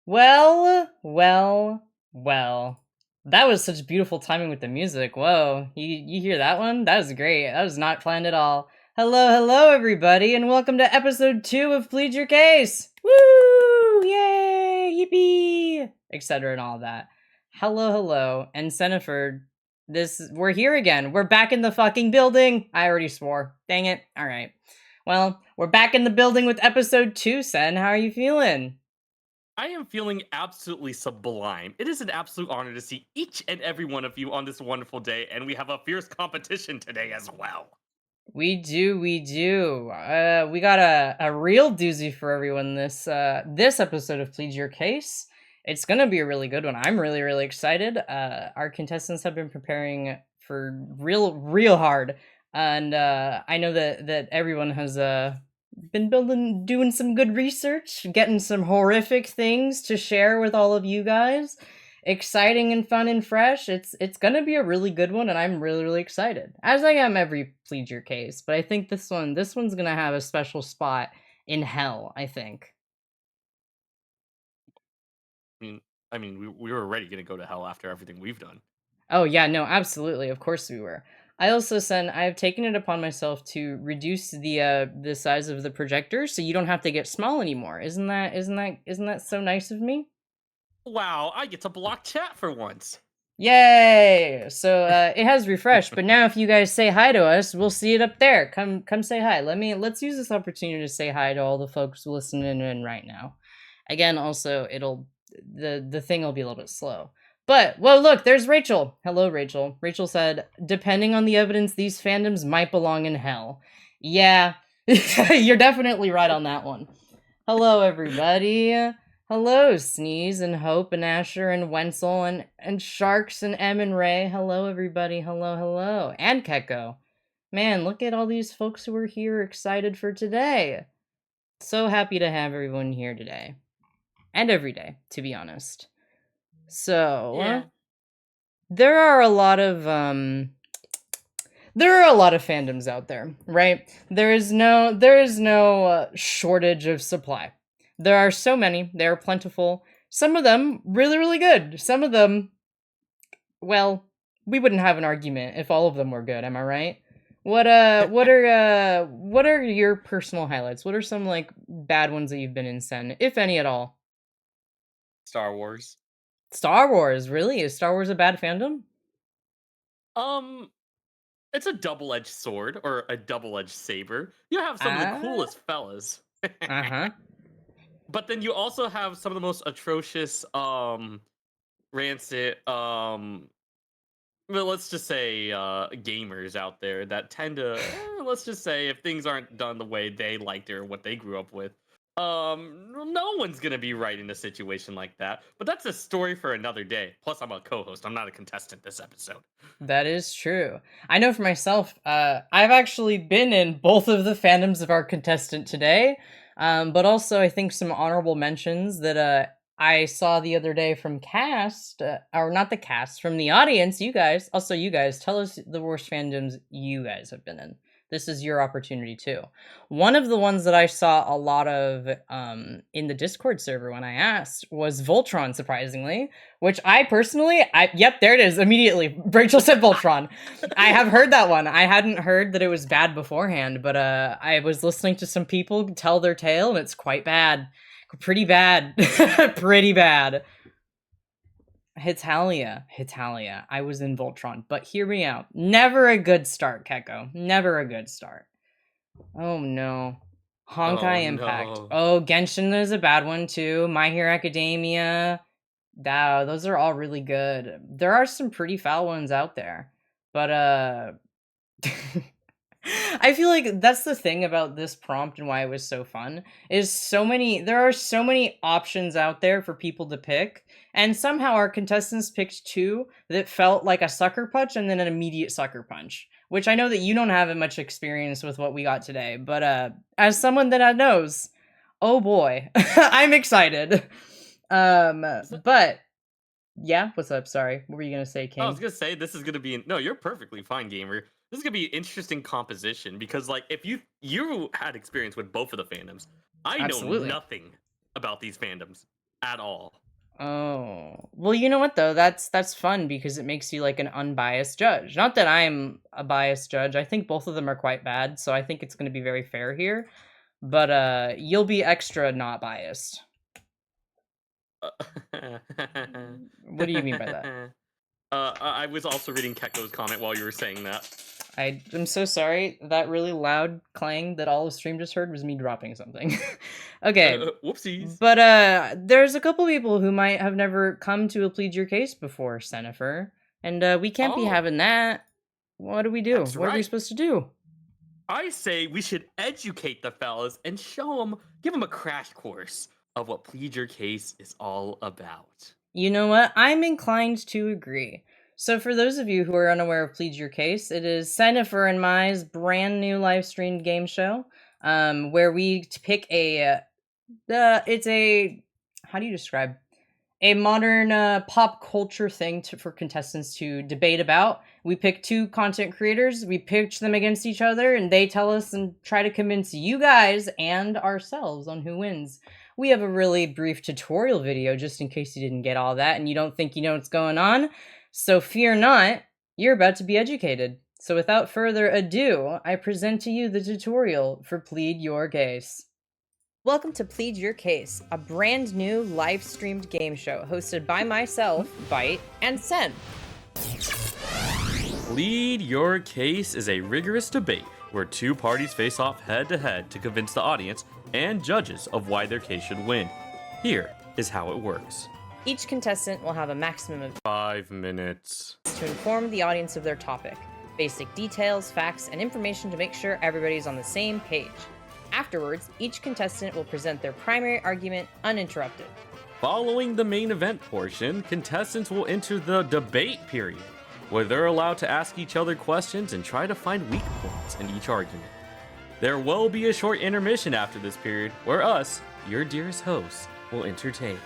Well. That was such beautiful timing with the music. Whoa, you hear that one? That was great. That was not planned at all. Hello, everybody, and welcome to episode 2 of Plead Your Case. Woo! Yay! Yippee! Etc. and all that. Hello, and Seneford. We're here again. We're back in the fucking building. I already swore. Dang it. All right. Well, we're back in the building with episode 2. Sen, how are you feeling? I am feeling absolutely sublime. It is an absolute honor to see each and every one of you on this wonderful day, and we have a fierce competition today as well. We do. We got a real doozy for everyone this episode of Plead Your Case. It's gonna be a really good one. I'm really excited. Our contestants have been preparing for real hard, and I know that everyone has been doing some good research, getting some horrific things to share with all of you guys. Exciting and fun and fresh. It's gonna be a really good one, and I'm really excited. As I am every Plead Your Case, but I think this one's gonna have a special spot in hell, I think. I mean, we were already going to go to hell after everything we've done. Oh yeah, no, absolutely. Of course we were. I also said I have taken it upon myself to reduce the size of the projector so you don't have to get small anymore. Isn't that so nice of me? Wow, I get to block chat for once. Yay! So it has refreshed, but now if you guys say hi to us, we'll see it up there. Come say hi. Let's use this opportunity to say hi to all the folks listening in right now. Again, also the thing will be a little bit slow. But well, look, there's Rachel. Hello, Rachel. Rachel said, depending on the evidence, these fandoms might belong in hell. Yeah, you're definitely right on that one. Hello, everybody. Hello, Sneeze and Hope and Asher and Wenzel and Sharks and Em and Ray. Hello, everybody. Hello. And Keko. Man, look at all these folks who are here excited for today. So happy to have everyone here today. And every day, to be honest. So, Yeah. there are a lot of fandoms out there, right? There is no shortage of supply. There are so many. They are plentiful. Some of them really good. Some of them, well, we wouldn't have an argument if all of them were good. Am I right? What are your personal highlights? What are some like bad ones that you've been in, Sen, if any at all? Star Wars. Star Wars, really? Is Star Wars a bad fandom? Um, it's a double-edged sword or a double-edged saber. You have some of the Ah, coolest fellas. uh-huh. But then you also have some of the most atrocious rancid well, let's just say gamers out there that tend to let's just say if things aren't done the way they liked it or what they grew up with, no one's gonna be right in a situation like that. But that's a story for another day. Plus, I'm a co-host. I'm not a contestant this episode. That is true. I know for myself, I've actually been in both of the fandoms of our contestant today, but also I think some honorable mentions that I saw the other day from cast, or not the cast, from the audience. You guys, also you guys, tell us the worst fandoms you guys have been in. This is your opportunity too. One of the ones that I saw a lot of in the Discord server when I asked was Voltron, surprisingly, which I personally, yep, there it is, immediately. Rachel said Voltron. I have heard that one. I hadn't heard that it was bad beforehand, but I was listening to some people tell their tale, and it's quite bad. Pretty bad. Pretty bad. Hitalia. I was in Voltron, but hear me out. Never a good start, Keko. Never a good start. Oh no. Oh Honkai Impact. no. Oh, Genshin is a bad one too. My Hero Academia. Wow, those are all really good. There are some pretty foul ones out there. But I feel like that's the thing about this prompt and why it was so fun is there are so many options out there for people to pick, and somehow our contestants picked two that felt like a sucker punch and then an immediate sucker punch, which I know that you don't have much experience with what we got today, but as someone that knows, oh boy, I'm excited. But yeah, what's up? Sorry, what were you gonna say, I was King? gonna say this is gonna be no. You're perfectly fine, gamer. This is gonna be an interesting composition because, like, if you had experience with both of the fandoms, I know Absolutely. nothing about these fandoms. at all. Oh. Well, you know what though? That's fun because it makes you like an unbiased judge. Not that I'm a biased judge. I think both of them are quite bad, so I think it's going to be very fair here. But you'll be extra not biased. What do you mean by that? I was also reading Kekko's comment while you were saying that. I'm so sorry. That really loud clang that all of stream just heard was me dropping something. Okay. Whoopsies. But there's a couple people who might have never come to a plead your case before, Senifer. And we can't be Oh, having that. What do we do? that's What are we right. supposed to do? I say we should educate the fellas and give them a crash course of what plead your case is all about. You know what? I'm inclined to agree. So, for those of you who are unaware of Plead Your Case, it is Senifer and Mai's brand new live streamed game show, where we pick a. It's a. How do you describe? A modern pop culture thing for contestants to debate about. We pick two content creators, we pitch them against each other, and they tell us and try to convince you guys and ourselves on who wins. We have a really brief tutorial video just in case you didn't get all that and you don't think you know what's going on. So fear not, you're about to be educated. So without further ado, I present to you the tutorial for Plead Your Case. Welcome to Plead Your Case, a brand new live streamed game show hosted by myself, Bite, and Sen. Plead Your Case is a rigorous debate where two parties face off head to head to convince the audience and judges of why their case should win. Here is how it works. Each contestant will have a maximum of 5 minutes to inform the audience of their topic, basic details, facts, and information to make sure everybody's on the same page. Afterwards, each contestant will present their primary argument uninterrupted. Following the main event portion, contestants will enter the debate period, where they're allowed to ask each other questions and try to find weak points in each argument. There will be a short intermission after this period, where us, your dearest hosts, will entertain.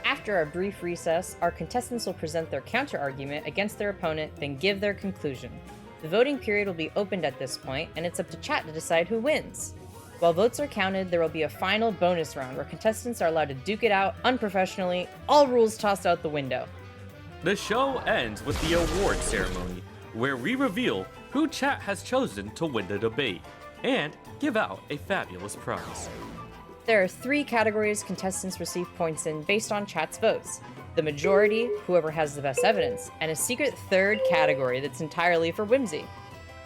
After a brief recess, our contestants will present their counter-argument against their opponent, then give their conclusion. The voting period will be opened at this point, and it's up to chat to decide who wins. While votes are counted, there will be a final bonus round where contestants are allowed to duke it out unprofessionally, all rules tossed out the window. The show ends with the award ceremony, where we reveal who chat has chosen to win the debate, and give out a fabulous prize. There are 3 categories contestants receive points in based on chat's votes. The majority, whoever has the best evidence, and a secret 3rd category that's entirely for whimsy.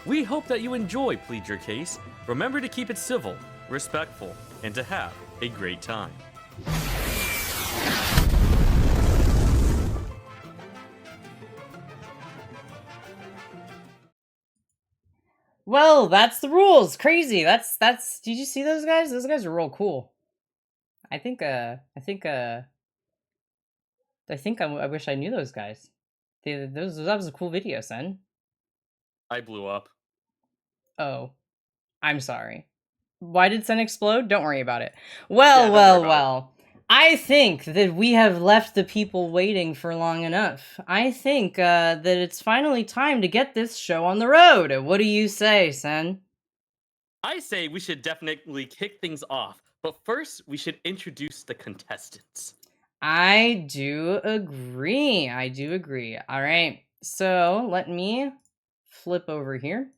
We hope that you enjoy Plead Your Case. Remember to keep it civil, respectful, and to have a great time. Well, that's the rules. Crazy. That's did you see those guys? Those guys are real cool. I wish I knew those guys. That was a cool video, son. I blew up. Oh, I'm sorry. Why did Sen explode? Don't worry about it. Well, Yeah, don't worry about it. I think that we have left the people waiting for long enough. I think that it's finally time to get this show on the road. What do you say, Sen? I say we should definitely kick things off, but first we should introduce the contestants. I do agree. All right. So let me flip over here.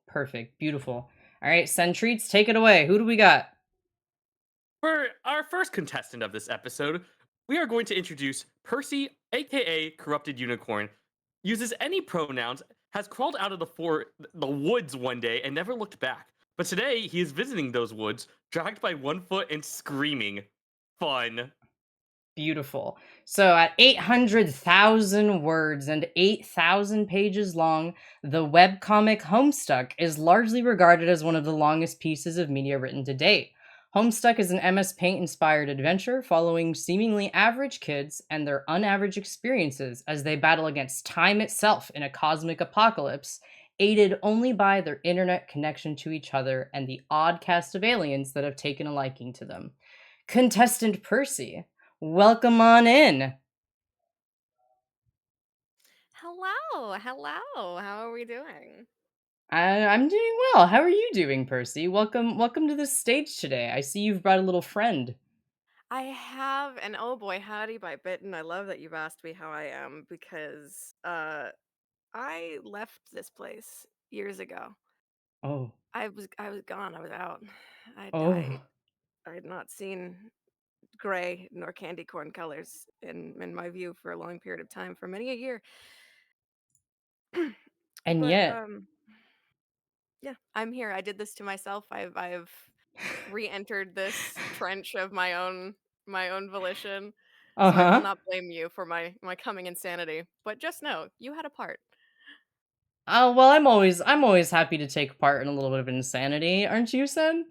Perfect. Beautiful. All right, Sen Treats, take it away. Who do we got? For our first contestant of this episode, we are going to introduce Percy, aka Corrupted Unicorn. Uses any pronouns, has crawled out of the woods one day and never looked back. But today he is visiting those woods, dragged by one foot and screaming. Fun. Beautiful. So at 800,000 words and 8,000 pages long, the webcomic Homestuck is largely regarded as one of the longest pieces of media written to date. Homestuck is an MS Paint inspired adventure following seemingly average kids and their unaverage experiences as they battle against time itself in a cosmic apocalypse, aided only by their internet connection to each other and the odd cast of aliens that have taken a liking to them. Contestant Percy, welcome on in. Hello, hello. How are we doing? I'm doing well. How are you doing, Percy? Welcome to the stage today. I see you've brought a little friend. I have, and oh boy, howdy by bitten. I love that you've asked me how I am because I left this place years ago. Oh, I was gone. I was out. I I oh, I had not seen gray nor candy corn colors in my view for a long period of time, for many a year. and But yet, yeah, I'm here. I did this to myself. I've re-entered this trench of my own volition. So I will uh-huh. not blame you for my coming insanity. But just know, you had a part. Oh, well, I'm always happy to take part in a little bit of insanity, aren't you, Sen?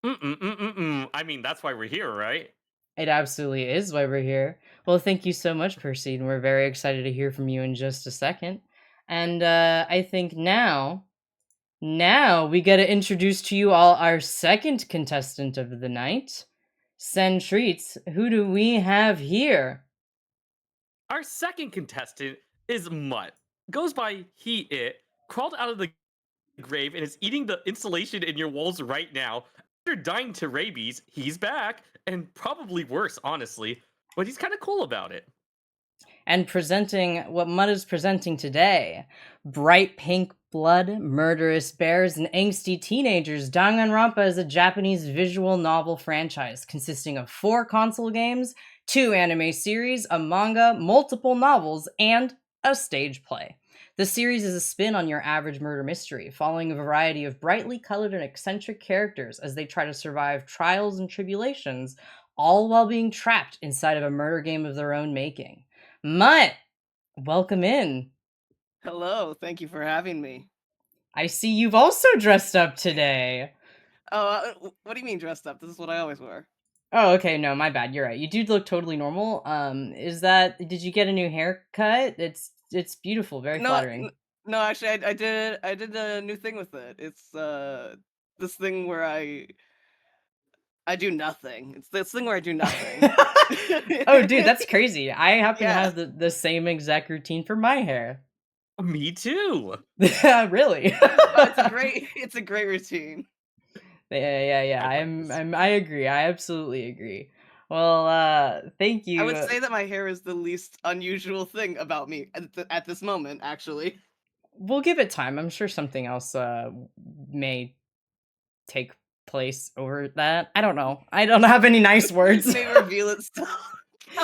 I mean, that's why we're here, right? It absolutely is why we're here. Well, thank you so much, Percy, and we're very excited to hear from you in just a second. And I think now we get to introduce to you all our second contestant of the night. Sen Treats, who do we have here? Our second contestant is Mutt. Goes by he, it, crawled out of the grave and is eating the insulation in your walls right now. After dying to rabies, he's back, and probably worse, honestly. But he's kind of cool about it. And presenting what Mud is presenting today: bright pink blood, murderous bears, and angsty teenagers. Danganronpa is a Japanese visual novel franchise consisting of 4 console games, 2 anime series, a manga, multiple novels, and a stage play. The series is a spin on your average murder mystery, following a variety of brightly colored and eccentric characters as they try to survive trials and tribulations, all while being trapped inside of a murder game of their own making. Mutt, welcome in. Hello, thank you for having me. I see you've also dressed up today. Oh, what do you mean dressed up? This is what I always wear. Oh, okay, no, my bad. You're right. You do look totally normal. Did you get a new haircut? It's beautiful, very No, flattering. no, actually, I did a new thing with it. It's this thing where I do nothing. It's this thing where I do nothing. Oh, dude, that's crazy. I happen to Yeah, have the same exact routine for my hair. Me too. Really? oh, it's a great routine. Yeah. I like this. I agree. I absolutely agree. Well, thank I you. would say that my hair is the least unusual thing about me at this moment, actually. We'll give it time. I'm sure something else may take place over that. I don't know. I don't have any nice words. May reveal itself.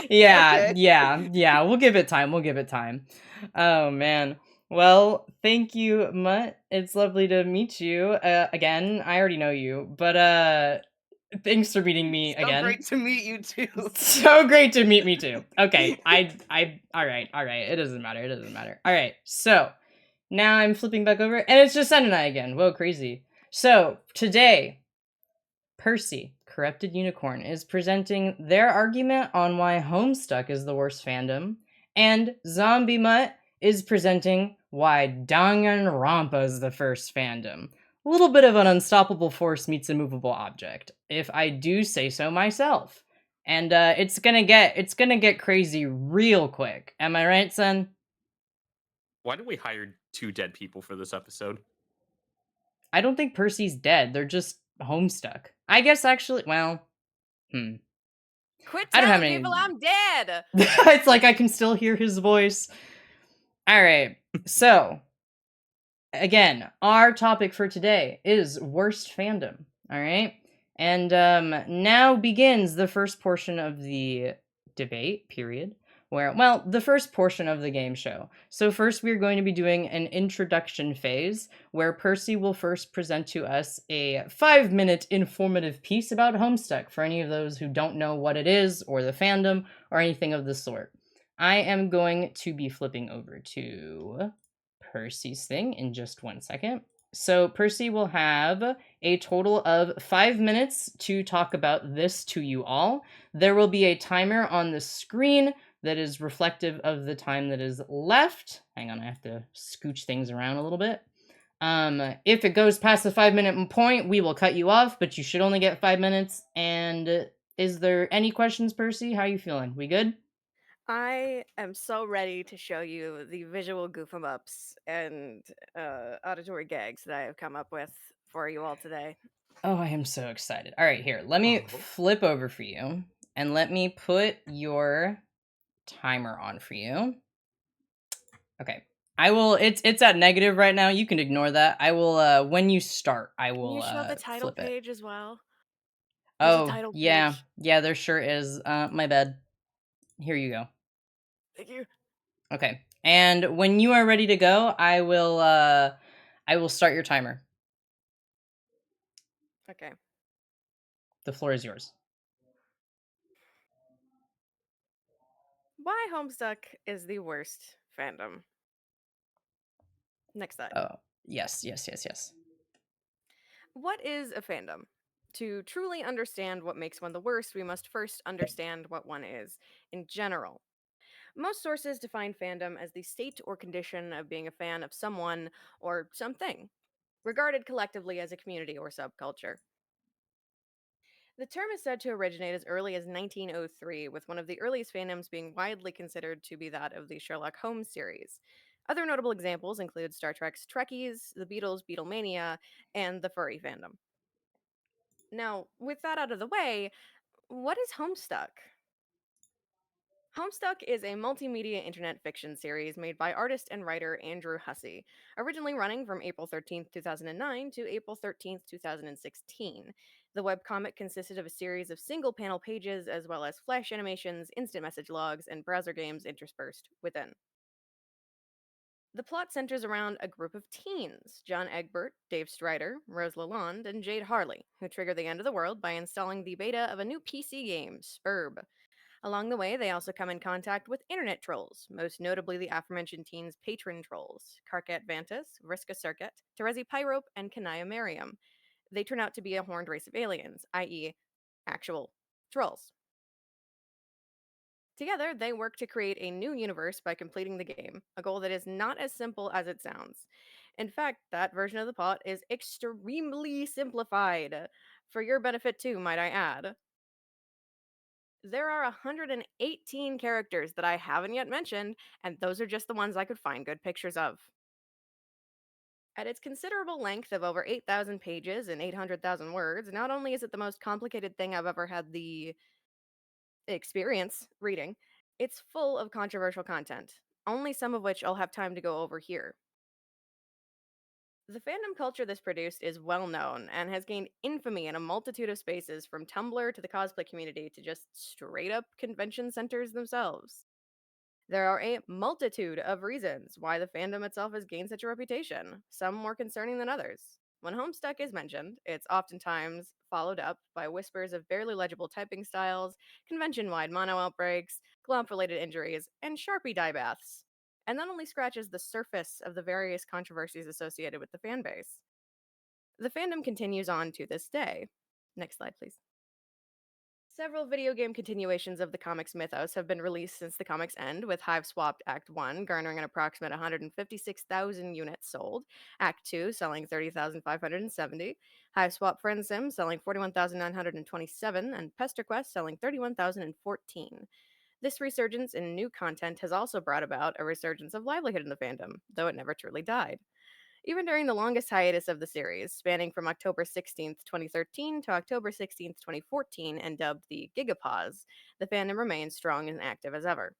Yeah, Okay. yeah. We'll give it time. We'll give it time. Oh man. Well, thank you, Mutt. It's lovely to meet you again. I already know you, but thanks for meeting me So again. great to meet you too. So great to meet me too. Okay, all right. It doesn't matter. It doesn't matter. All right, so now I'm flipping back over, and it's just Sen and I again. Whoa, crazy. So today, Percy, Corrupted Unicorn, is presenting their argument on why Homestuck is the worst fandom, and Zombie Mutt is presenting why Danganronpa is the first fandom. A little bit of an unstoppable force meets a movable object, if I do say so myself. And it's gonna get crazy real quick. Am I right, son? Why did we hire 2 dead people for this episode? I don't think Percy's dead. They're just homestuck. I guess actually, well, Quit I don't have telling any. people I'm dead. It's like I can still hear his voice. All right. So, again, our topic for today is worst fandom. All right. And now begins the first portion of the debate period, where, well, the first portion of the game show. So, first, we're going to be doing an introduction phase where Percy will first present to us a 5-minute informative piece about Homestuck for any of those who don't know what it is, or the fandom, or anything of the sort. I am going to be flipping over to Percy's thing in just 1 second. So Percy will have a total of 5 minutes to talk about this to you all. There will be a timer on the screen that is reflective of the time that is left. Hang on, I have to scooch things around a little bit. If it goes past the 5-minute point, we will cut you off, but you should only get 5 minutes. And is there any questions, Percy? How are you feeling? We good? I am so ready to show you the visual goof 'em ups and auditory gags that I have come up with for you all today. Oh, I am so excited. All right, here. Let me flip over for you and let me put your timer on for you. Okay. I will it's at negative right now. You can ignore that. I will when you start, I Can will you show the title flip it. page as well? There's a Oh, title yeah. page. Yeah, there sure is. My bad. Here you go. Thank you. Okay. And when you are ready to go, I will start your timer. Okay. The floor is yours. Why Homestuck is the worst fandom. Next slide. Oh, yes, yes, yes, yes. What is a fandom? To truly understand what makes one the worst, we must first understand what one is in general. Most sources define fandom as the state or condition of being a fan of someone or something, regarded collectively as a community or subculture. The term is said to originate as early as 1903, with one of the earliest fandoms being widely considered to be that of the Sherlock Holmes series. Other notable examples include Star Trek's Trekkies, the Beatles' Beatlemania, and the furry fandom. Now, with that out of the way, what is Homestuck? Homestuck is a multimedia internet fiction series made by artist and writer Andrew Hussey, originally running from April 13th, 2009 to April 13th, 2016. The webcomic consisted of a series of single panel pages as well as flash animations, instant message logs, and browser games interspersed within. The plot centers around a group of teens John Egbert, Dave Strider, Rose Lalonde, and Jade Harley, who trigger the end of the world by installing the beta of a new PC game, Spurb. Along the way, they also come in contact with internet trolls, most notably the aforementioned teens' patron trolls, Karkat Vantas, Vriska Circuit, Terezi Pyrope, and Kanaya Merriam. They turn out to be a horned race of aliens, i.e., actual trolls. Together, they work to create a new universe by completing the game, a goal that is not as simple as it sounds. In fact, that version of the plot is extremely simplified. For your benefit, too, might I add. There are 118 characters that I haven't yet mentioned, and those are just the ones I could find good pictures of. At its considerable length of over 8,000 pages and 800,000 words, not only is it the most complicated thing I've ever had the experience reading, it's full of controversial content, only some of which I'll have time to go over here. The fandom culture this produced is well known and has gained infamy in a multitude of spaces, from Tumblr to the cosplay community to just straight up convention centers themselves. There are a multitude of reasons why the fandom itself has gained such a reputation, some more concerning than others. When Homestuck is mentioned, it's oftentimes followed up by whispers of barely legible typing styles, convention wide mono outbreaks, glomp related injuries, and Sharpie dye baths. And that only scratches the surface of the various controversies associated with the fanbase. The fandom continues on to this day. Next slide, please. Several video game continuations of the comics mythos have been released since the comics end, with Hive Swapped Act 1 garnering an approximate 156,000 units sold, Act 2 selling 30,570, Hive Swap Friend Sim selling 41,927, and Pester Quest selling 31,014. This resurgence in new content has also brought about a resurgence of livelihood in the fandom, though it never truly died. Even during the longest hiatus of the series, spanning from October 16th, 2013 to October 16th, 2014, and dubbed the Gigapause, the fandom remains strong and active as ever.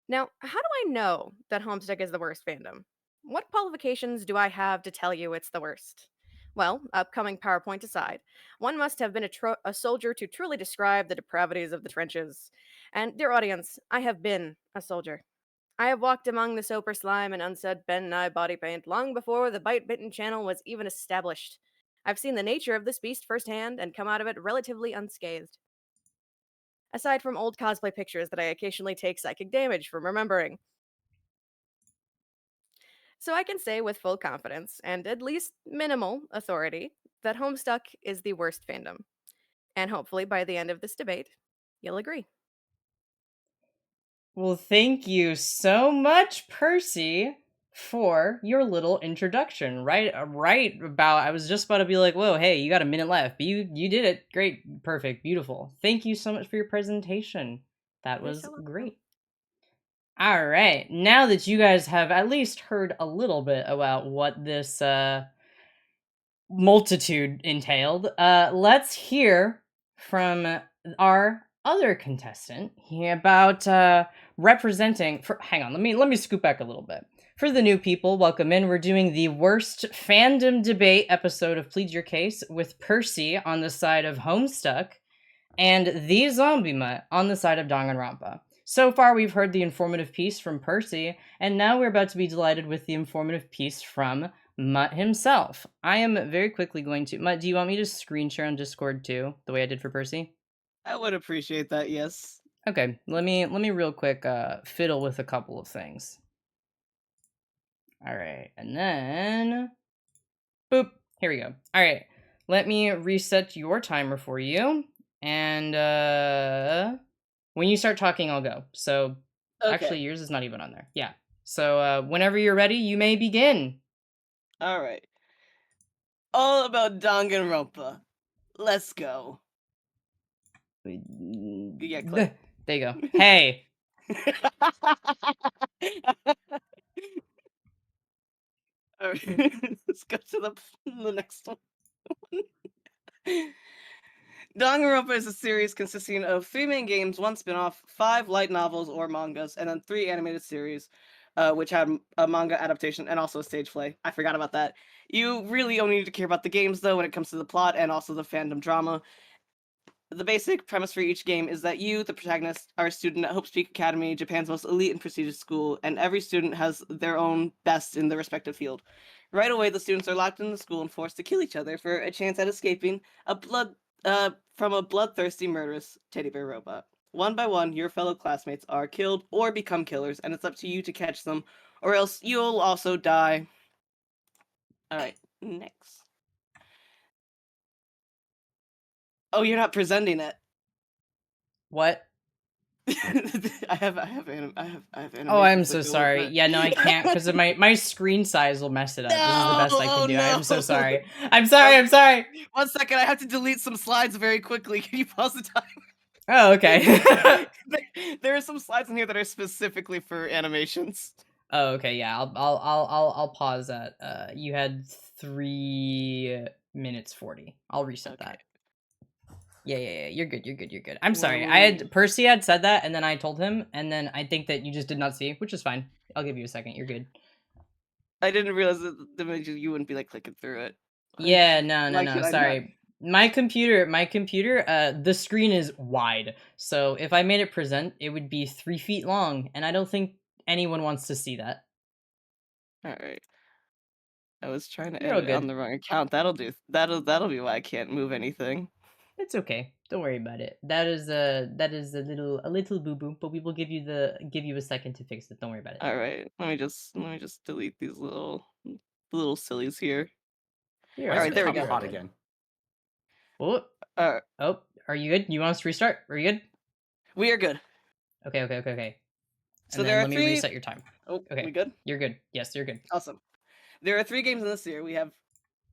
Now, how do I know that Homestuck is the worst fandom? What qualifications do I have to tell you it's the worst? Well, upcoming PowerPoint aside, one must have been a soldier to truly describe the depravities of the trenches. And, dear audience, I have been a soldier. I have walked among the soper slime and unsaid Ben Nye body paint long before the Bite Bitten channel was even established. I've seen the nature of this beast firsthand and come out of it relatively unscathed. Aside from old cosplay pictures that I occasionally take psychic damage from remembering. So I can say with full confidence, and at least minimal authority, that Homestuck is the worst fandom. And hopefully by the end of this debate, you'll agree. Well, thank you so much, Percy, for your little introduction. Right about I was just about to be like, "Whoa, hey, you got a minute left." But you did it. Great, perfect, beautiful. Thank you so much for your presentation. That You're was so welcome. great. All right. Now that you guys have at least heard a little bit about what this multitude entailed. Let's hear from our other contestant about representing. Hang on, let me scoop back a little bit. For the new people, welcome in. We're doing the worst fandom debate episode of Plead Your Case with Percy on the side of Homestuck and the Zombie Mutt on the side of Danganronpa. So far, we've heard the informative piece from Percy, and now we're about to be delighted with the informative piece from Mutt himself. I am very quickly going to... Mutt, do you want me to screen share on Discord too, the way I did for Percy? I would appreciate that, yes. Okay, let me real quick fiddle with a couple of things. Alright, and then... Boop! Here we go. Alright, let me reset your timer for you, and when you start talking, I'll go. So, Okay. actually, yours is not even on there. Yeah. So, whenever you're ready, you may begin. Alright. All about Danganronpa. Let's go. Yeah, click. There you go. Hey! Alright, let's go to the next one. Danganronpa is a series consisting of 3 main games, 1 spin-off, 5 light novels or mangas, and then 3 animated series, which had a manga adaptation and also a stage play. I forgot about that. You really only need to care about the games, though, when it comes to the plot and also the fandom drama. The basic premise for each game is that you, the protagonist, are a student at Hope Peak Academy, Japan's most elite and prestigious school, and every student has their own best in their respective field. Right away, the students are locked in the school and forced to kill each other for a chance at escaping from a bloodthirsty, murderous teddy bear robot. One by one, your fellow classmates are killed or become killers, and it's up to you to catch them, or else you'll also die. Alright, next. Oh, you're not presenting it. What? I have animations Oh, I'm that so go with sorry. it. Yeah, no, I can't because of my screen size will mess it up. This is the best I can do. No, I'm so no. sorry. I'm sorry. 1 second, I have to delete some slides very quickly. Can you pause the time? Oh, okay. There are some slides in here that are specifically for animations. Oh, okay. Yeah, I'll pause that. You had 3 minutes 40. I'll reset that. Yeah. You're good. I'm sorry. Percy had said that, and then I told him, and then I think that you just did not see, which is fine. I'll give you a second. You're good. I didn't realize that you wouldn't be like clicking through it. Yeah, no. Why could I not? Sorry. My computer, the screen is wide. So if I made it present, it would be 3 feet long, and I don't think anyone wants to see that. Alright. I was trying to You're all edit it on good. the wrong account. That'll be why I can't move anything. It's okay. Don't worry about it. That is a little boo boo, but we will give you a second to fix it. Don't worry about it. Alright, let me just delete these little sillies here. You're Why is Alright, your there we cup go. hot again? Oh, oh, are you good? You want us to restart? Are you good? We are good. Okay. So And there then are let me 3 reset your time. Oh, Okay. we good? You're good. Yes, you're good. Awesome. There are 3 games in this year. We have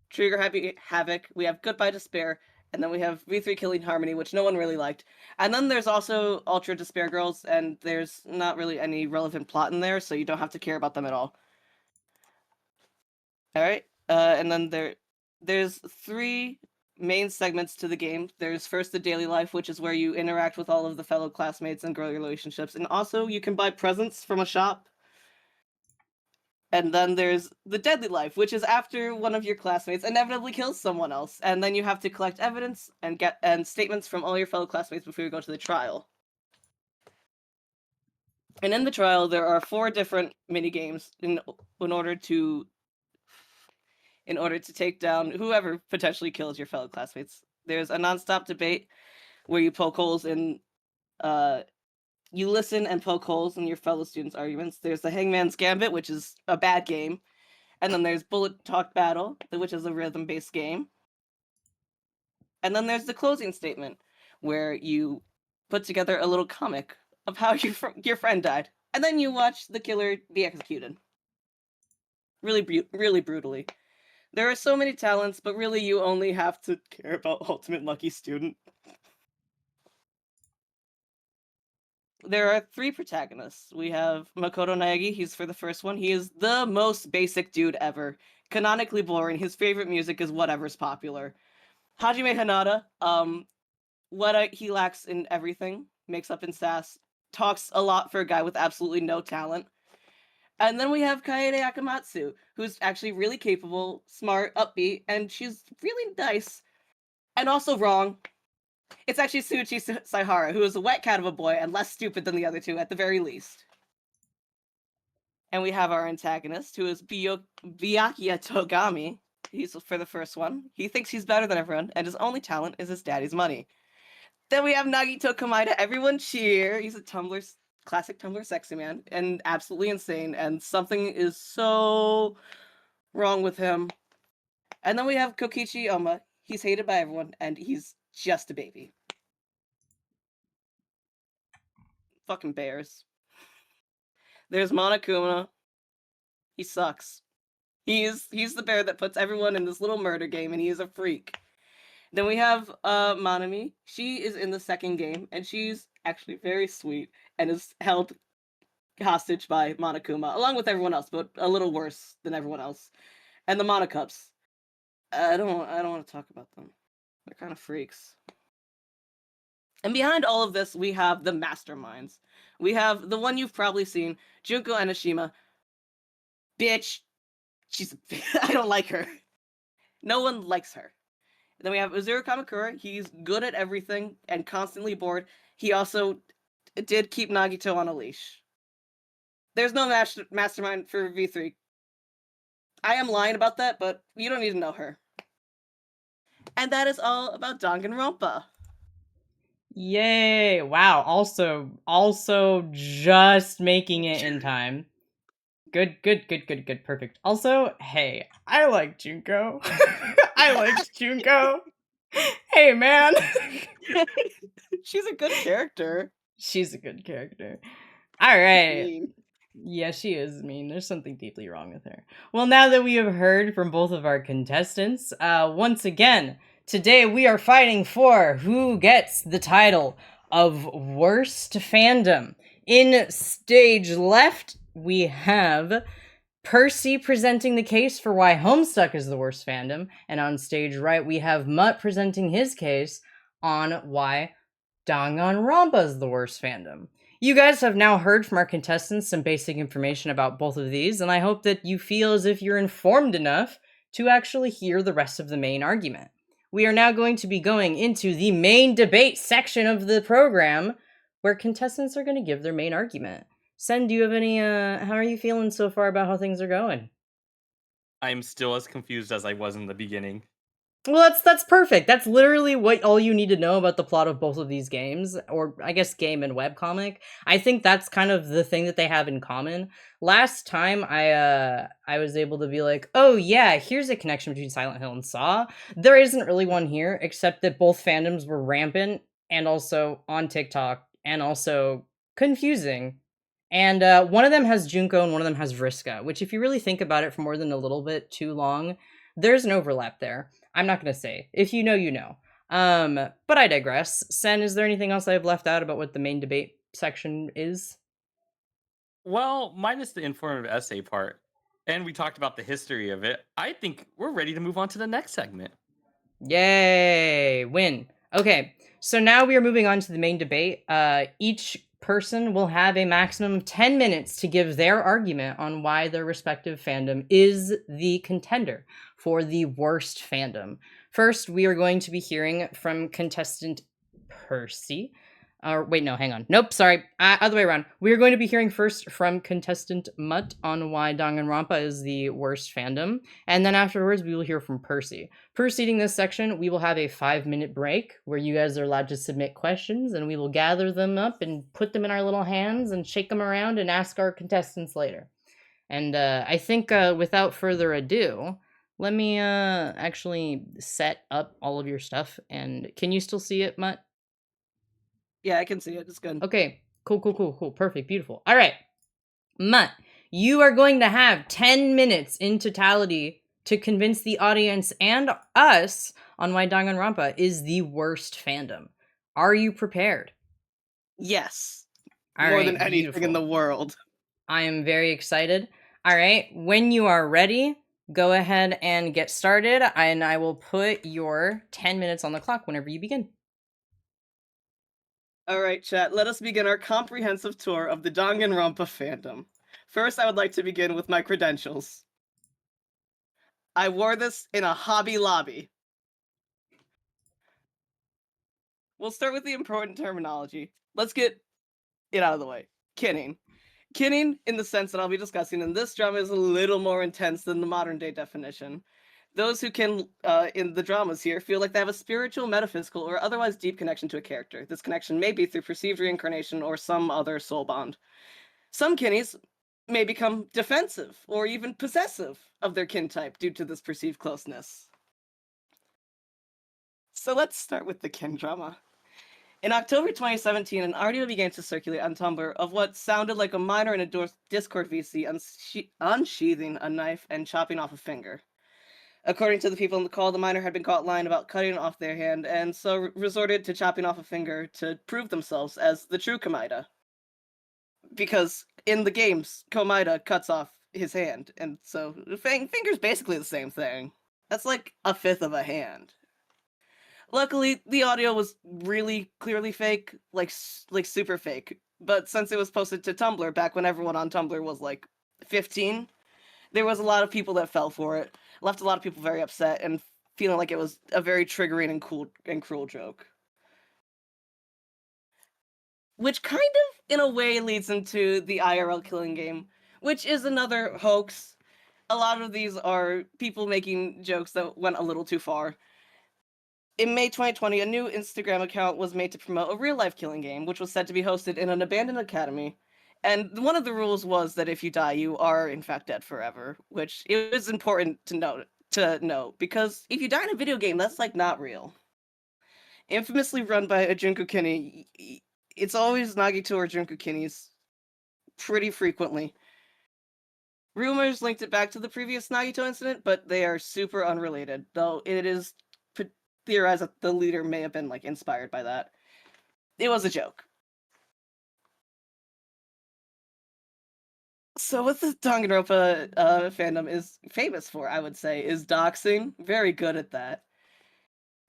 Trigger Happy Havoc, we have Goodbye Despair, and then we have V3 Killing Harmony, which no one really liked. And then there's also Ultra Despair Girls, and there's not really any relevant plot in there, so you don't have to care about them at all. Alright, and then there's 3 main segments to the game. There's first the daily life, which is where you interact with all of the fellow classmates and grow your relationships, and also you can buy presents from a shop. And then there's the deadly life, which is after one of your classmates inevitably kills someone else, and then you have to collect evidence and get statements from all your fellow classmates before you go to the trial. And in the trial, there are 4 different mini games in order to take down whoever potentially kills your fellow classmates. There's a non-stop debate where you poke holes in you listen and poke holes in your fellow students' arguments. There's the Hangman's Gambit, which is a bad game. And then there's Bullet Talk Battle, which is a rhythm-based game. And then there's the closing statement, where you put together a little comic of how your friend died. And then you watch the killer be executed. Really brutally. There are so many talents, but really you only have to care about Ultimate Lucky Student. There are 3 protagonists. We have Makoto Naegi, he's for the first one. He is the most basic dude ever. canonically boring. His favorite music is whatever's popular. Hajime Hanada, he lacks in everything, makes up in sass, talks a lot for a guy with absolutely no talent. And then we have Kaede Akamatsu, who's actually really capable, smart, upbeat, and she's really nice. And also wrong. It's actually Tsuchi Saihara, who is a wet cat of a boy and less stupid than the other two at the very least. And we have our antagonist, who is Byakuya Togami. He's for the first one. He thinks he's better than everyone, and his only talent is his daddy's money. Then we have Nagito Kamaida. Everyone cheer. He's a classic Tumblr sexy man, and absolutely insane. And something is so wrong with him. And then we have Kokichi Oma. He's hated by everyone, and he's just a baby. Fucking bears. There's Monokuma. He sucks. He's the bear that puts everyone in this little murder game, and he is a freak. Then we have Manami. She is in the second game, and she's actually very sweet and is held hostage by Monokuma, along with everyone else, but a little worse than everyone else. And the Monocups. I don't want to talk about them. They're kind of freaks. And behind all of this, we have the masterminds. We have the one you've probably seen, Junko Enoshima. Bitch. I don't like her. No one likes her. Then we have Uzuru Kamakura. He's good at everything and constantly bored. He also did keep Nagito on a leash. There's no mastermind for V3. I am lying about that, but you don't need to know her. And that is all about Danganronpa. Yay! Wow. Also just making it in time. Good. Perfect. Also, hey, I like Junko. I liked Junko. Hey, man. She's a good character. She's a good character. All right. Mean. Yeah, she is mean. There's something deeply wrong with her. Well, now that we have heard from both of our contestants, once again, today we are fighting for who gets the title of Worst Fandom. In stage left, we have Percy presenting the case for why Homestuck is the worst fandom, and on stage right, we have Mutt presenting his case on why Danganronpa is the worst fandom. You guys have now heard from our contestants some basic information about both of these, and I hope that you feel as if you're informed enough to actually hear the rest of the main argument. We are now going to be going into the main debate section of the program, where contestants are going to give their main argument. Sen, do you have any, how are you feeling so far about how things are going? I'm still as confused as I was in the beginning. Well, that's perfect. That's literally what all you need to know about the plot of both of these games, or I guess game and webcomic. I think that's kind of the thing that they have in common. Last time I was able to be like, oh yeah, here's a connection between Silent Hill and Saw. There isn't really one here, except that both fandoms were rampant and also on TikTok and also confusing. And one of them has Junko and one of them has Vriska, which if you really think about it for more than a little bit too long, there's an overlap there. I'm not going to say. If you know, you know. But I digress. Sen, is there anything else I've left out about what the main debate section is? Well, minus the informative essay part, and we talked about the history of it, I think we're ready to move on to the next segment. Yay! Win. Okay, so now we are moving on to the main debate. Each person will have a maximum of 10 minutes to give their argument on why their respective fandom is the contender for the worst fandom. First, we are going to be hearing from contestant Percy. Wait, no, hang on. Nope, sorry. Other way around. We are going to be hearing first from contestant Mutt on why Danganronpa is the worst fandom. And then afterwards, we will hear from Percy. Preceding this section, we will have a 5-minute break where you guys are allowed to submit questions, and we will gather them up and put them in our little hands and shake them around and ask our contestants later. And I think without further ado, let me actually set up all of your stuff. And can you still see it, Mutt? Yeah, I can see it. It's good. Okay, cool. Perfect, beautiful. All right, Mutt, you are going to have 10 minutes in totality to convince the audience and us on why Danganronpa is the worst fandom. Are you prepared? Yes. All More right, than anything beautiful. in the world. I am very excited. All right, when you are ready, go ahead and get started, and I will put your 10 minutes on the clock whenever you begin. All right, chat, let us begin our comprehensive tour of the Danganronpa fandom. First, I would like to begin with my credentials. I wore this in a Hobby Lobby. We'll start with the important terminology. Let's get it out of the way. Kinning. Kinning, in the sense that I'll be discussing in this drama, is a little more intense than the modern day definition. Those who can, in the dramas here, feel like they have a spiritual, metaphysical, or otherwise deep connection to a character. This connection may be through perceived reincarnation or some other soul bond. Some kinnies may become defensive or even possessive of their kin type due to this perceived closeness. So let's start with the kin drama. In October 2017, an audio began to circulate on Tumblr of what sounded like a minor in a Discord VC unsheathing a knife and chopping off a finger. According to the people in the call, the minor had been caught lying about cutting off their hand, and so resorted to chopping off a finger to prove themselves as the true Komaida. Because in the games, Komaida cuts off his hand, and so finger's basically the same thing. That's like a fifth of a hand. Luckily, the audio was really clearly fake, like super fake. But since it was posted to Tumblr back when everyone on Tumblr was like 15, there was a lot of people that fell for it. Left a lot of people very upset and feeling like it was a very triggering and cruel joke. Which kind of, in a way, leads into the IRL killing game, which is another hoax. A lot of these are people making jokes that went a little too far. In May 2020, a new Instagram account was made to promote a real-life killing game, which was said to be hosted in an abandoned academy. And one of the rules was that if you die, you are in fact dead forever, which it was important to note, because if you die in a video game, that's like not real. Infamously run by a Junko Kinney, it's always Nagito or Junko Kinneys, pretty frequently. Rumors linked it back to the previous Nagito incident, but they are super unrelated, though it is theorized that the leader may have been like inspired by that. It was a joke. So what the Danganronpa fandom is famous for, I would say, is doxing. Very good at that.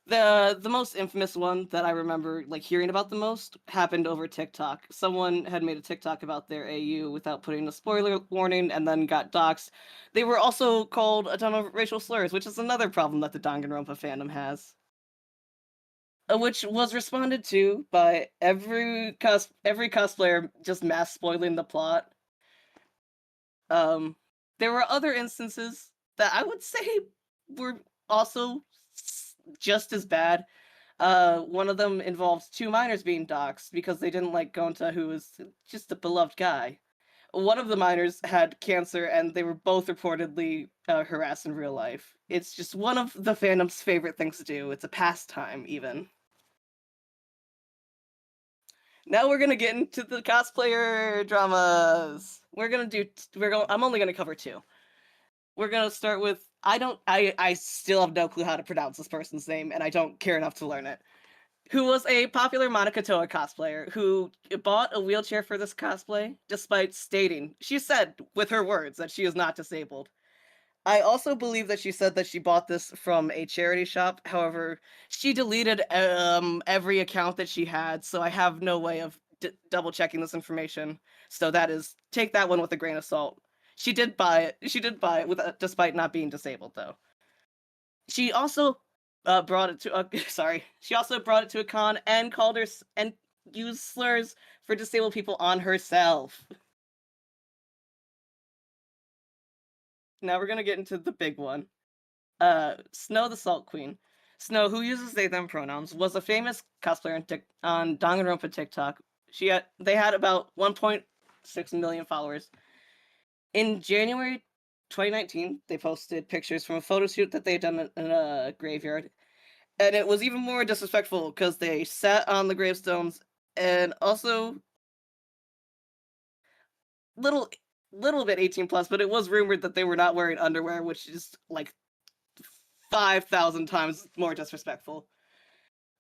The most infamous one that I remember like hearing about the most happened over TikTok. Someone had made a TikTok about their AU without putting a spoiler warning and then got doxed. They were also called a ton of racial slurs, which is another problem that the Danganronpa fandom has. Which was responded to by every cosplayer just mass spoiling the plot. There were other instances that I would say were also just as bad. One of them involves two minors being doxxed because they didn't like Gonta, who was just a beloved guy. One of the minors had cancer, and they were both reportedly harassed in real life. It's just one of the fandom's favorite things to do. It's a pastime, even. Now we're gonna get into the cosplayer dramas. I'm only gonna cover two. We're gonna start with I still have no clue how to pronounce this person's name, and I don't care enough to learn it. Who was a popular Monica Toa cosplayer who bought a wheelchair for this cosplay, despite stating, she said with her words, that she is not disabled. I also believe that she said that she bought this from a charity shop. However, she deleted every account that she had, so I have no way of double checking this information. So take that one with a grain of salt. She did buy it. She did buy it despite not being disabled, though. She also brought it to She also brought it to a con and called her and used slurs for disabled people on herself. Now we're gonna get into the big one. Snow the Salt Queen. Snow, who uses they them pronouns, was a famous cosplayer on Danganronpa TikTok. They had about 1.6 million followers. In January 2019, they posted pictures from a photo shoot that they had done in a graveyard. And it was even more disrespectful because they sat on the gravestones and also little bit 18 plus, but it was rumored that they were not wearing underwear, which is like 5,000 times more disrespectful.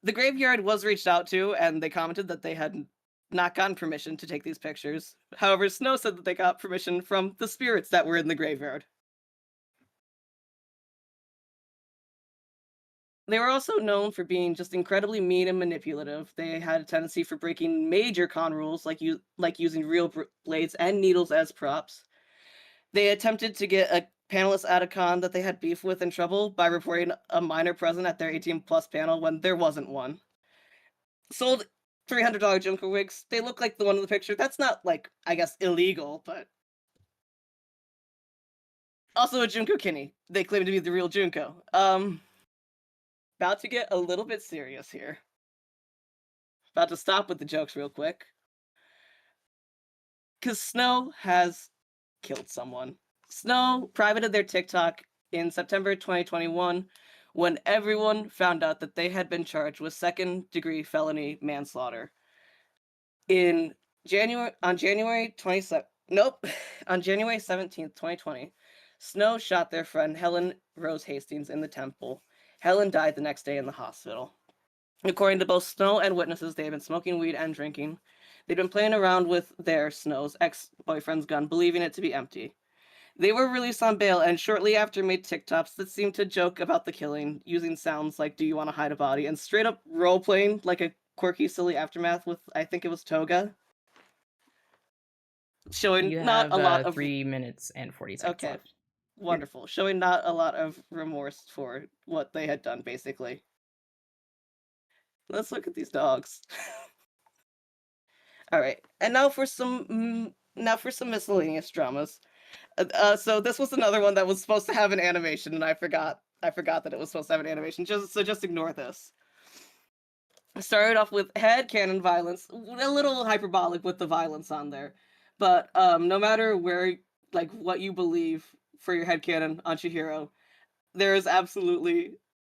The graveyard was reached out to, and they commented that they had not gotten permission to take these pictures. However, Snow said that they got permission from the spirits that were in the graveyard. They were also known for being just incredibly mean and manipulative. They had a tendency for breaking major con rules, like using real blades and needles as props. They attempted to get a panelist at a con that they had beef with in trouble by reporting a minor present at their 18+ panel when there wasn't one. Sold $300 Junko wigs. They look like the one in the picture. That's not, like, I guess, illegal, but... Also a Junko Kinney. They claim to be the real Junko. About to get a little bit serious here. About to stop with the jokes real quick. Because Snow has killed someone. Snow privated their TikTok in September 2021 when everyone found out that they had been charged with second-degree felony manslaughter. On January 17th, 2020, Snow shot their friend Helen Rose Hastings in the temple. Helen died the next day in the hospital. According to both Snow and witnesses, they had been smoking weed and drinking. They'd been playing around with Snow's ex-boyfriend's gun, believing it to be empty. They were released on bail and shortly after made TikToks that seemed to joke about the killing, using sounds like, "Do you want to hide a body?" and straight up role-playing like a quirky, silly aftermath with, I think it was Toga. Showing You not have a lot of 3 minutes and 40 seconds Okay. left. Wonderful. Showing not a lot of remorse for what they had done, basically. Let's look at these dogs. All right, and now for some miscellaneous dramas. So this was another one that was supposed to have an animation, and I forgot that it was supposed to have an animation. Just ignore this. Started off with headcanon violence, a little hyperbolic with the violence on there, but no matter where, like, what you believe for your headcanon on Chihiro, there is absolutely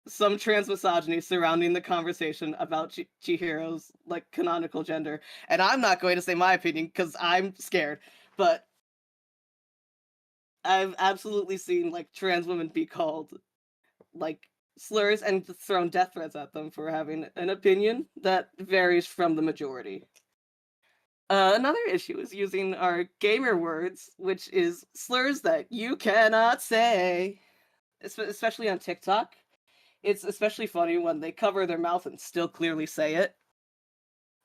some trans misogyny surrounding the conversation about Chihiro's, like, canonical gender. And I'm not going to say my opinion because I'm scared, but I've absolutely seen, like, trans women be called, like, slurs and thrown death threats at them for having an opinion that varies from the majority. Another issue is using our gamer words, which is slurs that you cannot say, especially on TikTok. It's especially funny when they cover their mouth and still clearly say it.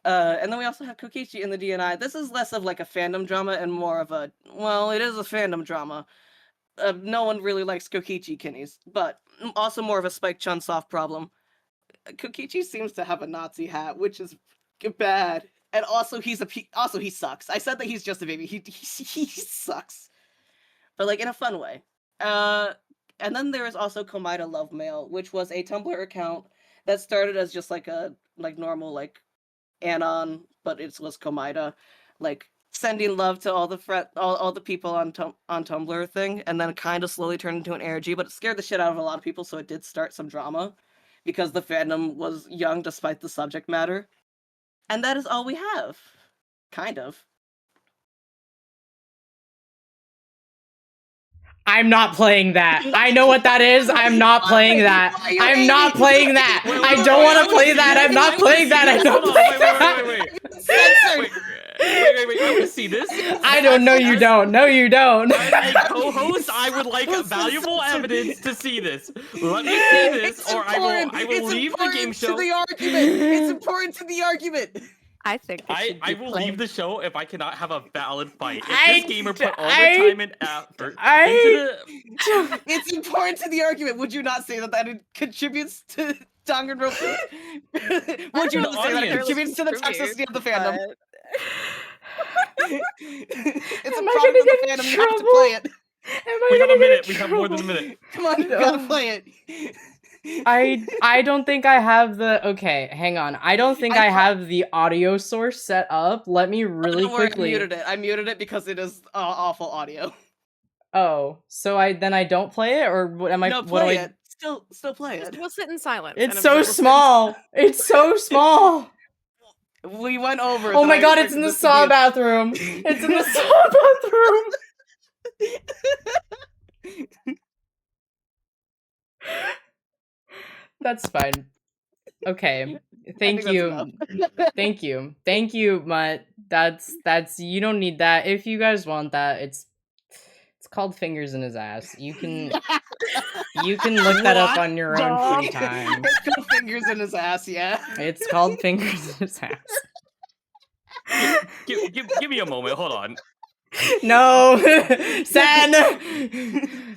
And then we also have Kokichi in the DNI. This is less of like a fandom drama and more of a, well, it is a fandom drama. No one really likes Kokichi Kinnies, but also more of a Spike Chunsoft problem. Kokichi seems to have a Nazi hat, which is bad. And also he sucks. I said that he's just a baby. He sucks. But, like, in a fun way. And then there is also Komaida Love Mail, which was a Tumblr account that started as just like a normal, like, anon, but it was Komaida, like, sending love to all the people on Tumblr thing, and then kind of slowly turned into an ARG, but it scared the shit out of a lot of people, so it did start some drama because the fandom was young despite the subject matter. And that is all we have. Kind of. I'm not playing that. I know what that is. I'm not playing that. I'm not playing that. I don't want to play that. I'm not playing that. I don't play that. Wait. I want to see this. I don't know. You don't. No, you don't. As a co-host, I would like valuable evidence to see this. Let me see this, or I will leave the game show. It's important to the argument. I think I will leave the show if I cannot have a valid fight. If this gamer put all their time and effort into the... It's important to the argument. Would you not say that it contributes to Danganronpa? Would you not say that it contributes to the toxicity of the fandom? It's a problem with the fandom. You have to play it. We have a minute. We have more than a minute. Come on, you gotta play it. I don't think I have the... Okay, hang on. I don't think I have the audio source set up. Let me really quickly... I muted it because it is awful audio. Oh, so I don't play it, or what am I? No, play it. Still play it. We'll sit in silence. It's so small. It's so small. We went over. Oh my god! It's in the saw bathroom. It's in the saw bathroom. That's fine. Okay. Thank you. Thank you, Mutt. That's you don't need that. If you guys want that, it's called fingers in his ass. You can You can look that up What on your own the free time. It's called fingers in his ass, yeah. It's called fingers in his ass. Give me a moment. Hold on. No, San.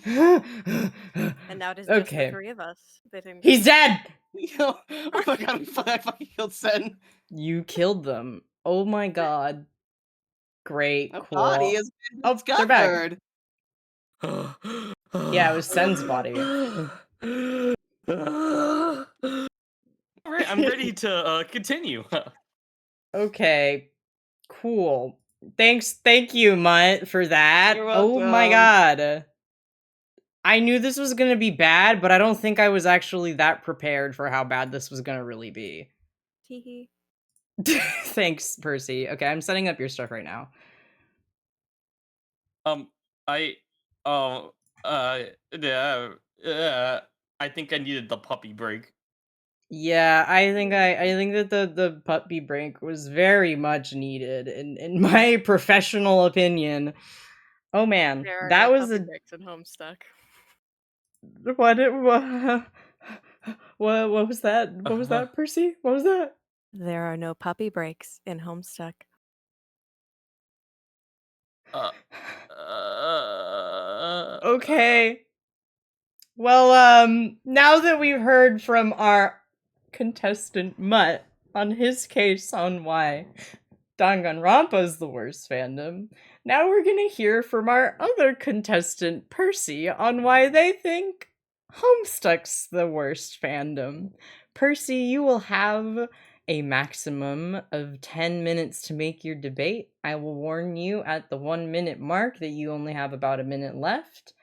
And now it is just the Okay, three of us. Bidding he's dead. Yo, oh my god, I fucking killed Sen. You killed them. Oh my god. Great, A cool. body has been Oh, they're back. discovered. Yeah, it was Sen's body. All right, I'm ready to continue. Okay, cool. Thank you, Mutt, for that. You're Oh my welcome. god. I knew this was gonna be bad, but I don't think I was actually that prepared for how bad this was gonna really be. Teehee. Thanks, Percy. Okay, I'm setting up your stuff right now. I, oh, yeah, I think I needed the puppy break. Yeah, I think that the puppy break was very much needed in my professional opinion. Oh man, There are that no was puppy a breaks at Homestuck. what what was that? What was that, Percy? What was that? There are no puppy breaks in Homestuck. Uh, uh, Okay. Well, now that we've heard from our contestant Mutt on his case on why Danganronpa's the worst fandom, now we're gonna hear from our other contestant Percy on why they think Homestuck's the worst fandom. Percy, you will have a maximum of 10 minutes to make your debate. I will warn you at the 1 minute mark that you only have about a minute left.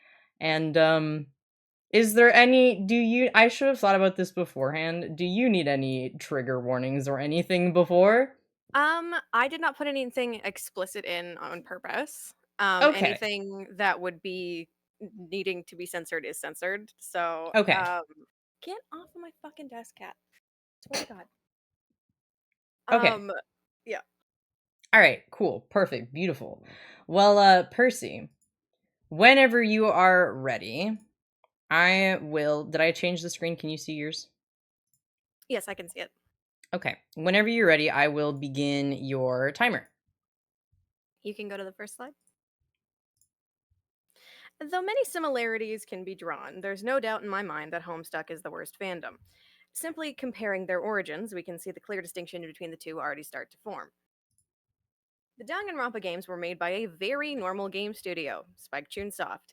And, is there any, I should have thought about this beforehand. Do you need any trigger warnings or anything before? I did not put anything explicit in on purpose. Okay. Anything that would be needing to be censored is censored. So, Okay. get off of my fucking desk, cat. Swear to God. Okay. Yeah. All right, cool. Perfect. Beautiful. Well, Percy, whenever you are ready, I will. Did I change the screen? Can you see yours? Yes, I can see it. Okay. Whenever you're ready, I will begin your timer. You can go to the first slide. Though many similarities can be drawn, there's no doubt in my mind that Homestuck is the worst fandom. Simply comparing their origins, we can see the clear distinction between the two already start to form. The Danganronpa games were made by a very normal game studio, Spike Chunsoft.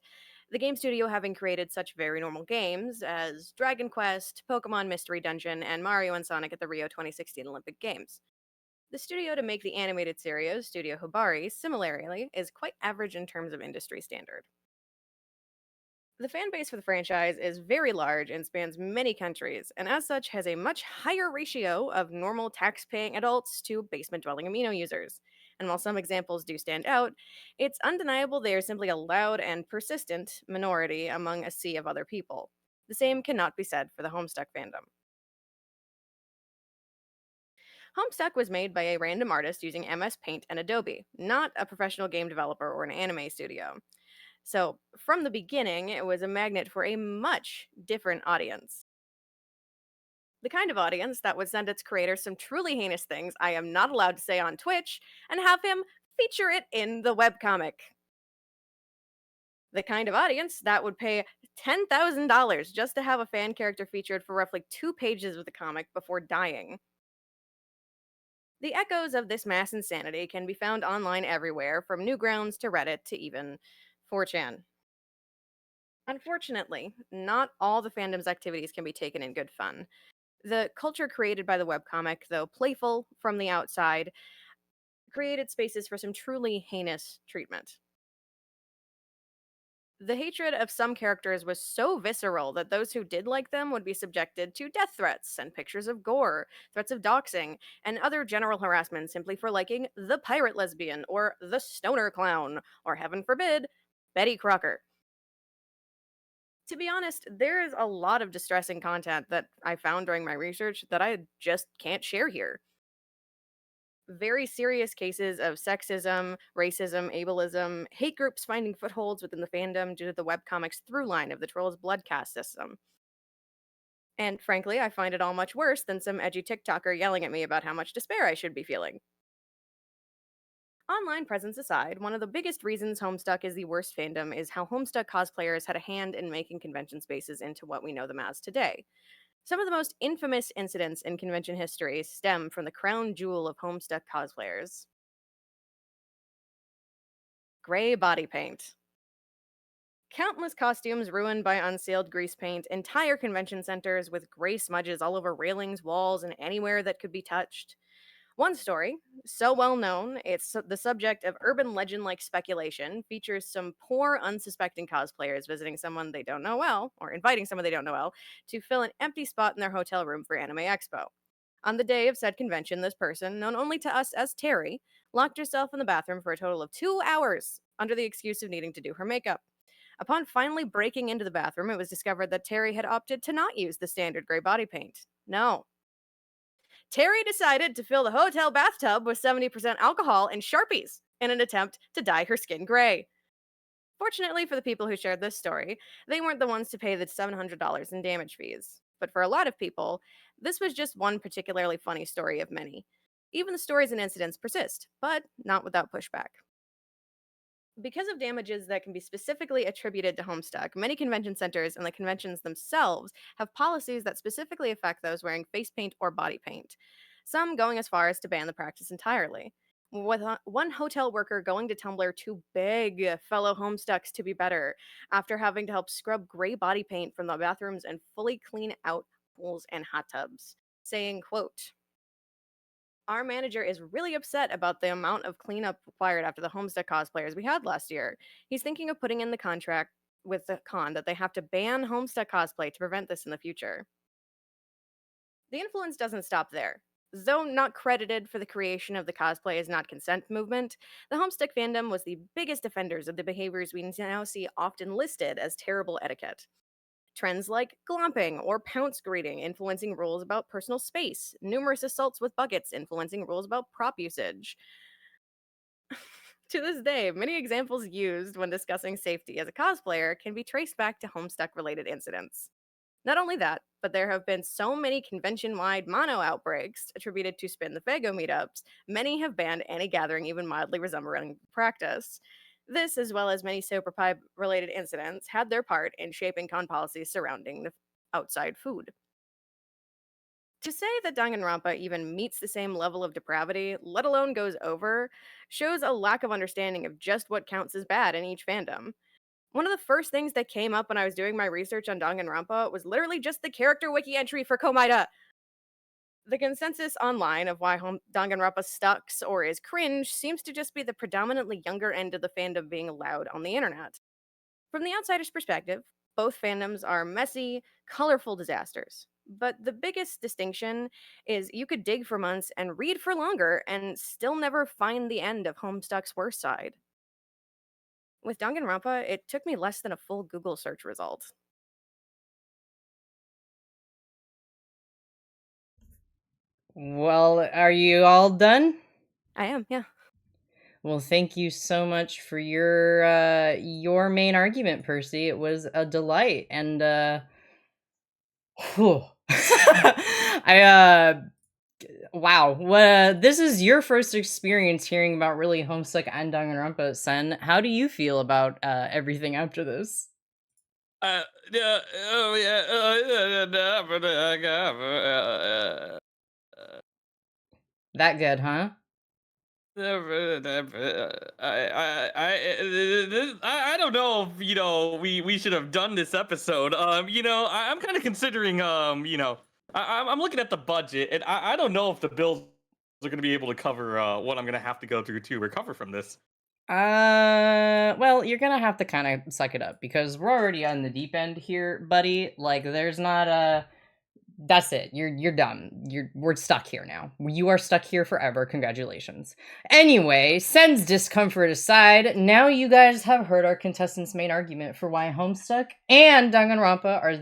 The game studio having created such very normal games as Dragon Quest, Pokemon Mystery Dungeon, and Mario and Sonic at the Rio 2016 Olympic Games. The studio to make the animated series, Studio Hibari, similarly, is quite average in terms of industry standard. The fan base for the franchise is very large and spans many countries, and as such has a much higher ratio of normal tax-paying adults to basement-dwelling amino users. And while some examples do stand out, it's undeniable they are simply a loud and persistent minority among a sea of other people. The same cannot be said for the Homestuck fandom. Homestuck was made by a random artist using MS Paint and Adobe, not a professional game developer or an anime studio. So, from the beginning, it was a magnet for a much different audience. The kind of audience that would send its creator some truly heinous things I am not allowed to say on Twitch and have him feature it in the webcomic. The kind of audience that would pay $10,000 just to have a fan character featured for roughly 2 pages of the comic before dying. The echoes of this mass insanity can be found online everywhere, from Newgrounds to Reddit to even 4chan. Unfortunately, not all the fandom's activities can be taken in good fun. The culture created by the webcomic, though playful from the outside, created spaces for some truly heinous treatment. The hatred of some characters was so visceral that those who did like them would be subjected to death threats and pictures of gore, threats of doxing, and other general harassment simply for liking the pirate lesbian, or the stoner clown, or heaven forbid, Betty Crocker. To be honest, there is a lot of distressing content that I found during my research that I just can't share here. Very serious cases of sexism, racism, ableism, hate groups finding footholds within the fandom due to the webcomics through line of the Trolls blood caste system. And frankly, I find it all much worse than some edgy TikToker yelling at me about how much despair I should be feeling. Online presence aside, one of the biggest reasons Homestuck is the worst fandom is how Homestuck cosplayers had a hand in making convention spaces into what we know them as today. Some of the most infamous incidents in convention history stem from the crown jewel of Homestuck cosplayers: gray body paint. Countless costumes ruined by unsealed grease paint, entire convention centers with gray smudges all over railings, walls, and anywhere that could be touched. One story, so well known, it's the subject of urban legend like speculation, features some poor, unsuspecting cosplayers visiting someone they don't know well, or inviting someone they don't know well, to fill an empty spot in their hotel room for Anime Expo. On the day of said convention, this person, known only to us as Terry, locked herself in the bathroom for a total of 2 hours under the excuse of needing to do her makeup. Upon finally breaking into the bathroom, it was discovered that Terry had opted to not use the standard gray body paint. No. Terry decided to fill the hotel bathtub with 70% alcohol and Sharpies in an attempt to dye her skin gray. Fortunately for the people who shared this story, they weren't the ones to pay the $700 in damage fees. But for a lot of people, this was just one particularly funny story of many. Even the stories and incidents persist, but not without pushback. Because of damages that can be specifically attributed to Homestuck, many convention centers and the conventions themselves have policies that specifically affect those wearing face paint or body paint, some going as far as to ban the practice entirely. With one hotel worker going to Tumblr to beg fellow Homestucks to be better after having to help scrub gray body paint from the bathrooms and fully clean out pools and hot tubs, saying, quote, "Our manager is really upset about the amount of cleanup required after the Homestuck cosplayers we had last year. He's thinking of putting in the contract with the con that they have to ban Homestuck cosplay to prevent this in the future." The influence doesn't stop there. Though not credited for the creation of the cosplay is not consent movement, the Homestuck fandom was the biggest offenders of the behaviors we now see often listed as terrible etiquette. Trends like glomping or pounce greeting influencing rules about personal space, numerous assaults with buckets influencing rules about prop usage. To this day, many examples used when discussing safety as a cosplayer can be traced back to Homestuck related incidents. Not only that, but there have been so many convention wide mono outbreaks attributed to Spin the Fago meetups, many have banned any gathering even mildly resembling practice. This, as well as many Sober Pie related incidents, had their part in shaping con policies surrounding the outside food. To say that Danganronpa even meets the same level of depravity, let alone goes over, shows a lack of understanding of just what counts as bad in each fandom. One of the first things that came up when I was doing my research on Danganronpa was literally just the character wiki entry for Komaida. The consensus online of why Danganronpa sucks or is cringe seems to just be the predominantly younger end of the fandom being allowed on the internet. From the outsider's perspective, both fandoms are messy, colorful disasters. But the biggest distinction is you could dig for months and read for longer and still never find the end of Homestuck's worst side. With Danganronpa, it took me less than a full Google search result. Well, are you all done? I am, yeah. Well, thank you so much for your main argument, Percy. It was a delight, and whew. I wow. What this is your first experience hearing about really Homestuck and Danganronpa, Sen. How do you feel about everything after this? Yeah, oh yeah, That good, huh? I don't know if we should have done this episode. I'm kind of considering I'm looking at the budget and I don't know if the bills are going to be able to cover what I'm going to have to go through to recover from this. Well, you're gonna have to kind of suck it up because we're already on the deep end here, buddy. Like, there's not that's it. You're done. We're stuck here now. You are stuck here forever. Congratulations. Anyway, Sen's discomfort aside, now you guys have heard our contestants' main argument for why Homestuck and Danganronpa are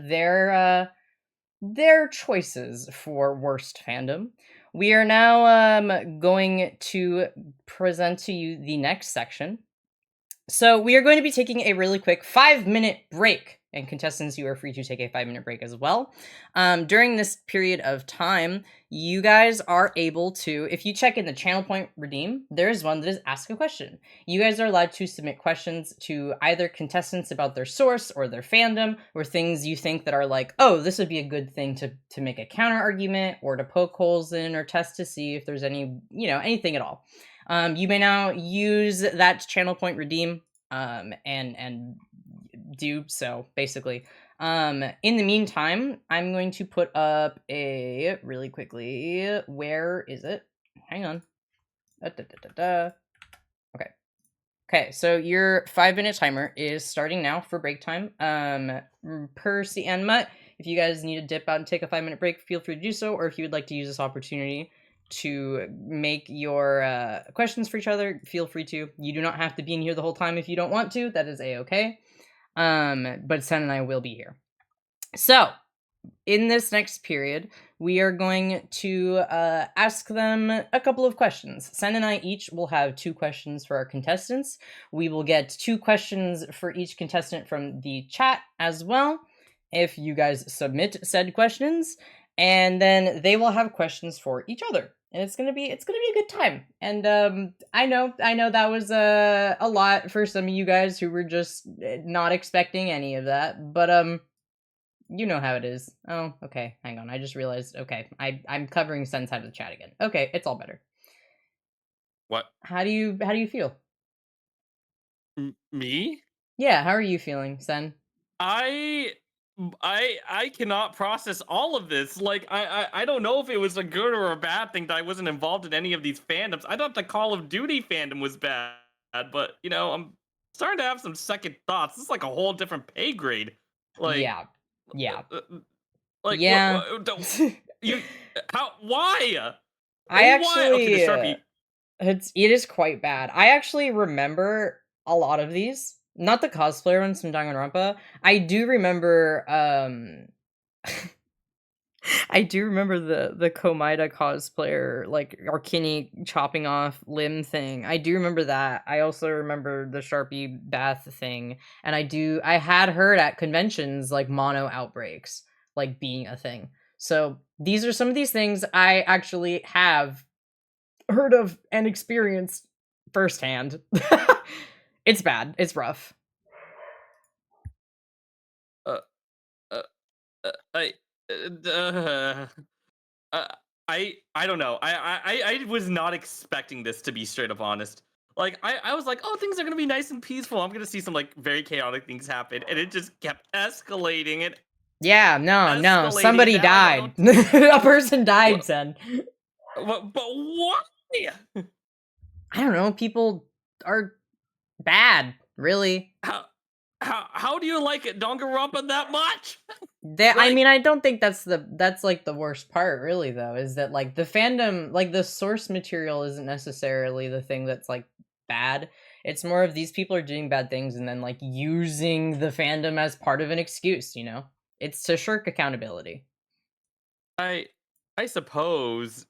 their choices for worst fandom. we are now going to present to you the next section. So we are going to be taking a really quick 5-minute break, and contestants, you are free to take a 5-minute break as well. During this period of time, you guys are able to, if you check in the channel point redeem, there is one that is ask a question. You guys are allowed to submit questions to either contestants about their source or their fandom, or things you think that are like, oh, this would be a good thing to make a counter argument, or to poke holes in, or test to see if there's any, anything at all. You may now use that channel point redeem and do so, basically. In the meantime, I'm going to put up a really quickly. Where is it? Hang on. Okay. Okay, so your 5-minute timer is starting now for break time. Percy and Mutt, if you guys need to dip out and take a 5-minute break, feel free to do so, or if you would like to use this opportunity to make your questions for each other, feel free to. You do not have to be in here the whole time if you don't want to. That is a-okay. But Sen and I will be here. So, in this next period, we are going to ask them a couple of questions. Sen and I each will have 2 questions for our contestants. We will get 2 questions for each contestant from the chat as well, if you guys submit said questions, and then they will have questions for each other. And it's gonna be a good time. And I know that was a lot for some of you guys who were just not expecting any of that, but you know how it is. Oh, okay. Hang on. I just realized. Okay, I'm covering Sen's side of the chat again. Okay, it's all better. What? How do you feel? Me? Yeah. How are you feeling, Sen? I cannot process all of this. Like, I don't know if it was a good or a bad thing that I wasn't involved in any of these fandoms. I thought the Call of Duty fandom was bad, but I'm starting to have some second thoughts. This is like a whole different pay grade. Like, Yeah. like Yeah. what don't you? How? Why? I Why? Okay, the actually, Sharpie. it is quite bad. I actually remember a lot of these. Not the cosplayer ones from Danganronpa. I do remember, I do remember the Komaida cosplayer, like, Arkini chopping off limb thing. I do remember that. I also remember the Sharpie bath thing. And I had heard at conventions, like, mono outbreaks, like, being a thing. So these are some of these things I actually have heard of and experienced firsthand. It's bad. It's rough. Uh, uh, I. Uh, I don't know. I was not expecting this, to be straight up honest. Like I was like, oh, things are gonna be nice and peaceful. I'm gonna see some like very chaotic things happen, and it just kept escalating and Yeah, no, escalating. somebody and now I died. don't A person died, What? Sen. But why? I don't know. People are bad, really. How do you like it, Danganronpa, that much? I mean, I don't think that's like the worst part, really, though, is that like the fandom, like the source material isn't necessarily the thing that's like bad. It's more of these people are doing bad things and then like using the fandom as part of an excuse, It's to shirk accountability. I suppose.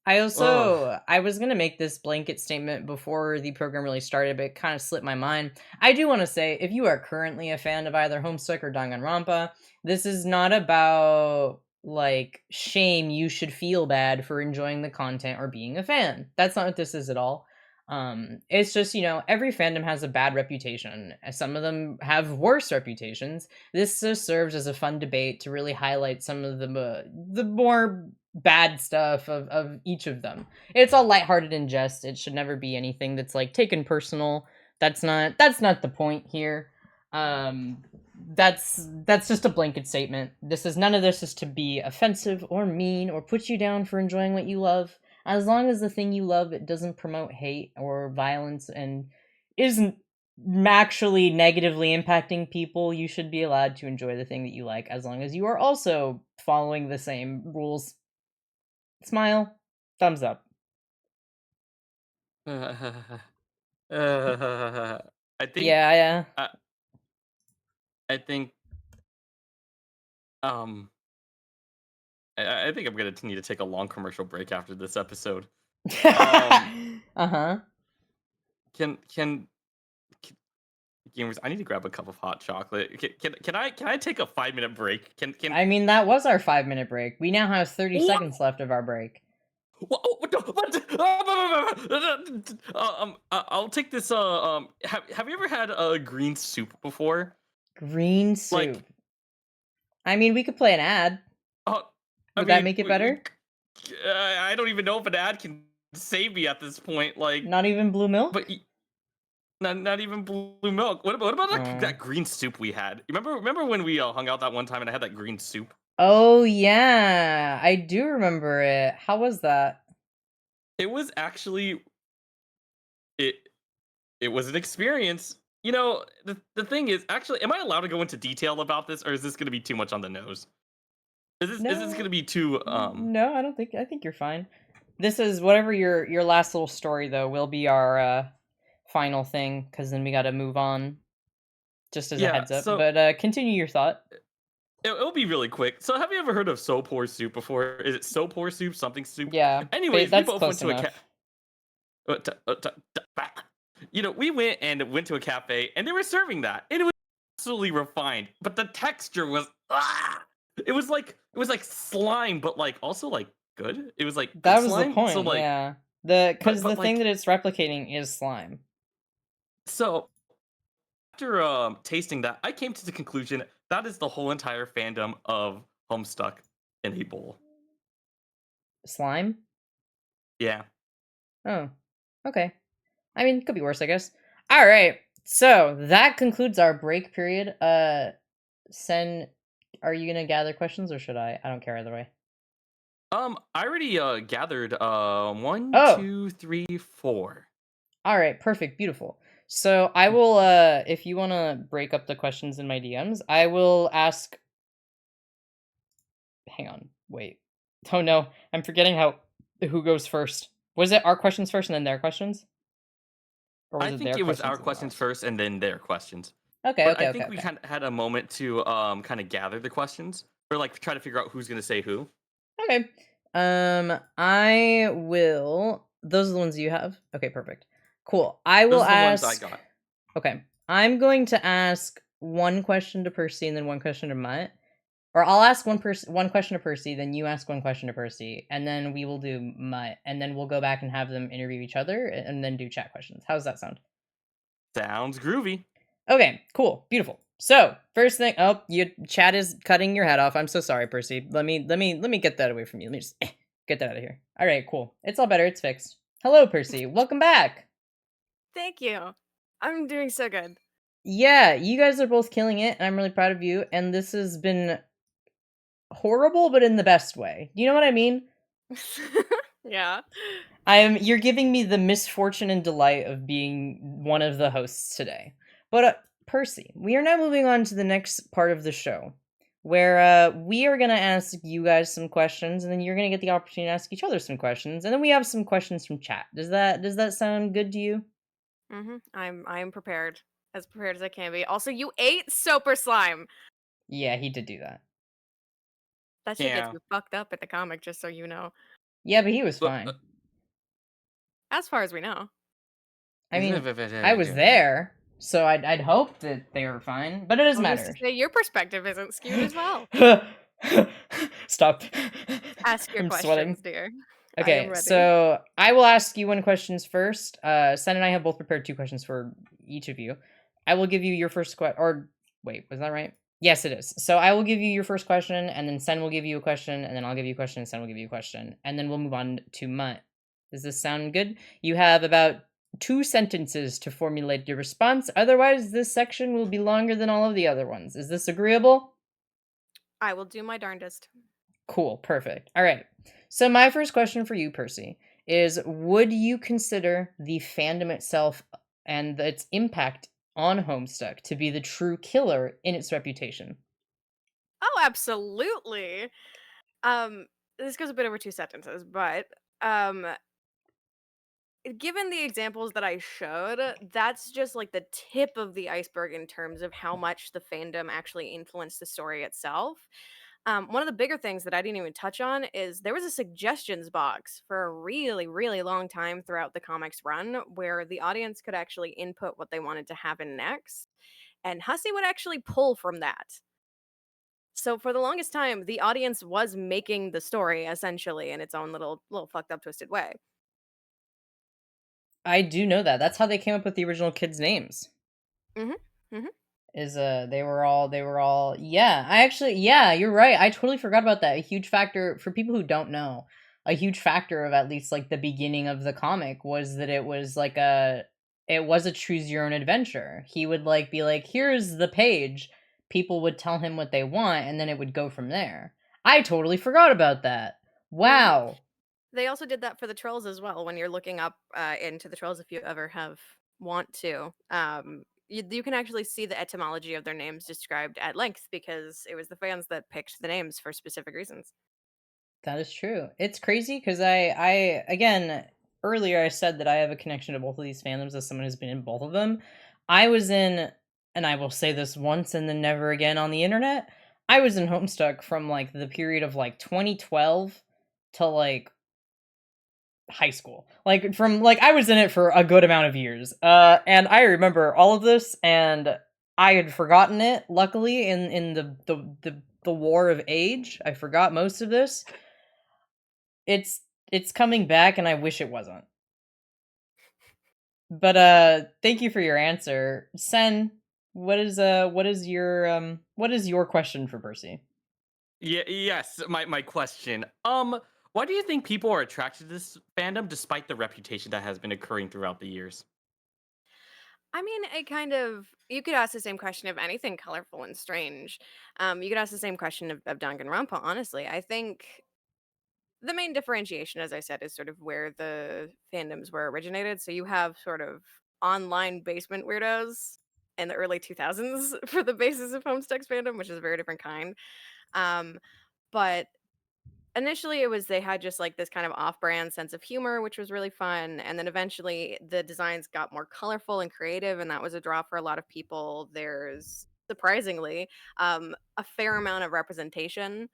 I Ugh. was gonna make this blanket statement before the program really started, but it kind of slipped my mind. I do want to say, if you are currently a fan of either Homestuck or Danganronpa, this is not about like shame. You should feel bad for enjoying the content or being a fan. That's not what this is at all. It's just, every fandom has a bad reputation. Some of them have worse reputations. This just serves as a fun debate to really highlight some of the more bad stuff of each of them. It's all lighthearted in jest. It should never be anything that's like taken personal. That's not the point here. That's just a blanket statement. None of this is to be offensive or mean or put you down for enjoying what you love. As long as the thing you love, it doesn't promote hate or violence and isn't actually negatively impacting people, you should be allowed to enjoy the thing that you like, as long as you are also following the same rules. Smile. Thumbs up. I think. Yeah. I think. Um. I think I'm gonna need to take a long commercial break after this episode. Uh-huh. Can gamers? I need to grab a cup of hot chocolate. Can I take a 5-minute break? Can I mean, that was our 5-minute break. We now have 30 What? seconds left of our break. I'll take this. Have you ever had green soup before? Green Like, soup. I mean, we could play an ad. uh, I Would that mean, make it better? I don't even know if an ad can save me at this point. Like, Not even blue milk? but not even blue milk. What about Oh. that green soup we had? Remember when we hung out that one time and I had that green soup? Oh, yeah. I do remember it. How was that? It was actually it. It was an experience. You know, the thing is, actually, am I allowed to go into detail about this, or is this going to be too much on the nose? Is this going to be too No, I think you're fine. This is whatever your last little story though will be our final thing, because then we got to move on. Just as a Yeah, heads up. so- But continue your thought. It'll be really quick. So, have you ever heard of soap or soup before? Is it soap or soup? Something soup? Yeah. Anyways, we that's both close went to enough. you know, we went to a cafe and they were serving that. And it was absolutely refined, but the texture was it was like slime, but like also like good. It was like good That was slime. the point. So like yeah. Because but, the thing like- that it's replicating is slime. so after tasting that, I came to the conclusion that is the whole entire fandom of Homestuck in a bowl. Slime? Yeah. Oh. Okay. I mean, could be worse, I guess. All right. So that concludes our break period. Sen, are you gonna gather questions or should I? I don't care either way. I already gathered 1, Oh. 2, 3, 4. All right, perfect, beautiful. So I will, if you want to break up the questions in my DMs, I will ask. Hang on, wait. Oh no, I'm forgetting who goes first. Was it our questions first and then their questions? Or I think their it was our and questions ours? first and then their questions. Okay, But okay, I think okay. we kind of had a moment to kind of gather the questions or like try to figure out who's gonna say who. Okay. I will. Those are the ones you have. Okay, perfect. Cool. I will Those are the ask. ones I got. Okay, I'm going to ask one question to Percy and then one question to Mutt. Or I'll ask one question to Percy, then you ask one question to Percy, and then we will do Mutt, and then we'll go back and have them interview each other, and then do chat questions. How does that sound? Sounds groovy. Okay, cool, beautiful. So first thing, oh, your chat is cutting your head off. I'm so sorry, Percy. Let me get that away from you. Let me just get that out of here. All right, cool. It's all better. It's fixed. Hello, Percy. Welcome back. Thank you. I'm doing so good. Yeah, you guys are both killing it, and I'm really proud of you. And this has been horrible, but in the best way. Do you know what I mean? Yeah. You're giving me the misfortune and delight of being one of the hosts today. But Percy, we are now moving on to the next part of the show, where we are gonna ask you guys some questions, and then you're gonna get the opportunity to ask each other some questions, and then we have some questions from chat. Does that sound good to you? I'm prepared as I can be. Also, you ate Soper Slime. Yeah, he did do that. That shit Yeah. gets you fucked up at the comic, just so you know. Yeah, but he was But, fine. As far as we know. I mean, I was there, so I'd hope that they were fine, but it doesn't Well, matter. who's to say your perspective isn't skewed as well. Stop. Ask your I'm questions, sweating. dear. I am Okay, ready. so I will ask you one questions first. Sen and I have both prepared 2 questions for each of you. I will give you your first question, or wait, was that right? Yes, it is. So I will give you your first question, and then Sen will give you a question, and then I'll give you a question, and Sen will give you a question, and then we'll move on to Mutt. Does this sound good? You have about 2 sentences to formulate your response. Otherwise, this section will be longer than all of the other ones. Is this agreeable? I will do my darndest. Cool, perfect. All right. So my first question for you, Percy, is would you consider the fandom itself and its impact on Homestuck to be the true killer in its reputation? Oh, absolutely. This goes a bit over 2 sentences, but given the examples that I showed, that's just like the tip of the iceberg in terms of how much the fandom actually influenced the story itself. One of the bigger things that I didn't even touch on is there was a suggestions box for a really, really long time throughout the comics run where the audience could actually input what they wanted to happen next, and Hussey would actually pull from that. So for the longest time, the audience was making the story essentially in its own little fucked up twisted way. I do know that. That's how they came up with the original kids' names. Mhm. Mhm. Is they were all yeah. I actually yeah, you're right. I totally forgot about that. A huge factor for people who don't know. A huge factor of at least like the beginning of the comic was that it was a choose your own adventure. He would like be like, "Here's the page." People would tell him what they want and then it would go from there. I totally forgot about that. Mhm. Wow. They also did that for the trolls as well. When you're looking up into the trolls, if you ever have want to, you can actually see the etymology of their names described at length because it was the fans that picked the names for specific reasons. That is true. It's crazy because I again earlier I said that I have a connection to both of these fandoms as someone who's been in both of them. I was in, and I will say this once and then never again on the internet. I was in Homestuck from like the period of like 2012 to like high school. Like from like I was in it for a good amount of years. And I remember all of this and I had forgotten it luckily in the war of age. I forgot most of this. It's coming back and I wish it wasn't. But thank you for your answer. Sen, what is your question for Percy? Yeah, yes, my question. Why do you think people are attracted to this fandom despite the reputation that has been occurring throughout the years? I mean, it kind of you could ask the same question of anything colorful and strange. You could ask the same question of Danganronpa. Honestly, I think the main differentiation, as I said, is sort of where the fandoms were originated. So you have sort of online basement weirdos in the early 2000s for the basis of Homestuck's fandom, which is a very different kind. Um, but initially it was they had just like this kind of off-brand sense of humor, which was really fun, and then eventually the designs got more colorful and creative, and that was a draw for a lot of people. There's surprisingly a fair amount of representation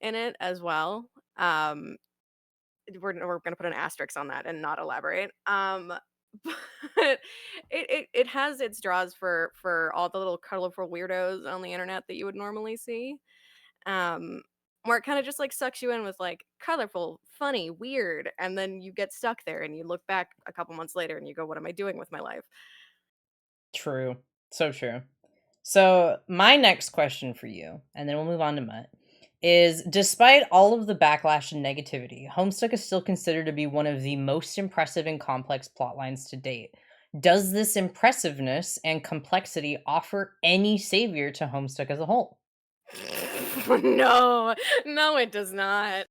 in it as well. We're gonna put an asterisk on that and not elaborate. But it has its draws for all the little colorful weirdos on the internet that you would normally see. Um, where it kind of just like sucks you in with like colorful, funny, weird, and then you get stuck there and you look back a couple months later and you go, "What am I doing with my life?" True. So true. So, my next question for you, and then we'll move on to Mutt, is despite all of the backlash and negativity, Homestuck is still considered to be one of the most impressive and complex plotlines to date. Does this impressiveness and complexity offer any savior to Homestuck as a whole? No, no, it does not.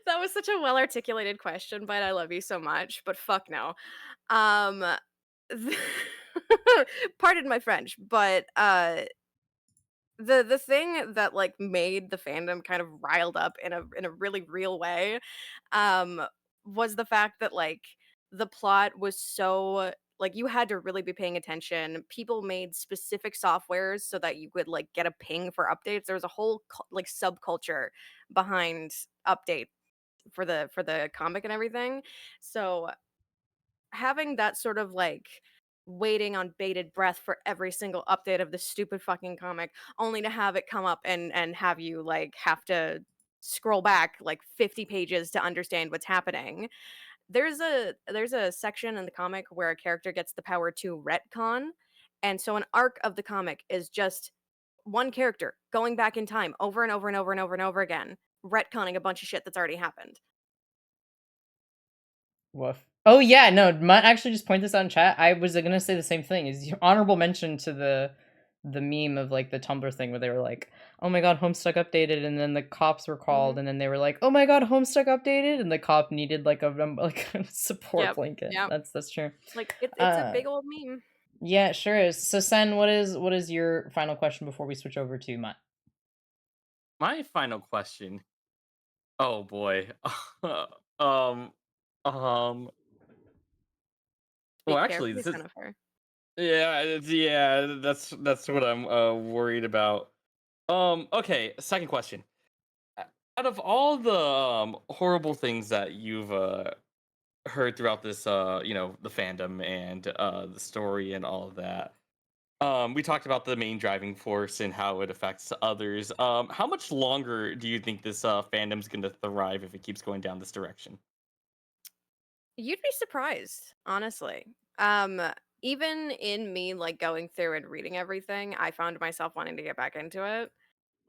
That was such a well articulated question, but I love you so much. But fuck no. Um, pardon my French, but the thing that like made the fandom kind of riled up in a really real way um was the fact that like the plot was so like you had to really be paying attention. People made specific softwares so that you could like get a ping for updates. There was a whole like subculture behind update for the comic and everything. So having that sort of like waiting on bated breath for every single update of the stupid fucking comic only to have it come up and have you like have to scroll back like 50 pages to understand what's happening. There's a section in the comic where a character gets the power to retcon, and so an arc of the comic is just one character going back in time over and over and over and over and over again, retconning a bunch of shit that's already happened. Woof. Oh yeah, no, Mutt actually just point this out in chat. I was gonna say the same thing. Is your honorable mention to the meme of like the Tumblr thing where they were like, "Oh my god, Homestuck updated," and then the cops were called, Mhm. and then they were like, "Oh my god, Homestuck updated," and the cop needed like a like a support Yep. blanket. Yep. That's true. Like it's a Uh, big old meme. yeah, it sure is. So Sen, what is your final question before we switch over to Mutt? My final question. Oh boy. um, um. Be Well, careful, actually, he's this is kind of far. yeah. That's what I'm worried about. Okay. Second question. Out of all the horrible things that you've heard throughout this, the fandom and the story and all of that, we talked about the main driving force and how it affects others. How much longer do you think this fandom's going to thrive if it keeps going down this direction? You'd be surprised, honestly. Even in me like going through and reading everything, I found myself wanting to get back into it,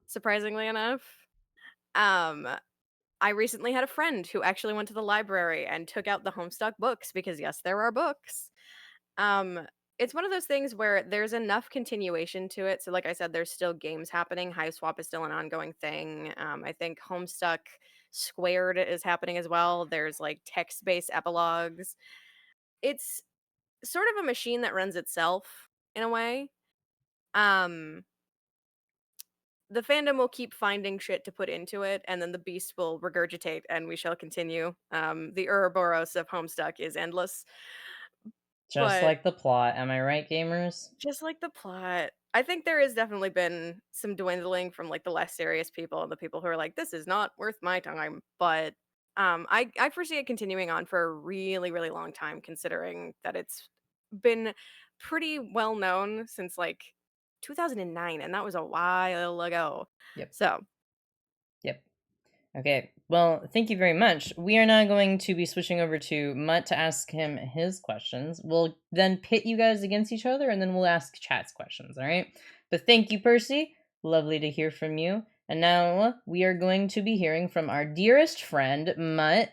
surprisingly enough. Um, I recently had a friend who actually went to the library and took out the Homestuck books because yes, there are books. Um, it's one of those things where there's enough continuation to it. So, like I said, there's still games happening. Hive Swap is still an ongoing thing. I think Homestuck Squared is happening as well. There's like text-based epilogues. It's sort of a machine that runs itself in a way. Um, the fandom will keep finding shit to put into it, and then the beast will regurgitate, and we shall continue. The Ouroboros of Homestuck is endless, Just but like the plot, am I right, gamers? just like the plot. I think there has definitely been some dwindling from like the less serious people and the people who are like, this is not worth my time. But I foresee it continuing on for a really, really long time, considering that it's been pretty well known since like 2009, and that was a while ago. Yep. So Yep. Okay, well, thank you very much. We are now going to be switching over to Mutt to ask him his questions. We'll then pit you guys against each other, and then we'll ask chat's questions, all right? But thank you, Percy. Lovely to hear from you. And now we are going to be hearing from our dearest friend, Mutt,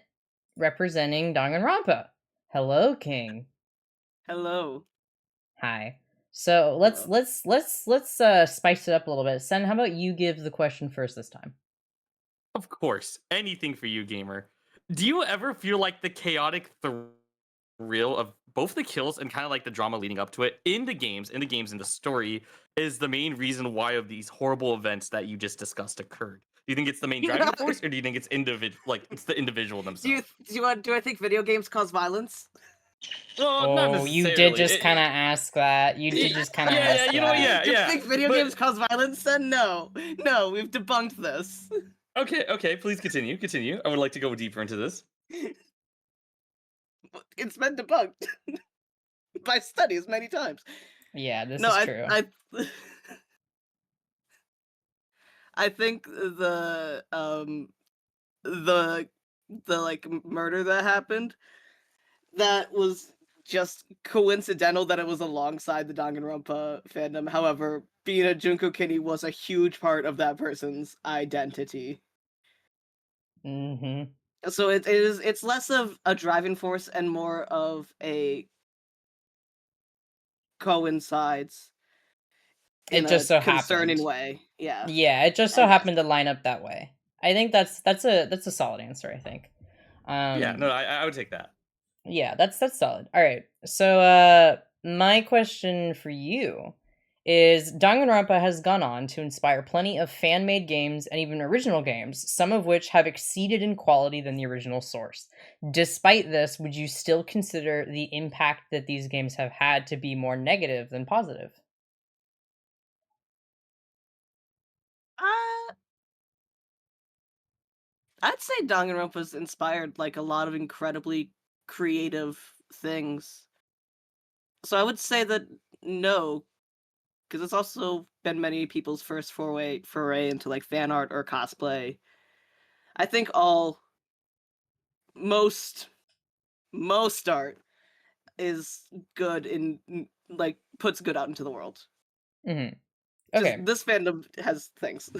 representing Danganronpa. Hello, King. Hello. Hi. So let's Hello. spice it up a little bit. Sen, how about you give the question first this time? Of course, anything for you, gamer. Do you ever feel like the chaotic thrill of both the kills and kind of like the drama leading up to it in the games, in the story, is the main reason why of these horrible events that you just discussed occurred? Do you think it's the main driving force, or do you think it's it's the individual themselves? Do I think video games cause violence? Well, not Oh, you did necessarily. just kind of ask that. You did just kind of Yeah, ask you know what? that. Yeah, Do you yeah. think video but- games cause violence? Then no, we've debunked this. Okay. Please continue. I would like to go deeper into this. It's been debunked by studies many times. Yeah, this No, is true. I think the like murder that happened, that was just coincidental that it was alongside the Danganronpa fandom. However, being a Junko Kinney was a huge part of that person's identity. Mm-hmm. So it's less of a driving force and more of a coincides It in a just so concerning happened. way. Yeah. Yeah, it just so And happened to line up that way. I think that's a solid answer, I think. Yeah, no, I would take that. Yeah, that's solid. All right. So my question for you is Danganronpa has gone on to inspire plenty of fan-made games and even original games, some of which have exceeded in quality than the original source. Despite this, would you still consider the impact that these games have had to be more negative than positive? uh, I'd say Danganronpa's inspired like a lot of incredibly creative things. So I would say that no, because it's also been many people's first foray into like fan art or cosplay. I think most most art is good in like puts good out into the world. Mm-hmm. Just Okay. this fandom has things.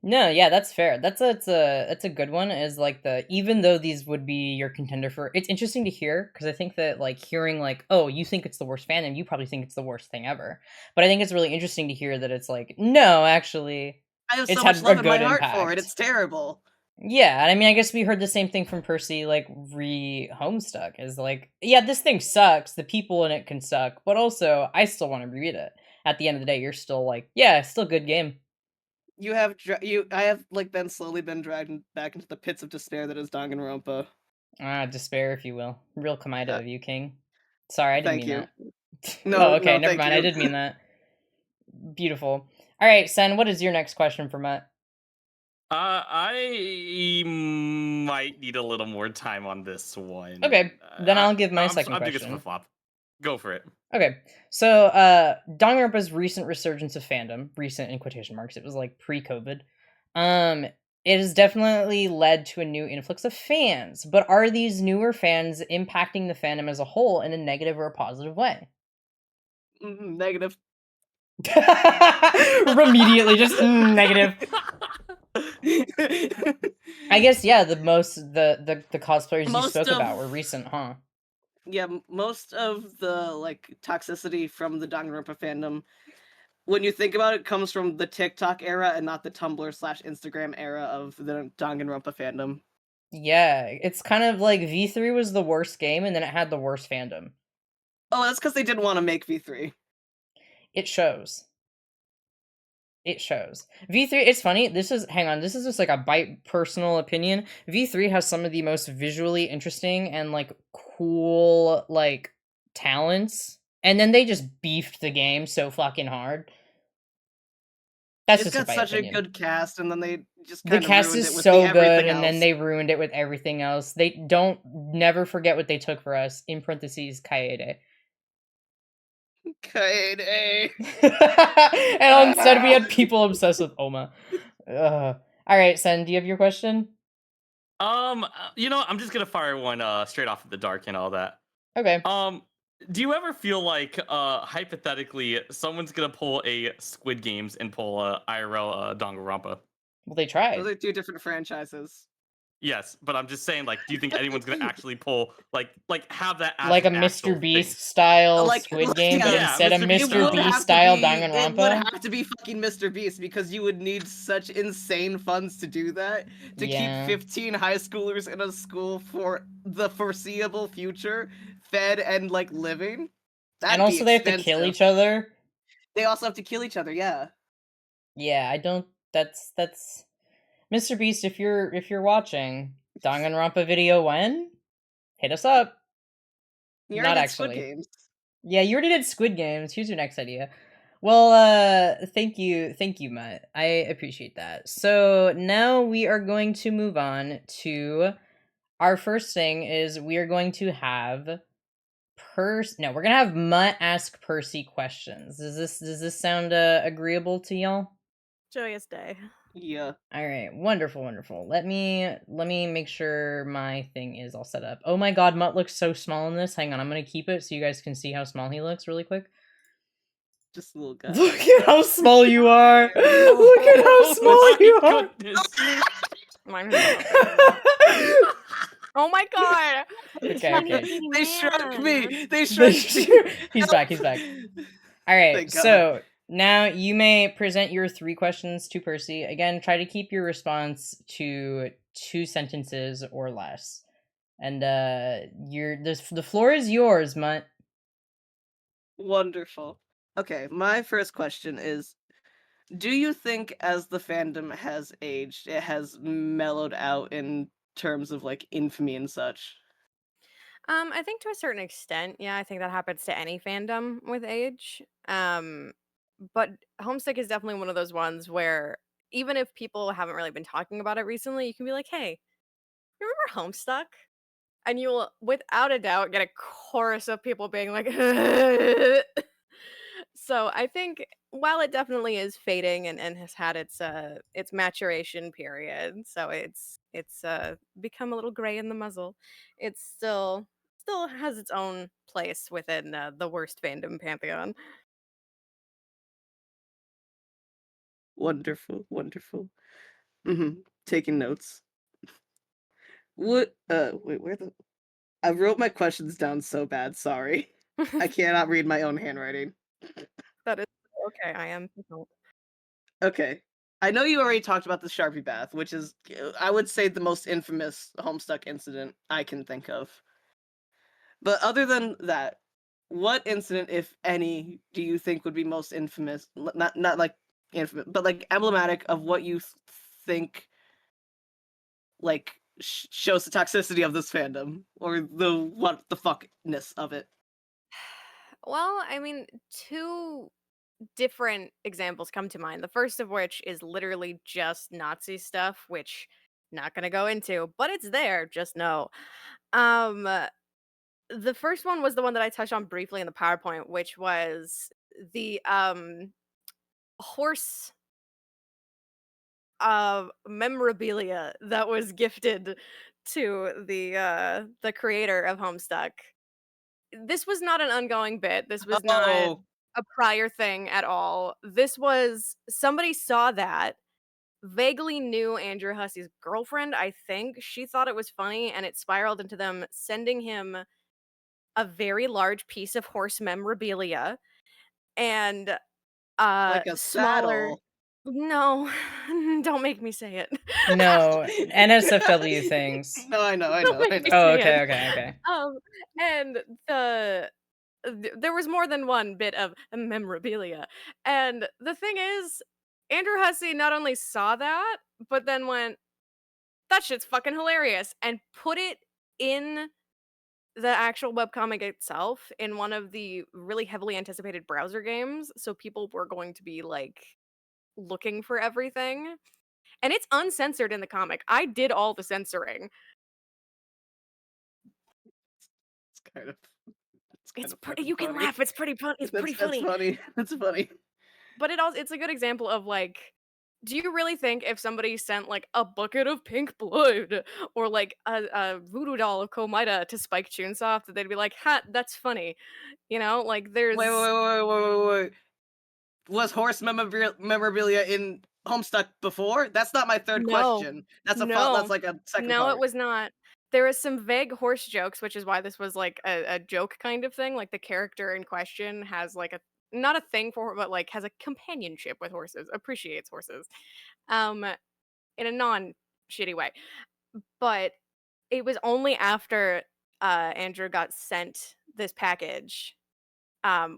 No, yeah, that's fair. That's a good one. Is like the even though these would be your contender for, it's interesting to hear because I think that like hearing like, oh, you think it's the worst fandom, you probably think it's the worst thing ever. But I think it's really interesting to hear that it's like, no, actually, I have it's so much had a love in my good heart for it. impact. It's terrible. Yeah, and I mean, I guess we heard the same thing from Percy, like re Homestuck, is like, yeah, this thing sucks. The people in it can suck, but also I still want to read it. At the end of the day, you're still like, yeah, it's still a good game. I have like been slowly been dragged back into the pits of despair that is Danganronpa. Ah, despair, if you will. Real Kamaida Uh, of you, King. Sorry, I didn't Thank mean you. that. No, Oh, okay, no, never thank mind. I you. did mean that. Beautiful. All right, Sen, what is your next question for Mutt? I might need a little more time on this one. Okay, then I'll give my I'm second doing a question. flip-flop. Go for it. Okay, so Danganronpa's recent resurgence of fandom, recent in quotation marks, it was like pre-COVID. It has definitely led to a new influx of fans, but are these newer fans impacting the fandom as a whole in a negative or a positive way? Negative. Immediately, just negative. I guess yeah. The cosplayers you Most spoke about of- were recent, huh? Yeah, most of the like toxicity from the Danganronpa fandom, when you think about it, comes from the TikTok era and not the Tumblr/Instagram era of the Danganronpa fandom. Yeah, it's kind of like V3 was the worst game, and then it had the worst fandom. Oh, that's because they didn't want to make V3. It shows. It shows. V3, it's funny. This is just like a bite personal opinion. V3 has some of the most visually interesting and like cool like talents. And then they just beefed the game so fucking hard. That's It's just got such opinion. a good cast, and then they just The kind of cast ruined is it with so the good, everything and then else. they ruined it with everything else. They don't never forget what they took for us. In parentheses, Kaede. Kaede. And instead we had people obsessed with Oma. All right, Sen, do you have your question? You know, I'm just gonna fire one straight off of the dark and all that. Okay. Do you ever feel like hypothetically someone's gonna pull a Squid Games and pull a IRL Danganronpa? Well, they tried. Those are two different franchises. Yes, but I'm just saying, like, do you think anyone's gonna actually pull like have that as Like a an actual Mr. Beast thing? style Like- Squid Game, but yeah, instead of Mr. Beast Mr. style. Beast style It would Danganronpa. have to be fucking Mr. Beast, because you would need such insane funds to do that, to Yeah. keep 15 high schoolers in a school for the foreseeable future, fed and like living. That'd And also be they have to kill expensive. each other. They also have to kill each other, yeah. Yeah, I don't. That's Mr. Beast. If you're watching Danganronpa video, when hit us up. You Not already did Squid actually. Games. Yeah, you already did Squid Games. Here's your next idea. Well, thank you, Mutt. I appreciate that. So now we are going to move on to our first thing. Is we are going to have we're gonna have Mutt ask Percy questions. Does this sound agreeable to y'all? Joyous day. Yeah. All right, wonderful. Let me make sure my thing is all set up. Oh my god, Mutt looks so small in this. Hang on, I'm gonna keep it so you guys can see how small he looks really quick. Just a little guy. Look at how small you are. Look at how small you are. Mine is oh my god! Okay. They shrunk me. They shrunk me. He's back. All right, Thank God. so now you may present your 3 questions to Percy. Again, try to keep your response to 2 sentences or less. And the floor is yours, Mutt. Wonderful. Okay, my first question is, do you think as the fandom has aged, it has mellowed out in terms of like infamy and such? I think to a certain extent, yeah, I think that happens to any fandom with age. But Homesick is definitely one of those ones where even if people haven't really been talking about it recently, you can be like, hey, you remember Homestuck? And you will, without a doubt, get a chorus of people being like, so I think while it definitely is fading and has had its maturation period, so it's become a little gray in the muzzle, it's still has its own place within the worst fandom pantheon. Wonderful. Taking notes. What? Wait, where the? I wrote my questions down so bad. Sorry, I cannot read my own handwriting. That is okay. I am. Okay. I know you already talked about the Sharpie bath, which is, I would say, the most infamous Homestuck incident I can think of. But other than that, what incident, if any, do you think would be most infamous? Not like infamous, but like emblematic of what you think like shows the toxicity of this fandom, or the what the fuckness of it. Well, I mean, two different examples come to mind. The first of which is literally just Nazi stuff, which not gonna go into, but it's there, just know. Um, the first one was the one that I touched on briefly in the PowerPoint, which was the horse memorabilia that was gifted to the creator of Homestuck. This was not an ongoing bit. This was not Oh, a prior thing at all. This was somebody saw that, vaguely knew Andrew Hussey's girlfriend, I think. She thought it was funny and it spiraled into them sending him a very large piece of horse memorabilia and like a smaller. saddle. No, don't make me say it. No, NSFW things. No, I know, I Don't know, I make me know. Oh, say okay, it. okay, okay. And there was more than one bit of memorabilia. And the thing is, Andrew Hussey not only saw that, but then went, that shit's fucking hilarious, and put it in the actual webcomic itself in one of the really heavily anticipated browser games. So people were going to be like looking for everything. And it's uncensored in the comic. I did all the censoring. It's kind of, it's kind It's of pretty. fucking You can funny. laugh. It's pretty fun. It's pretty That's funny. funny. That's funny. But it's a good example of like, do you really think if somebody sent like a bucket of pink blood or like a voodoo doll of Komida to Spike Chunsoft that they'd be like, ha, that's funny? You know, like Wait, wait, there's wait, wait, wait, wait. Was horse memorabilia in Homestuck before? That's not my third no, question. That's that's no, like a second no, it part. was not. There is some vague horse jokes, which is why this was like a joke kind of thing. Like the character in question has like a not a thing for, but like has a companionship with horses, appreciates horses, um, in a non shitty way. But it was only after Andrew got sent this package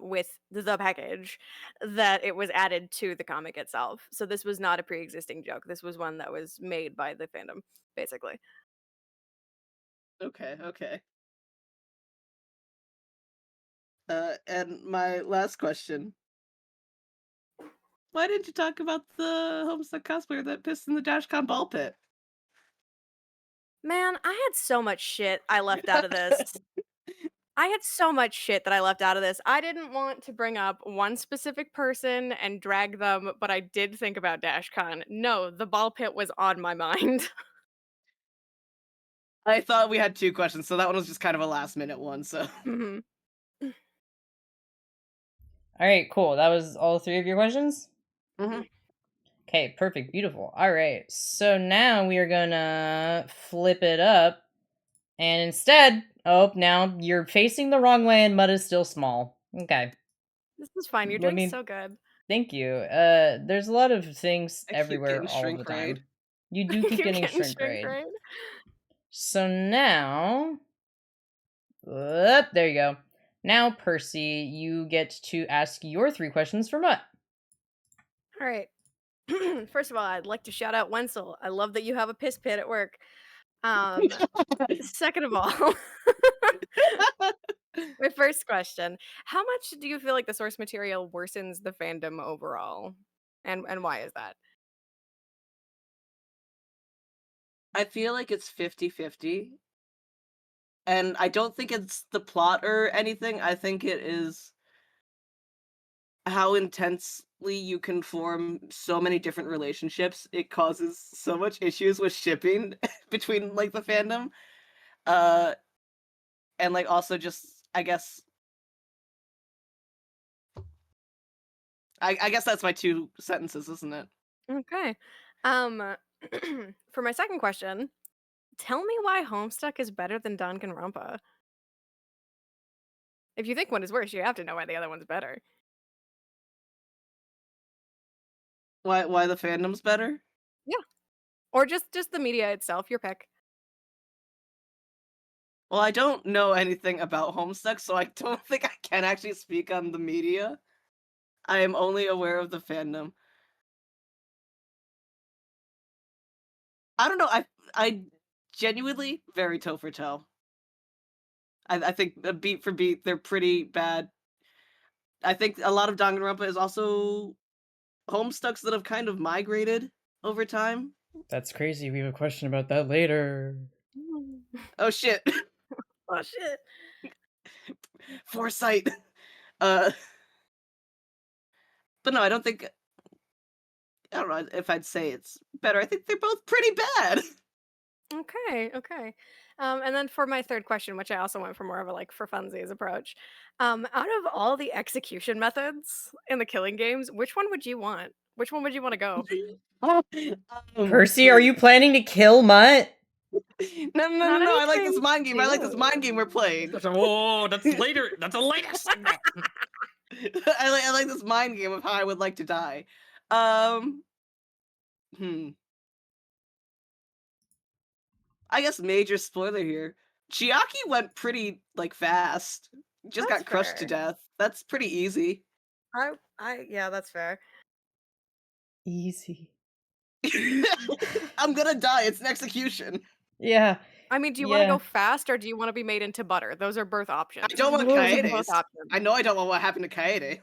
with the package that it was added to the comic itself. So this was not a pre-existing joke. This was one that was made by the fandom, basically. Okay, okay. And my last question. Why didn't you talk about the Homestuck cosplayer that pissed in the Dashcon ball pit? Man, I had so much shit I left out of this. I had so much shit that I left out of this. I didn't want to bring up one specific person and drag them, but I did think about DashCon. No, the ball pit was on my mind. I thought we had two questions, so that one was just kind of a last minute one, so. Mhm. All right, cool. That was all three of your questions? Mm-hmm. Okay, perfect, beautiful. All right, so now we are gonna flip it up, and instead, oh, now you're facing the wrong way, and mud is still small. Okay, This is fine. You're let doing me. so good. Thank you. There's a lot of things I keep everywhere getting all of the shrink rayed. time. You do keep You're getting getting shrink shrink rayed. right. So now, there you go. Now, Percy, you get to ask your three questions for Mutt. All right. First of all, I'd like to shout out Wenzel. I love that you have a piss pit at work. Second of all, my first question: how much do you feel like the source material worsens the fandom overall, and why is that? I feel like it's 50-50. And I don't think it's the plot or anything. I think it is how intensely you can form so many different relationships. It causes so much issues with shipping between like the fandom. Uh and like also just I guess I guess that's my two sentences, isn't it? Okay. Um, for my second question, tell me why Homestuck is better than Danganronpa. If you think one is worse, you have to know why the other one's better. Why the fandom's better? Yeah, or just the media itself. Your pick. Well, I don't know anything about Homestuck, so I don't think I can actually speak on the media. I am only aware of the fandom. I don't know. I genuinely very toe for toe. I think beat for beat they're pretty bad. I think a lot of Danganronpa is also Homestucks that have kind of migrated over time. That's crazy. We have a question about that later. Oh shit. Oh shit. Foresight. But no, I don't think. I don't know if I'd say it's better. I think they're both pretty bad. Okay, okay. And then for my third question, which I also went for more of a like for funsies approach, out of all the execution methods in the killing games, which one would you want? Which one would you want to go? Percy, are you planning to kill Mutt? Not No. I like this anything mind game. I like this mind game we're playing. Whoa, that's later. That's a later segment. I like this mind game of how I would like to die. Hmm. I guess major spoiler here. Chiaki went pretty like fast. Just That's got crushed to fair. death. That's pretty easy. Yeah, that's fair. Easy. I'm gonna die. It's an execution. Yeah. I mean, do you want to Yeah. go fast or do you want to be made into butter? Those are both options. I don't want Those are both Kaede's. options. I know I don't want what happened to Kaede.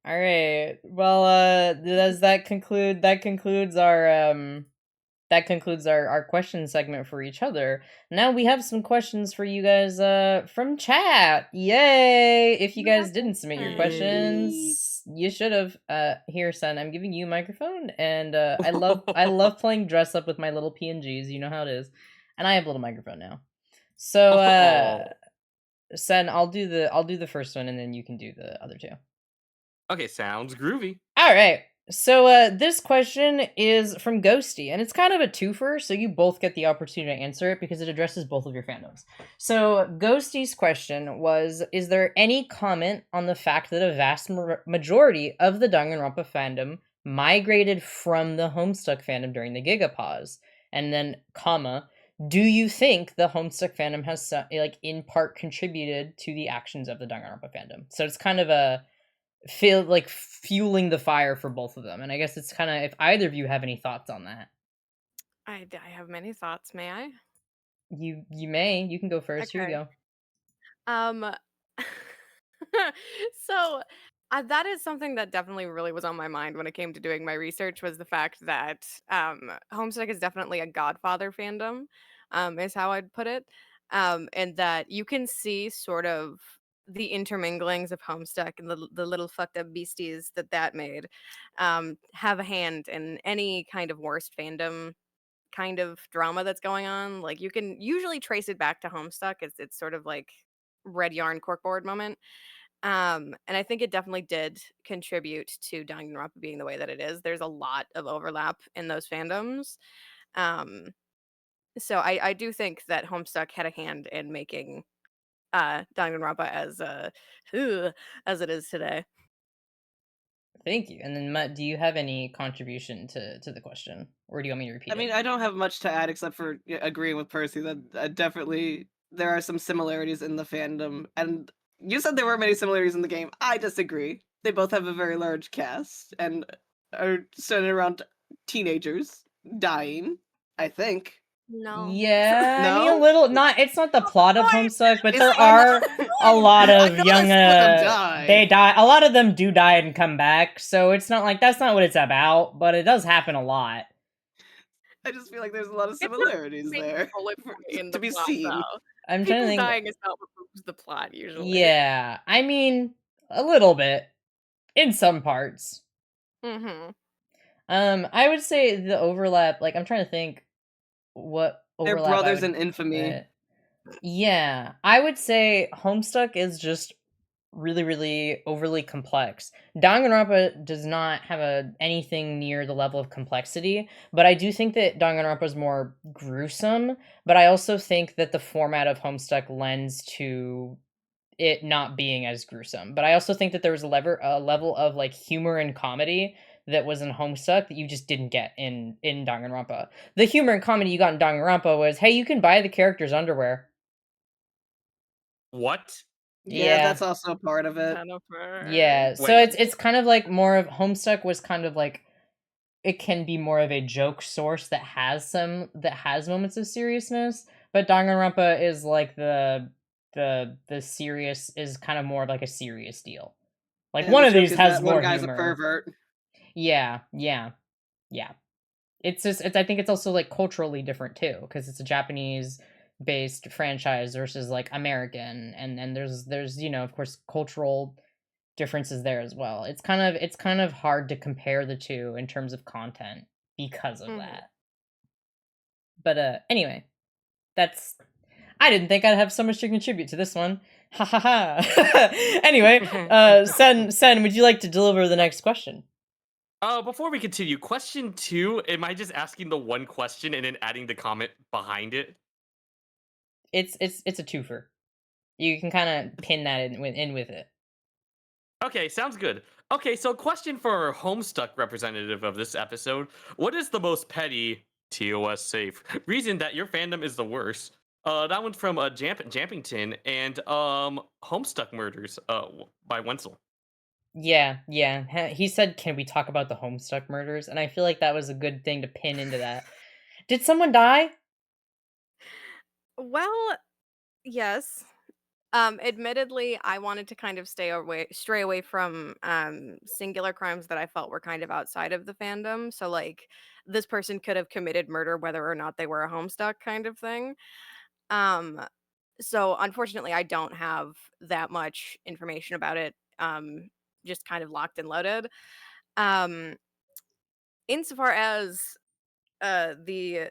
All right. Well, does that conclude? That concludes our question segment for each other. Now we have some questions for you guys from chat. Yay! If you guys didn't submit your questions, you should have. Here, son, I'm giving you a microphone, and I love playing dress up with my little PNGs. You know how it is, and I have a little microphone now. So, Sen, I'll do the first one, and then you can do the other two. Okay, sounds groovy. All right. So this question is from Ghosty, and it's kind of a twofer, so you both get the opportunity to answer it because it addresses both of your fandoms. So Ghosty's question was, is there any comment on the fact that a vast majority of the Danganronpa fandom migrated from the Homestuck fandom during the Gigapause? And then, comma, do you think the Homestuck fandom has, like, in part contributed to the actions of the Danganronpa fandom? So it's kind of a feel like fueling the fire for both of them, and I guess it's kind of if either of you have any thoughts on that. I have many thoughts. May I? You can go first. Here you Okay. go. So that is something that definitely really was on my mind when it came to doing my research was the fact that Homestuck is definitely a Godfather fandom, is how I'd put it, and that you can see sort of the interminglings of Homestuck and the little fucked up beasties that made have a hand in any kind of worst fandom kind of drama that's going on. Like you can usually trace it back to Homestuck. It's sort of like red yarn corkboard moment. And I think it definitely did contribute to Danganronpa being the way that it is. There's a lot of overlap in those fandoms. Um, so I do think that Homestuck had a hand in making Danganronpa as it is today. Thank you. And then Matt, do you have any contribution to the question, or do you want me to repeat I mean, it? I don't have much to add except for agreeing with Percy that definitely there are some similarities in the fandom. And you said there were many similarities in the game. I disagree. They both have a very large cast and are centered around teenagers dying, I think. No. Yeah, I mean a No? little. Not it's not the plot of Homestuck, but Is there it not? are a lot I of know young. some of them die. They die. A lot of them do die and come back. So it's not like that's not what it's about, but it does happen a lot. I just feel like there's a lot of It's not similarities the main there bullet point in to the be plot, seen. though. I'm trying to People think. dying is not what moves the plot usually. Yeah, I mean a little bit in some parts. Mm-hmm. I would say the overlap. Like I'm trying to think what They're overlap I brothers would in infamy. put. Yeah, I would say Homestuck is just really, really overly complex. Danganronpa does not have anything near the level of complexity, but I do think that Danganronpa is more gruesome. But I also think that the format of Homestuck lends to it not being as gruesome. But I also think that there was a level of like humor and comedy that was in Homestuck that you just didn't get in Danganronpa. The humor and comedy you got in Danganronpa was, hey, you can buy the character's underwear. What? Yeah, Yeah. that's also a part of it. Yeah, so Wait. it's kind of like more of Homestuck was kind of like it can be more of a joke source that has moments of seriousness, but Danganronpa is like the the serious is kind of more of like a serious deal. Like And one the of joke these is has that more one guy's humor. a pervert. Yeah. It's just I think it's also like culturally different too, because it's a Japanese based franchise versus like American, and there's of course cultural differences there as well. It's kind of hard to compare the two in terms of content because of that. But anyway, I didn't think I'd have so much to contribute to this one. Ha ha ha. Anyway, Sen, would you like to deliver the next question? Before we continue, question 2, am I just asking the one question and then adding the comment behind it? It's a twofer. You can kind of pin that in with it. Okay, sounds good. Okay, so question for our Homestuck representative of this episode. What is the most petty, TOS safe, reason that your fandom is the worst? That one's from Jampington and Homestuck Murders by Wenzel. Yeah. He said, "Can we talk about the Homestuck murders?" And I feel like that was a good thing to pin into that. Did someone die? Well, yes. Admittedly, I wanted to kind of stray away from singular crimes that I felt were kind of outside of the fandom. So like this person could have committed murder whether or not they were a homestuck kind of thing. Um so unfortunately I don't have that much information about it. Just kind of locked and loaded. Um Insofar as the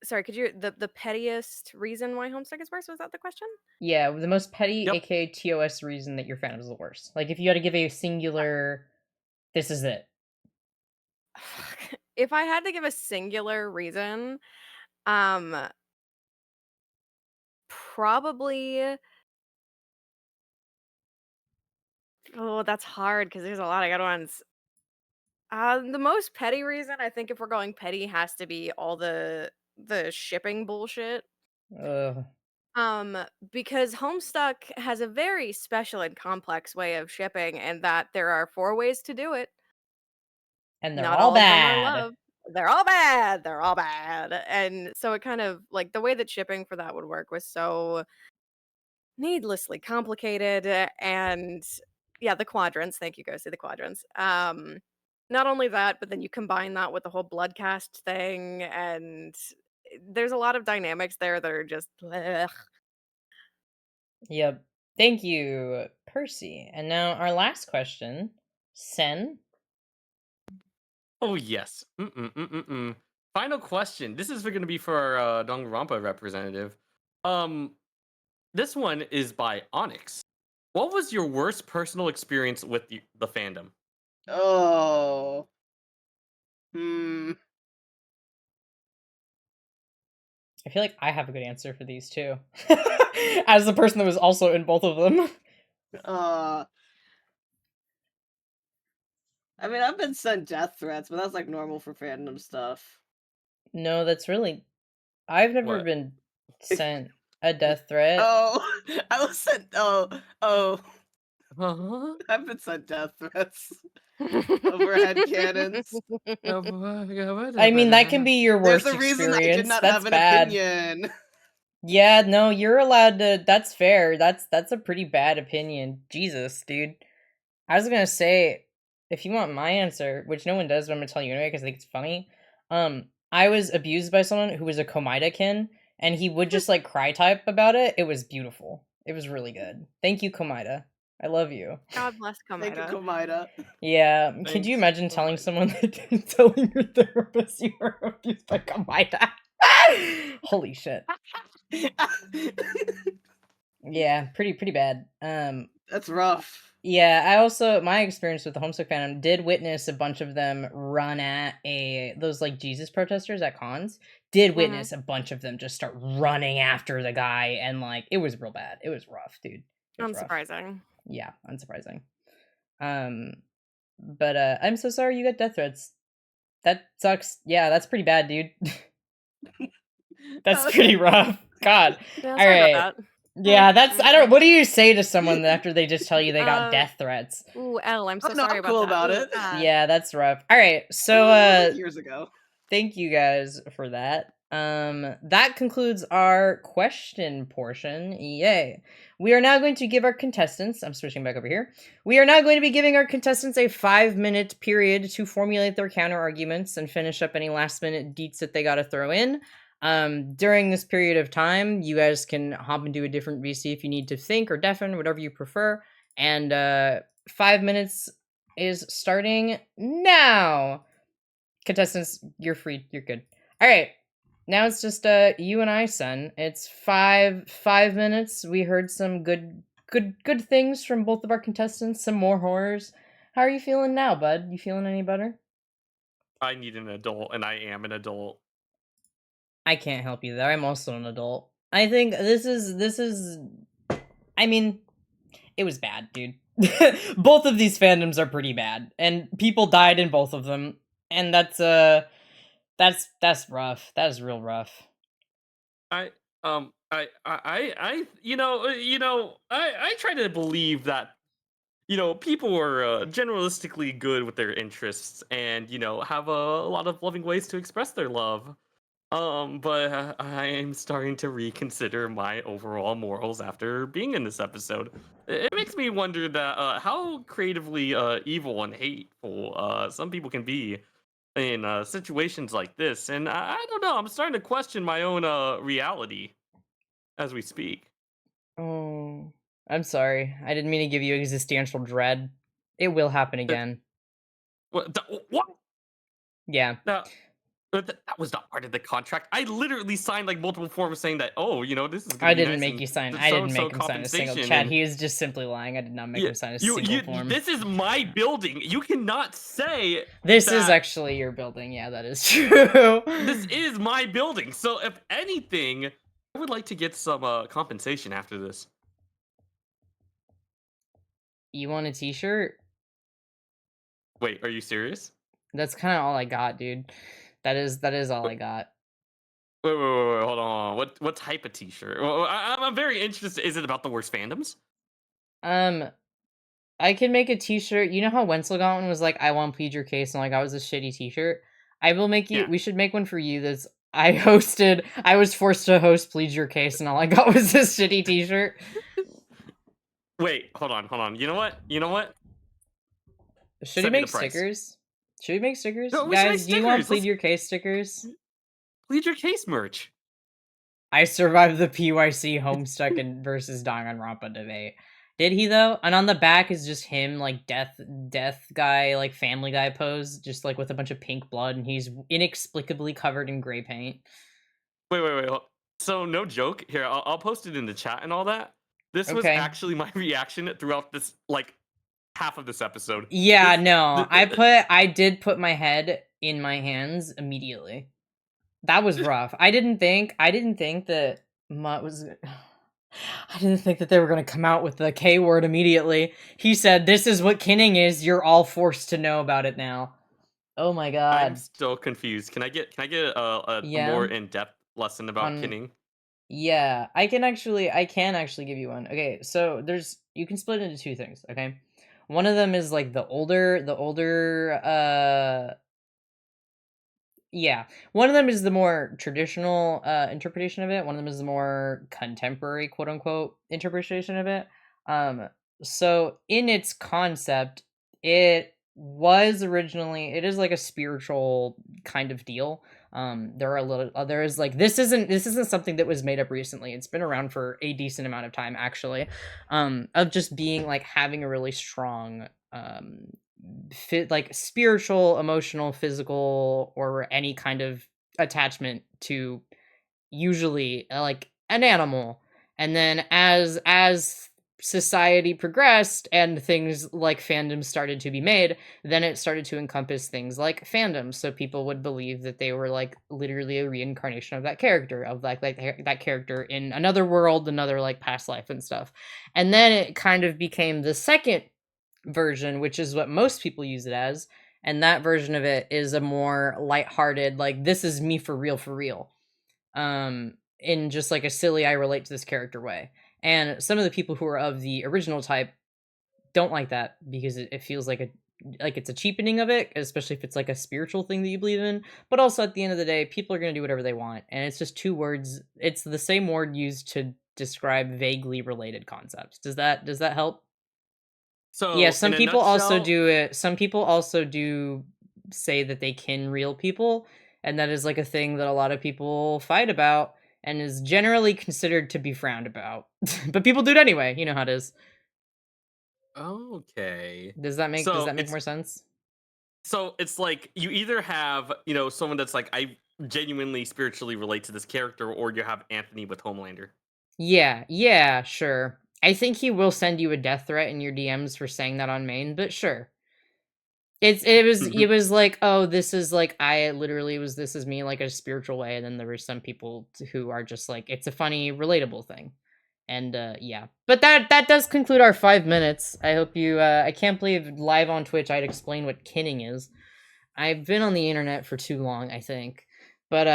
sorry, could you the pettiest reason why Homestuck is worse, was that the question? Yeah, the most petty, Yep. aka TOS reason that your fandom is the worst. Like if you had to give a singular, this is it. If I had to give a singular reason, um probably oh, that's hard because there's a lot of good ones. The most petty reason, I think if we're going petty, has to be all the shipping bullshit. Ugh. Um, because Homestuck has a very special and complex way of shipping, and that there are 4 ways to do it. And they're Not all all of them are bad. love. They're all bad. They're all bad. And so it kind of like the way that shipping for that would work was so needlessly complicated. And yeah, the quadrants. Thank you, Ghosty, the quadrants. Not only that, but then you combine that with the whole bloodcast thing, and there's a lot of dynamics there that are just blech. Yep. Thank you, Percy. And now our last question, Sen. Oh yes. Final question. This is going to be for our Danganronpa representative. This one is by Onyx. What was your worst personal experience with the fandom? Oh. I feel like I have a good answer for these too. As the person that was also in both of them. I mean, I've been sent death threats, but that's like normal for fandom stuff. No, that's really I've never What? been sent a death threat. Oh, I was sent. Oh, Huh? I've been sent death threats. Overhead cannons. I mean, that can be your There's worst a reason I experience. did not That's have an bad. opinion. Yeah, no, you're allowed to. That's fair. That's a pretty bad opinion. Jesus, dude. I was gonna say, if you want my answer, which no one does, but I'm gonna tell you anyway because I think it's funny. I was abused by someone who was a Komida-kin, and he would just like cry type about it. It was beautiful. It was really good. Thank you, Komida. I love you. God bless Thank you, Komida. Komida. Yeah, could you imagine telling someone that telling your therapist you were abused by Komida? Holy shit. Yeah, pretty bad. That's rough. Yeah, I also my experience with the Homestuck fandom did witness a bunch of them run at those like Jesus protesters at cons. Did witness a bunch of them just start running after the guy, and like it was real bad. It was rough, dude. It was rough. Unsurprising. Yeah, unsurprising. But I'm so sorry you got death threats. That sucks. Yeah, that's pretty bad, dude. That's pretty rough. God. Yeah, All sorry right. about that. Yeah, that's I don't. What do you say to someone after they just tell you they got death threats? Ooh, L, I'm so Oh, no, sorry I'm cool about about that. it. Yeah, that's rough. All right, so Years ago. thank you guys for that. That concludes our question portion. Yay. We are now going to give our contestants, I'm switching back over here. We are now going to be giving our contestants a 5-minute period to formulate their counter arguments and finish up any last minute deets that they got to throw in. During this period of time, you guys can hop into a different VC if you need to think or deafen, whatever you prefer. And 5 minutes is starting now. Contestants, you're free. You're good. All right. Now it's just you and I, son. It's five minutes. We heard some good things from both of our contestants, some more horrors. How are you feeling now, bud? You feeling any better? I need an adult, and I am an adult. I can't help you there. I'm also an adult. I think this is I mean, it was bad, dude. Both of these fandoms are pretty bad, and people died in both of them, and that's rough. That is real rough. I try to believe that people are generalistically good with their interests and have a lot of loving ways to express their love. But I am starting to reconsider my overall morals after being in this episode. It makes me wonder that how creatively evil and hateful some people can be in situations like this, and I don't know. I'm starting to question my own reality as we speak. Oh, I'm sorry. I didn't mean to give you existential dread. It will happen again. What? Yeah. No, that was not part of the contract. I literally signed like multiple forms saying that. Oh, this is. Gonna I be didn't nice make and you sign. th- I so didn't and so make him sign a single compensation chat. and- He is just simply lying. I did not make Yeah, him sign a single form. This is my building. You cannot say This is that actually your building. Yeah, that is true. this is my building. So if anything, I would like to get some compensation after this. You want a t-shirt? Wait, are you serious? That's kind of all I got, dude. That is all I got. Wait, hold on. What type of t-shirt? Well, I'm very interested. Is it about the worst fandoms? I can make a t-shirt. You know how Wenzel got one was like, I want plead your case, and like, I was a shitty t-shirt? I will make you, Yeah. we should make one for you that's, I was forced to host plead your case, and all I got was this shitty t-shirt. Wait, hold on. You know what? Should Send we me make the price. stickers? Should we make stickers? No, we should Guys, make do you want stickers. plead Let's- your case stickers? Plead your case merch. I survived the PYC Homestuck and versus Danganronpa debate. Did he though? And on the back is just him, like death guy, like Family Guy pose, just like with a bunch of pink blood, and he's inexplicably covered in gray paint. Wait. So no joke. Here, I'll post it in the chat and all that. This was Okay. actually my reaction throughout this like half of this episode. Yeah, This- no, the- I did put my head in my hands immediately. That was rough. I didn't think that Mutt was. I didn't think that they were going to come out with the K word immediately. He said, "This is what kinning is. You're all forced to know about it now." Oh my god. I'm still confused. Can I get a Yeah. more in-depth lesson about On- kinning? Yeah, I can actually give you one. Okay, so you can split it into two things, okay? One of them is like the older yeah. One of them is the more traditional interpretation of it. One of them is the more contemporary, quote unquote, interpretation of it. So in its concept, it is like a spiritual kind of deal. There is like this isn't something that was made up recently. It's been around for a decent amount of time actually. Of just being like having a really strong like spiritual, emotional, physical, or any kind of attachment to usually like an animal. And then as society progressed and things like fandoms started to be made, then it started to encompass things like fandoms. So people would believe that they were like literally a reincarnation of that character, of like that character in another world, another like past life and stuff. And then it kind of became the second version, which is what most people use it as, and that version of it is a more lighthearted, like this is me for real, in just like a silly I relate to this character way. And some of the people who are of the original type don't like that because it feels like like it's a cheapening of it, especially if it's like a spiritual thing that you believe in. But also at the end of the day, people are gonna do whatever they want, and it's just two words. It's the same word used to describe vaguely related concepts. Does that help? Yeah, So, in some a people also nutshell, do it. Some people also do say that they kin real people, and that is like a thing that a lot of people fight about and is generally considered to be frowned about. But people do it anyway. You know how it is. okay. Does So that make it's more sense? it's like you either have, someone that's like, I genuinely spiritually relate to this character, or you have Anthony with Homelander. Yeah, yeah, sure. I think he will send you a death threat in your DMs for saying that on main, but sure. It was like, oh, this is like I literally was this is me like a spiritual way, and then there were some people who are just like it's a funny, relatable thing. And yeah. But that does conclude our 5 minutes. I hope you I can't believe live on Twitch I'd explain what kinning is. I've been on the internet for too long, I think. But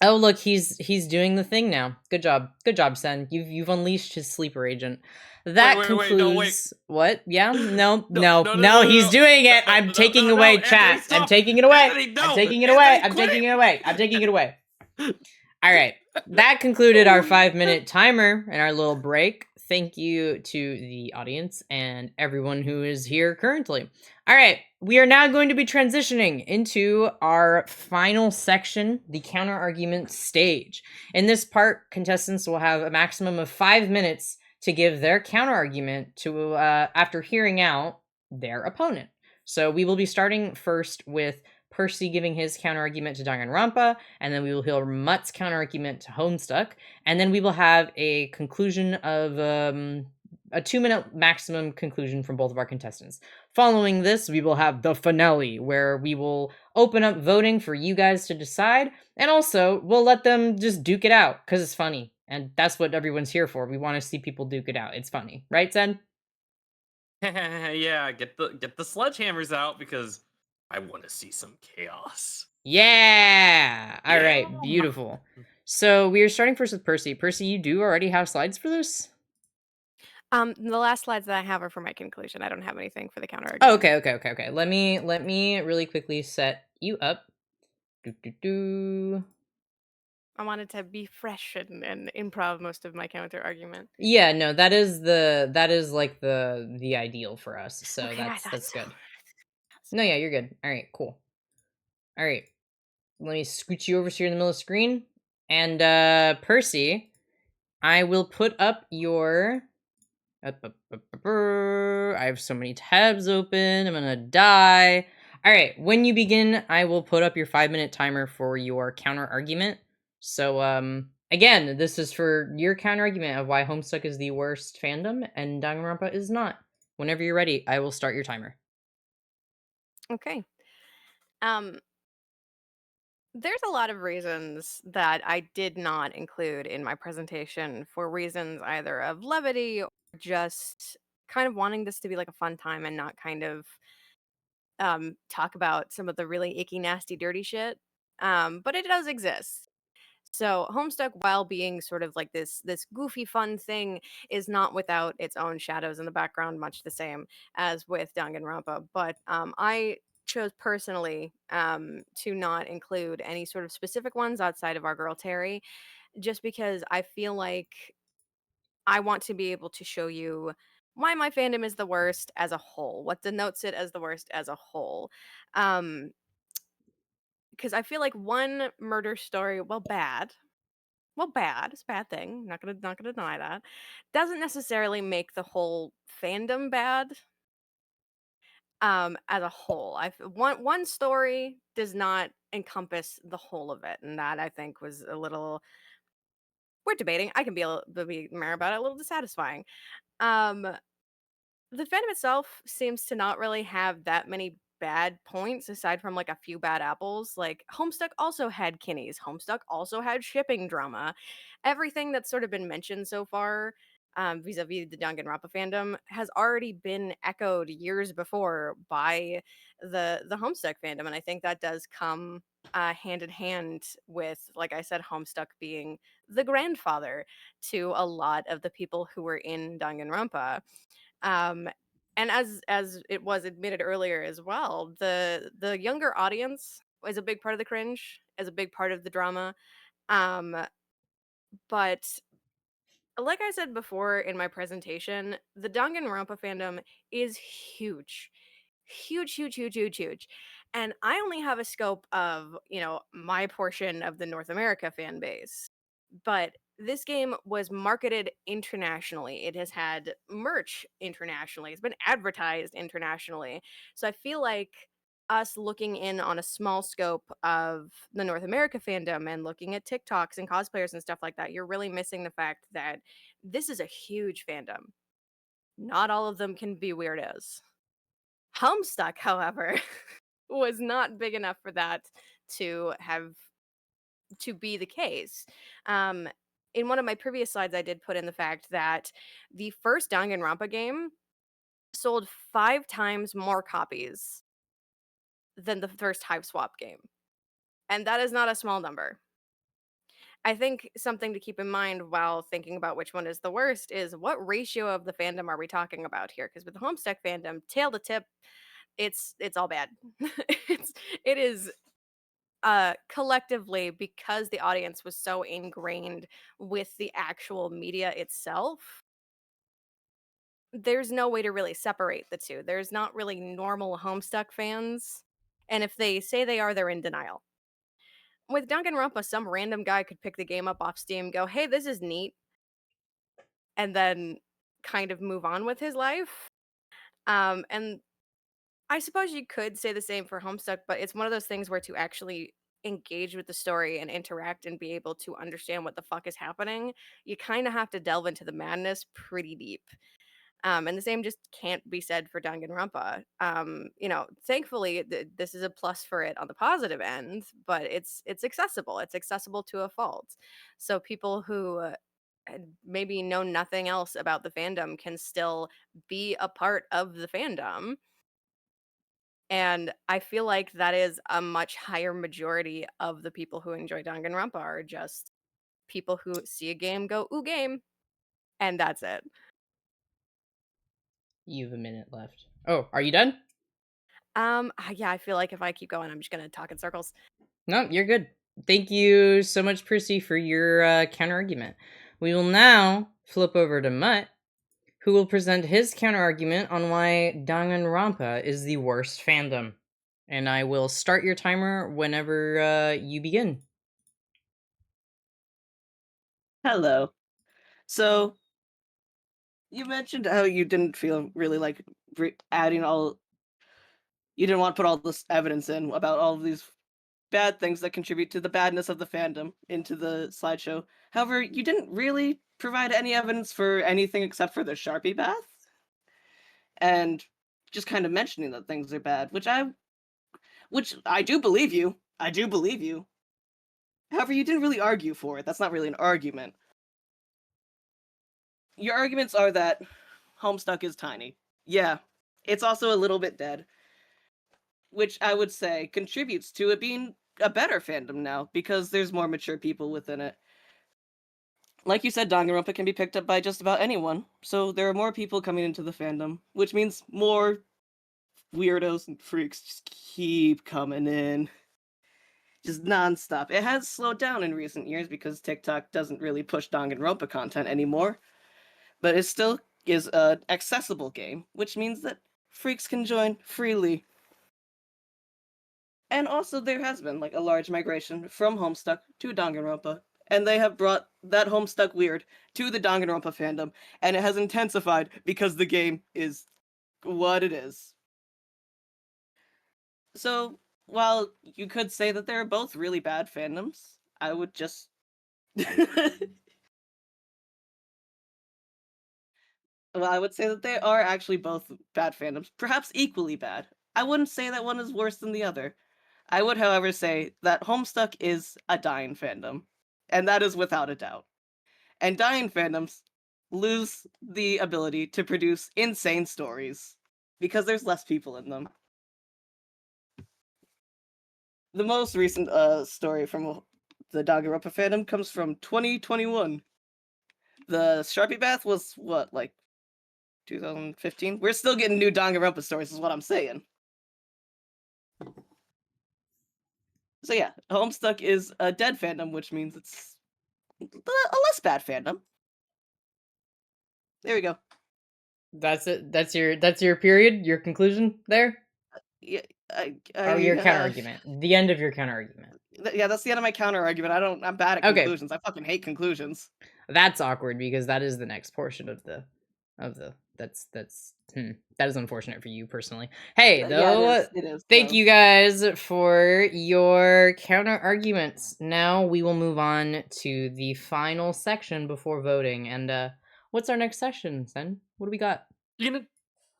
oh look, he's doing the thing now. Good job. Good job, Sen. You've unleashed his sleeper agent. Wait, That wait, wait, no, wait. concludes what? Yeah? No, No, no, no, no, no, no, no, he's no, doing no, it. no, I'm no, taking no, no, away Anthony, chat. I'm stop! taking it away. Anthony, no! I'm taking it away. Anthony, I'm quit taking it! it away. I'm taking it away. All right. That concluded our 5 minute timer and our little break. Thank you to the audience and everyone who is here currently. All right. We are now going to be transitioning into our final section, the counter argument stage. In this part, contestants will have a maximum of 5 minutes to give their counter argument to after hearing out their opponent. So we will be starting first with Percy giving his counter argument to Danganronpa, and then we will hear Mutt's counter argument to Homestuck, and then we will have a conclusion of a 2 minute maximum conclusion from both of our contestants. Following this, we will have the finale, where we will open up voting for you guys to decide, and also we'll let them just duke it out because it's funny, and that's what everyone's here for. We want to see people duke it out. It's funny, right, Zen? Yeah, get the sledgehammers out because I want to see some chaos. Yeah. All Yeah. right. Beautiful. So we are starting first with Percy. Percy, you do already have slides for this? The last slides that I have are for my conclusion. I don't have anything for the counter Oh, argument. okay. Let me really quickly set you up. I wanted to be fresh and improv most of my counter argument. Yeah, no, that is like the ideal for us. So Okay, I that's thought so. good. No, yeah, you're good. All right, cool. All right. Let me scooch you over here in the middle of the screen. And Percy, I will put up your I have so many tabs open. I'm gonna die. All right. When you begin, I will put up your 5 minute timer for your counter argument. So, again, this is for your counter argument of why Homestuck is the worst fandom and Danganronpa is not. Whenever you're ready, I will start your timer. Okay. There's a lot of reasons that I did not include in my presentation for reasons either of levity or just kind of wanting this to be like a fun time and not kind of talk about some of the really icky, nasty, dirty shit. But it does exist. So Homestuck, while being sort of like this goofy fun thing, is not without its own shadows in the background, much the same as with Danganronpa. But I chose personally to not include any sort of specific ones outside of our girl Terry, just because I feel like I want to be able to show you why my fandom is the worst as a whole, what denotes it as the worst as a whole. Um, because I feel like one murder story, bad. It's a bad thing. Not gonna deny that. Doesn't necessarily make the whole fandom bad. As a whole, one story does not encompass the whole of it, and that I think was a little. We're debating. I can be mad about it. A little dissatisfying. Um, the fandom itself seems to not really have that many bad points aside from like a few bad apples. Like Homestuck also had kinnies. Homestuck also had shipping drama. Everything that's sort of been mentioned so far, vis-a-vis the Danganronpa fandom, has already been echoed years before by the Homestuck fandom, and I think that does come hand in hand with, like I said, Homestuck being the grandfather to a lot of the people who were in Danganronpa. Um, And as it was admitted earlier as well, the younger audience is a big part of the cringe, is a big part of the drama. Um, but like I said before in my presentation, the Danganronpa fandom is huge. Huge, huge, huge, huge, huge. And I only have a scope of, my portion of the North America fan base. But this game was marketed internationally. It has had merch internationally. It's been advertised internationally. So I feel like us looking in on a small scope of the North America fandom and looking at TikToks and cosplayers and stuff like that, you're really missing the fact that this is a huge fandom. Not all of them can be weirdos. Homestuck, however, was not big enough for that to have to be the case. Um, in one of my previous slides, I did put in the fact that the first Danganronpa game sold 5 times more copies than the first Hive Swap game, and that is not a small number. I think something to keep in mind while thinking about which one is the worst is what ratio of the fandom are we talking about here? Because with the Homestuck fandom, tail to tip, it's all bad. it's it is collectively, because the audience was so ingrained with the actual media itself, there's no way to really separate the two. There's not really normal Homestuck fans, and if they say they are, they're in denial. With Danganronpa, some random guy could pick the game up off Steam, go, "Hey, this is neat," and then kind of move on with his life. And I suppose you could say the same for Homestuck, but it's one of those things where to actually engage with the story and interact and be able to understand what the fuck is happening, you kind of have to delve into the madness pretty deep. And the same just can't be said for Danganronpa. Thankfully, this is a plus for it on the positive end, but it's accessible. It's accessible to a fault. So people who maybe know nothing else about the fandom can still be a part of the fandom, and I feel like that is a much higher majority of the people who enjoy Danganronpa are just people who see a game, go, "Ooh, game," and that's it. You have a minute left. Oh, are you done? Yeah, I feel like if I keep going, I'm just gonna talk in circles. No, you're good. Thank you so much, Percy, for your counter argument. We will now flip over to Mutt, who will present his counter argument on why Danganronpa is the worst fandom. And I will start your timer whenever you begin. Hello. So you mentioned how you didn't feel really like adding all. You didn't want to put all this evidence in about all of these bad things that contribute to the badness of the fandom into the slideshow. However, you didn't really provide any evidence for anything except for the Sharpie bath, and just kind of mentioning that things are bad, which I do believe you. I do believe you. However, you didn't really argue for it. That's not really an argument. Your arguments are that Homestuck is tiny. Yeah, it's also a little bit dead, which I would say contributes to it being a better fandom now because there's more mature people within it. Like you said, Danganronpa can be picked up by just about anyone, so there are more people coming into the fandom, which means more weirdos and freaks just keep coming in. Just nonstop. It has slowed down in recent years because TikTok doesn't really push Danganronpa content anymore, but it still is an accessible game, which means that freaks can join freely. And also there has been like a large migration from Homestuck to Danganronpa, and they have brought that Homestuck weird to the Danganronpa fandom, and it has intensified because the game is what it is. So, while you could say that they're both really bad fandoms, I would just well, I would say that they are actually both bad fandoms, perhaps equally bad. I wouldn't say that one is worse than the other. I would, however, say that Homestuck is a dying fandom, and that is without a doubt. And dying fandoms lose the ability to produce insane stories because there's less people in them. The most recent story from the Danganronpa fandom comes from 2021. The Sharpie Bath was what, like 2015. We're still getting new Danganronpa stories, is what I'm saying. So yeah, Homestuck is a dead fandom, which means it's a less bad fandom. There we go. That's it. That's your period. Your conclusion there. Yeah, Or your counter argument. The end of your counter argument. Yeah, that's the end of my counter argument. I'm bad at Okay. conclusions. I fucking hate conclusions. That's awkward because that is the next portion of the that is unfortunate for you personally. Hey, though, Yeah, it is, thank so. you guys for your counter arguments. Now we will move on to the final section before voting. And what's our next session, Sen? What do we got? You know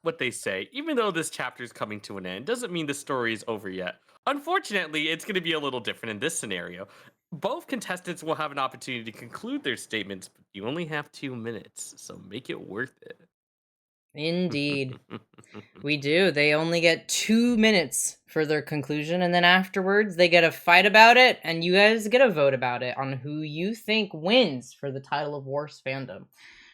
what they say, even though this chapter is coming to an end, doesn't mean the story is over yet. Unfortunately, it's going to be a little different in this scenario. Both contestants will have an opportunity to conclude their statements, but you only have 2 minutes, so make it worth it. Indeed. We do. They only get 2 minutes for their conclusion, and then afterwards they get a fight about it, and you guys get a vote about it on who you think wins for the title of Worst Fandom.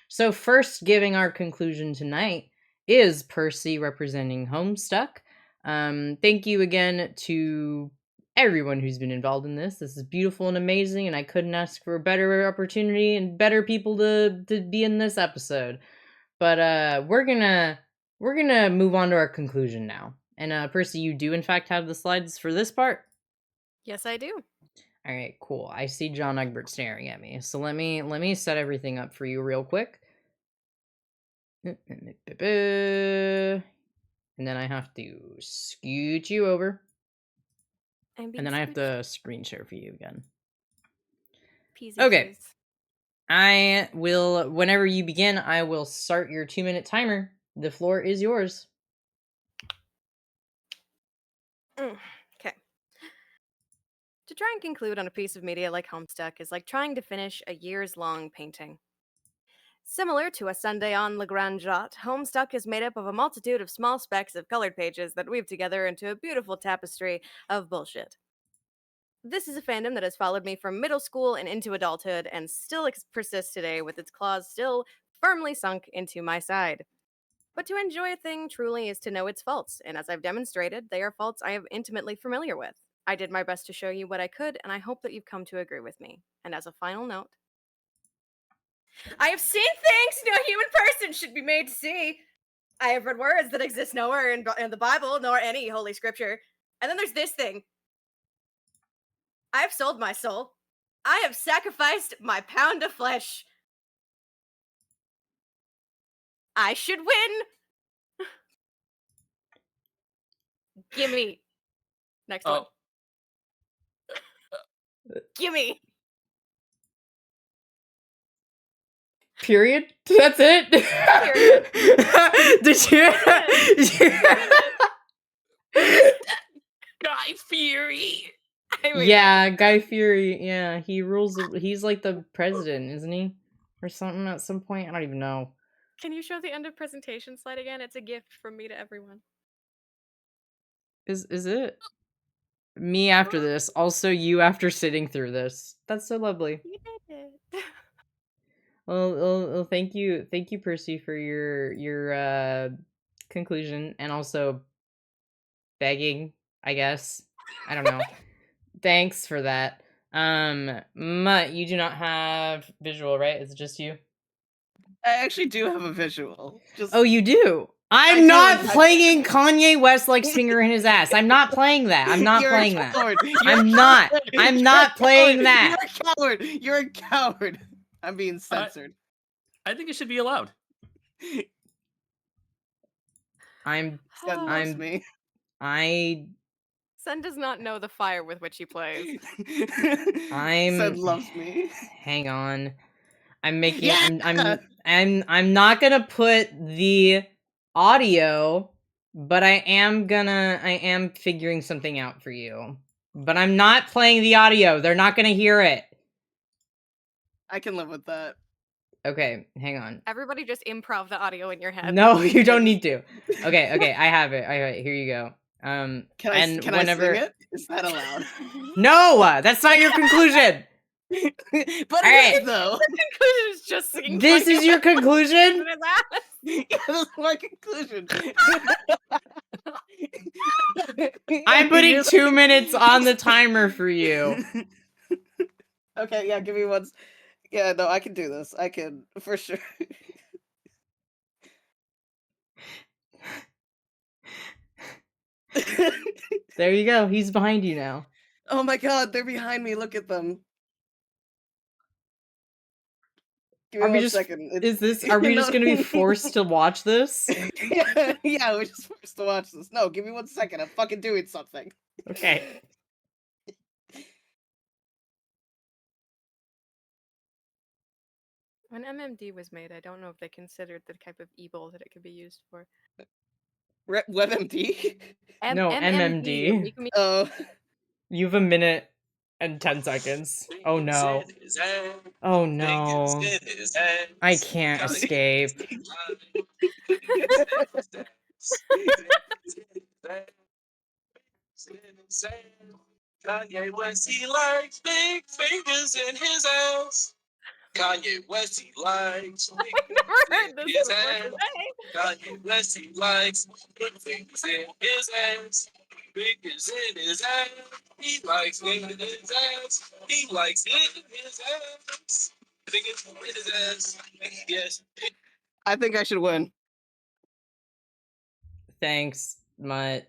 So first, giving our conclusion tonight is Percy representing Homestuck. Thank you again to everyone who's been involved in this. This is beautiful and amazing, and I couldn't ask for a better opportunity and better people to be in this episode. But we're gonna move on to our conclusion now. And Percy, you do in fact have the slides for this part? Yes, I do. All right, cool. I see John Egbert staring at me. So let me set everything up for you real quick. And then I have to scoot you over. And then I have to screen share for you again. Okay. I will, whenever you begin, I will start your 2-minute timer. The floor is yours. Okay. To try and conclude on a piece of media like Homestuck is like trying to finish a years-long painting. Similar to a Sunday on Le Grand Jatte, Homestuck is made up of a multitude of small specks of colored pages that weave together into a beautiful tapestry of bullshit. This is a fandom that has followed me from middle school and into adulthood and still persists today with its claws still firmly sunk into my side. But to enjoy a thing truly is to know its faults, and as I've demonstrated, they are faults I am intimately familiar with. I did my best to show you what I could, and I hope that you've come to agree with me. And as a final note, I have seen things no human person should be made to see. I have read words that exist nowhere in the Bible, nor any holy scripture. And then there's this thing. I have sold my soul. I have sacrificed my pound of flesh. I should win. Gimme. Next one. Gimme. Period. That's it. Period. Did you? Guy Fury. Yeah, Guy Fury. Yeah, he rules. He's like the president, isn't he, or something at some point? I don't even know. Can you show the end of presentation slide again? It's a gift from me to everyone. Is it me after this? Also, you after sitting through this. That's so lovely. You did it. Well, thank you, Percy, for your conclusion, and also begging, I guess. I don't know. Thanks for that. Mutt, you do not have visual, right? It's just you. I actually do have a visual. Oh, you do? I'm not playing Kanye West likes finger in his ass. I'm not playing that. I'm not playing that. I'm not playing that. You're a coward. You're a coward. I'm being censored. I think it should be allowed. Sen does not know the fire with which he plays. Sen loves me. Hang on. I'm making I'm not gonna put the audio, but I am figuring something out for you. But I'm not playing the audio. They're not gonna hear it. I can live with that. Okay, hang on. Everybody just improv the audio in your head. No, you don't need to. Okay, I have it. Here you go. Can I sing it? Is that allowed? No, that's not your conclusion. But it is, though. The conclusion is just singing. This is your conclusion? Yeah, that's my conclusion. I'm putting 2 minutes on the timer for you. Okay, yeah, give me one. Yeah, no, I can do this. I can, for sure. There you go. He's behind you now. Oh my god, they're behind me. Look at them. Give me Are we 1 just second. are we No, just gonna be forced to watch this? yeah, we're just forced to watch this. No, give me 1 second. I'm fucking doing something. Okay. When MMD was made, I don't know if they considered the type of evil that it could be used for. WebMD? No, MMD. Make me- Oh. You have 1 minute and 10 seconds. Oh no. Oh no. I can't escape. Kanye West, he likes big fingers in his ass. Kanye West, he likes big Never heard this his before ass. today. Kanye West, he likes big fingers in his ass. Fingers in his ass. He likes fingers in his ass. He likes it in his ass. Fingers in his ass. Yes. I think I should win. Thanks, Mutt.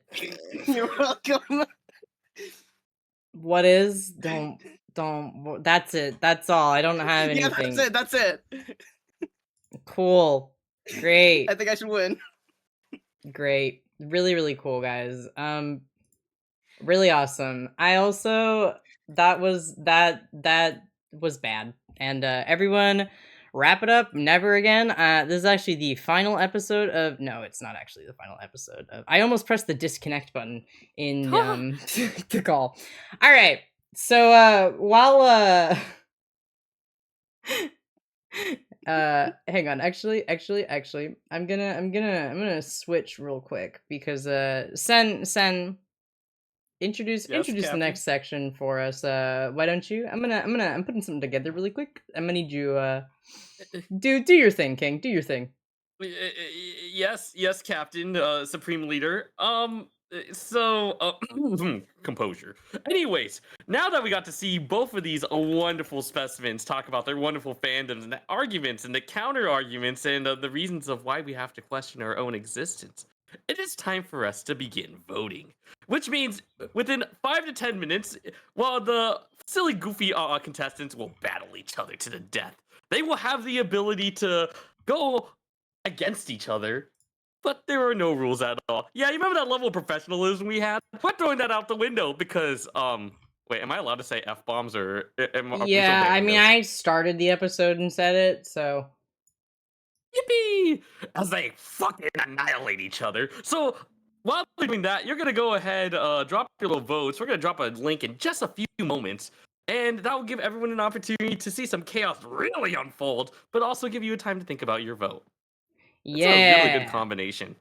You're welcome. What is? Don't. That's it. That's all. I don't have Yeah, anything. that's it. Cool. Great. I think I should win. Great. Really, really cool, guys. Really awesome. I also that was bad. And everyone wrap it up. Never again. This is actually the final episode of no, it's not actually the final episode of I almost pressed the disconnect button in the call. Alright. So while hang on. Actually, I'm gonna switch real quick because Sen introduce the Captain. next section for us. Why don't you? I'm putting something together really quick. I'm gonna need you do your thing, King. Do your thing. Yes, Captain, Supreme Leader. Composure. Anyways, now that we got to see both of these wonderful specimens talk about their wonderful fandoms and the arguments and the counter arguments and the reasons of why we have to question our own existence, it is time for us to begin voting. Which means within 5 to 10 minutes, while the silly, goofy contestants will battle each other to the death, they will have the ability to go against each other, but there are no rules at all. Yeah, you remember that level of professionalism we had? We're throwing that out the window because, wait, am I allowed to say F-bombs or are we still Yeah, I banning mean, those? I started the episode and said it, so. Yippee! As they fucking annihilate each other. So, while we're doing that, you're gonna go ahead, drop your little votes. We're gonna drop a link in just a few moments. And that will give everyone an opportunity to see some chaos really unfold, but also give you a time to think about your vote. It's a really good combination.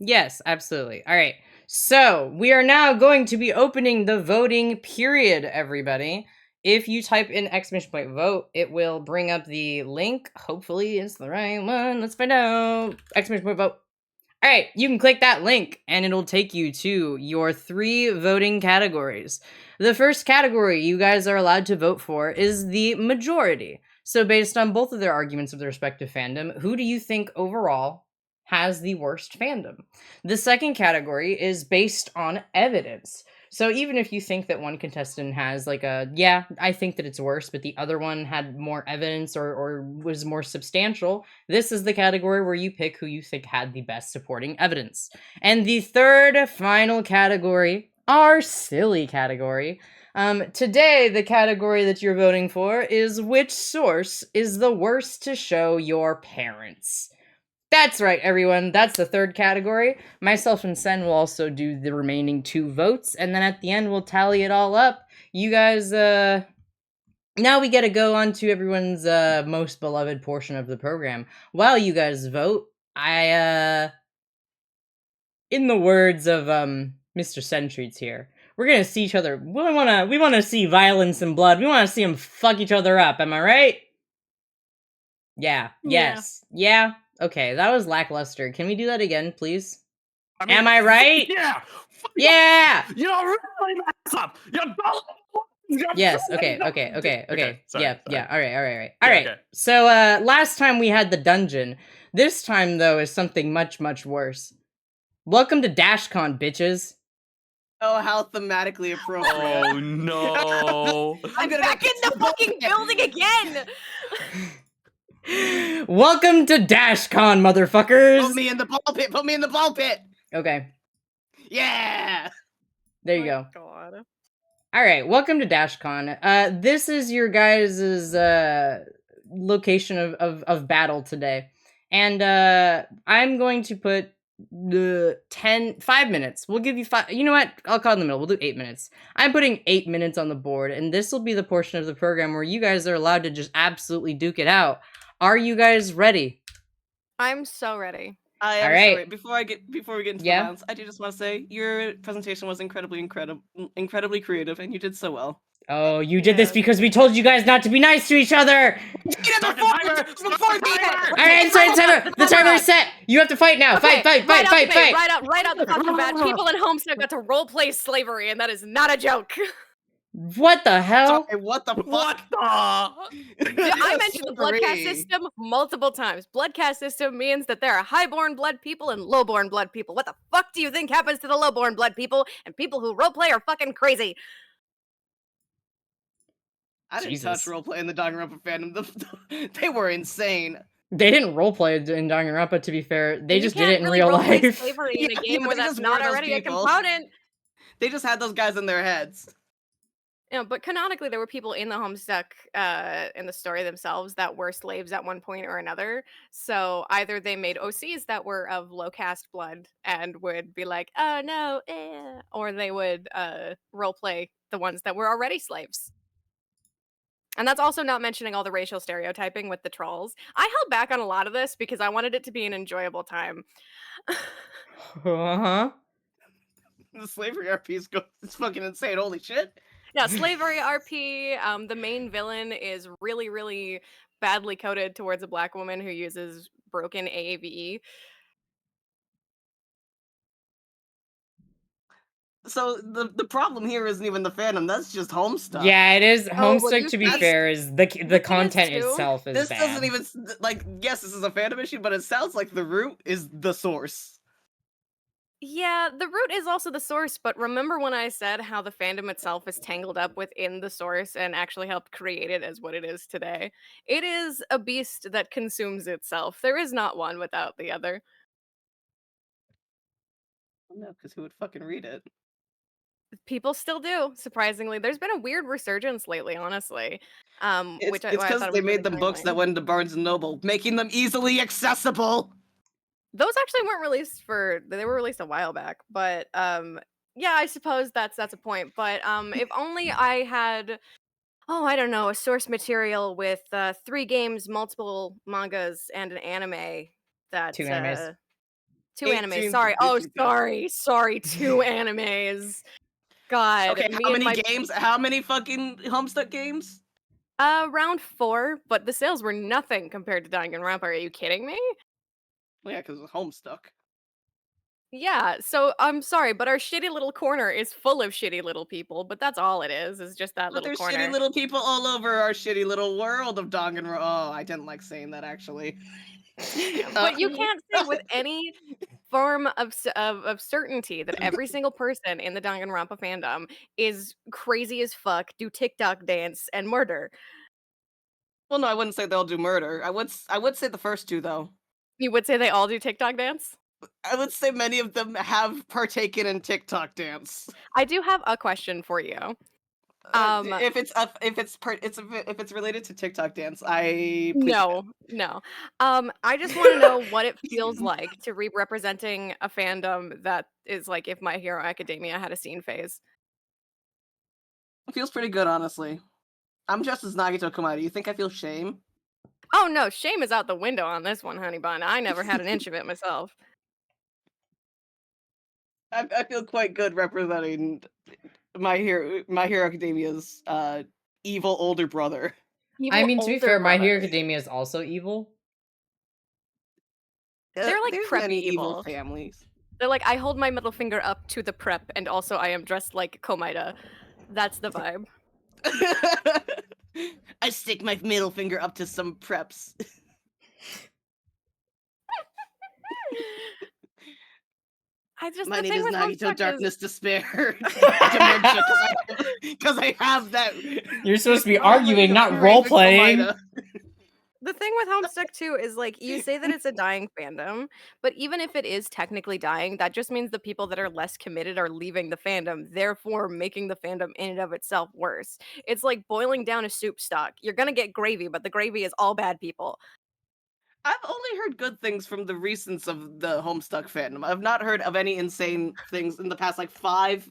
Yes, absolutely. All right. So we are now going to be opening the voting period, everybody. If you type in !vote, it will bring up the link. Hopefully it's the right one. Let's find out. !vote. All right, you can click that link and it'll take you to your 3 voting categories. The first category you guys are allowed to vote for is the majority. So based on both of their arguments of their respective fandom, who do you think overall has the worst fandom? The second category is based on evidence. So even if you think that one contestant has like I think that it's worse, but the other one had more evidence or was more substantial, this is the category where you pick who you think had the best supporting evidence. And the third final category, our silly category, today the category that you're voting for is which source is the worst to show your parents. That's right, everyone. That's the third category. Myself and Sen will also do the remaining 2 votes, and then at the end we'll tally it all up. You guys, now we get to go on to everyone's most beloved portion of the program. While you guys vote, in the words of Mr. Sentries here, we're gonna see each other. We wanna see violence and blood. We wanna see them fuck each other up. Am I right? Yeah. Yes. Yeah. Okay, that was lackluster. Can we do that again, please? I mean, Am I right? Yeah. Yeah. You don't really mess up. You don't. Yes. Okay. Sorry, Yeah. sorry. Yeah. All right. Yeah, okay. So, last time we had the dungeon. This time, though, is something much, much worse. Welcome to DashCon, bitches. Oh, how thematically appropriate. Oh no. I'm back in the fucking building again. Welcome to DashCon, motherfuckers. Put me in the ball pit. Put me in the ball pit. Okay. Yeah. There you go. God. All right, welcome to DashCon. This is your guys' location of battle today. And I'm going to put 5 minutes. We'll give you 5. You know what? I'll call it in the middle. We'll do 8 minutes. I'm putting 8 minutes on the board, and this will be the portion of the program where you guys are allowed to just absolutely duke it out. Are you guys ready? I'm so ready. I am All right. sorry. Before we get into the rounds, I do just want to say your presentation was incredibly creative, and you did so well. Oh, you did this because we told you guys not to be nice to each other. Start the timer! Start the timer! All right, sorry, the timer is set. You have to fight now. Okay, Fight. Right out the fucking bat. People in Homestead got to roleplay slavery, and that is not a joke. What the hell? Sorry, what the fuck? What the? I mentioned the blood caste Slavery. system multiple times. Blood caste system means that there are highborn blood people and lowborn blood people. What the fuck do you think happens to the lowborn blood people? And people who roleplay are fucking crazy. I didn't Jesus. touch roleplay in the Danganronpa fandom. They were insane. They didn't roleplay in Danganronpa, to be fair. They You just did can't it in really real roleplay life. slavery in a Yeah, game but where they that's just not were those already a people. component. They just had those guys in their heads. Yeah, but canonically, there were people in the Homestuck in the story themselves that were slaves at one point or another. So either they made OCs that were of low caste blood and would be like, "Oh no," or they would roleplay the ones that were already slaves. And that's also not mentioning all the racial stereotyping with the trolls. I held back on a lot of this because I wanted it to be an enjoyable time. Uh-huh. The slavery RP is fucking insane. Holy shit. Yeah, slavery RP. The main villain is really, really badly coded towards a black woman who uses broken AAVE. So the problem here isn't even the fandom. That's just Homestuck. Yeah, it is. well, Homestuck, you to be see- fair, is the thing is, content too, itself is This bad. doesn't even like. Yes, this is a fandom issue, but it sounds like the root is the source. Yeah, the root is also the source, but remember when I said how the fandom itself is tangled up within the source and actually helped create it as what it is today? It is a beast that consumes itself. There is not one without the other. No, because who would fucking read it? People still do, surprisingly. There's been a weird resurgence lately, honestly. It's Which I because thought they was made really them books that timely. went into Barnes and Noble, making them easily accessible. Those actually weren't released they were released a while back, but yeah, I suppose that's a point. But if only I had I don't know, a source material with 3 games, multiple mangas, and an anime that 2 animes. 2 animes. 18 Sorry. to Oh, 50,000. sorry, 2 animes. God, Okay, me how and many my games? How many fucking Homestuck games? round 4, but the sales were nothing compared to Danganronpa. Are you kidding me? Well, yeah, because it's Homestuck. Yeah, so I'm sorry, but our shitty little corner is full of shitty little people, but that's all it is just that But little there's corner. shitty little people all over our shitty little world of Danganronpa. Oh, I didn't like saying that actually. But you can't say with any form of certainty that every single person in the Danganronpa fandom is crazy as fuck, do TikTok dance, and murder. Well, no, I wouldn't say they'll do murder. I would say the first two though. You would say they all do TikTok dance? I would say many of them have partaken in TikTok dance. I do have a question for you. If it's related to TikTok dance, I plead No. I just want to know what it feels like to be representing a fandom that is like if My Hero Academia had a scene phase. It feels pretty good, honestly. I'm just as Nagito Komada. You think I feel shame? Oh no, shame is out the window on this one, honey bun. I never had an inch of it myself. I feel quite good representing My Hero Academia's evil older brother. I mean, to be fair, My Hero brother. Academia is also evil. They're like there's preppy many evil evil. families. They're like, I hold my middle finger up to the prep, and also I am dressed like Komida. That's the vibe. I stick my middle finger up to some preps. My the name thing is with Nagito Homestuck Darkness Despair Dementia because I have that. You're supposed to be Probably arguing, the not Raven role playing. Komida. The thing with Homestuck too is like you say that it's a dying fandom, but even if it is technically dying, that just means the people that are less committed are leaving the fandom, therefore making the fandom in and of itself worse. It's like boiling down a soup stock. You're gonna get gravy, but the gravy is all bad people. I've only heard good things from the recents of the Homestuck fandom. I've not heard of any insane things in the past like 5.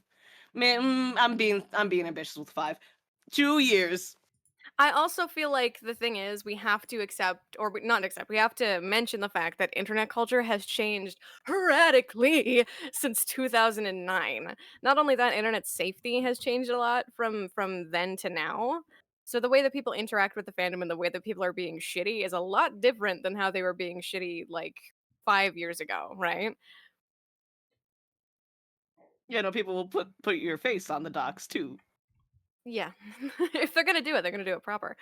Man, I'm being ambitious with 5. 2 years. I also feel like the thing is we have to accept, or not accept, we have to mention the fact that internet culture has changed radically since 2009. Not only that, internet safety has changed a lot from then to now. So the way that people interact with the fandom and the way that people are being shitty is a lot different than how they were being shitty like 5 years ago, right? You know, people will put your face on the docs too. Yeah. If they're gonna do it, they're gonna do it proper.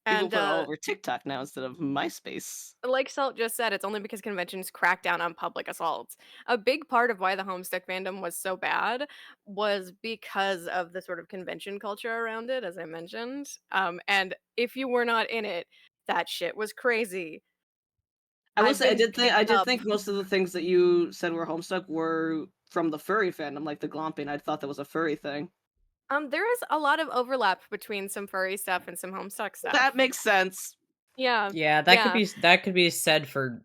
People And put it all over TikTok now instead of MySpace. like Salt just said, it's only because conventions crack down on public assaults. A big part of why the Homestuck fandom was so bad was because of the sort of convention culture around it, as I mentioned. And if you were not in it, that shit was crazy. I will I've say I been did picked up. think most of the things that you said were Homestuck were from the furry fandom, like the glomping. I thought that was a furry thing. There is a lot of overlap between some furry stuff and some Homestuck stuff. That makes sense. Yeah. Yeah, that Yeah. could be said for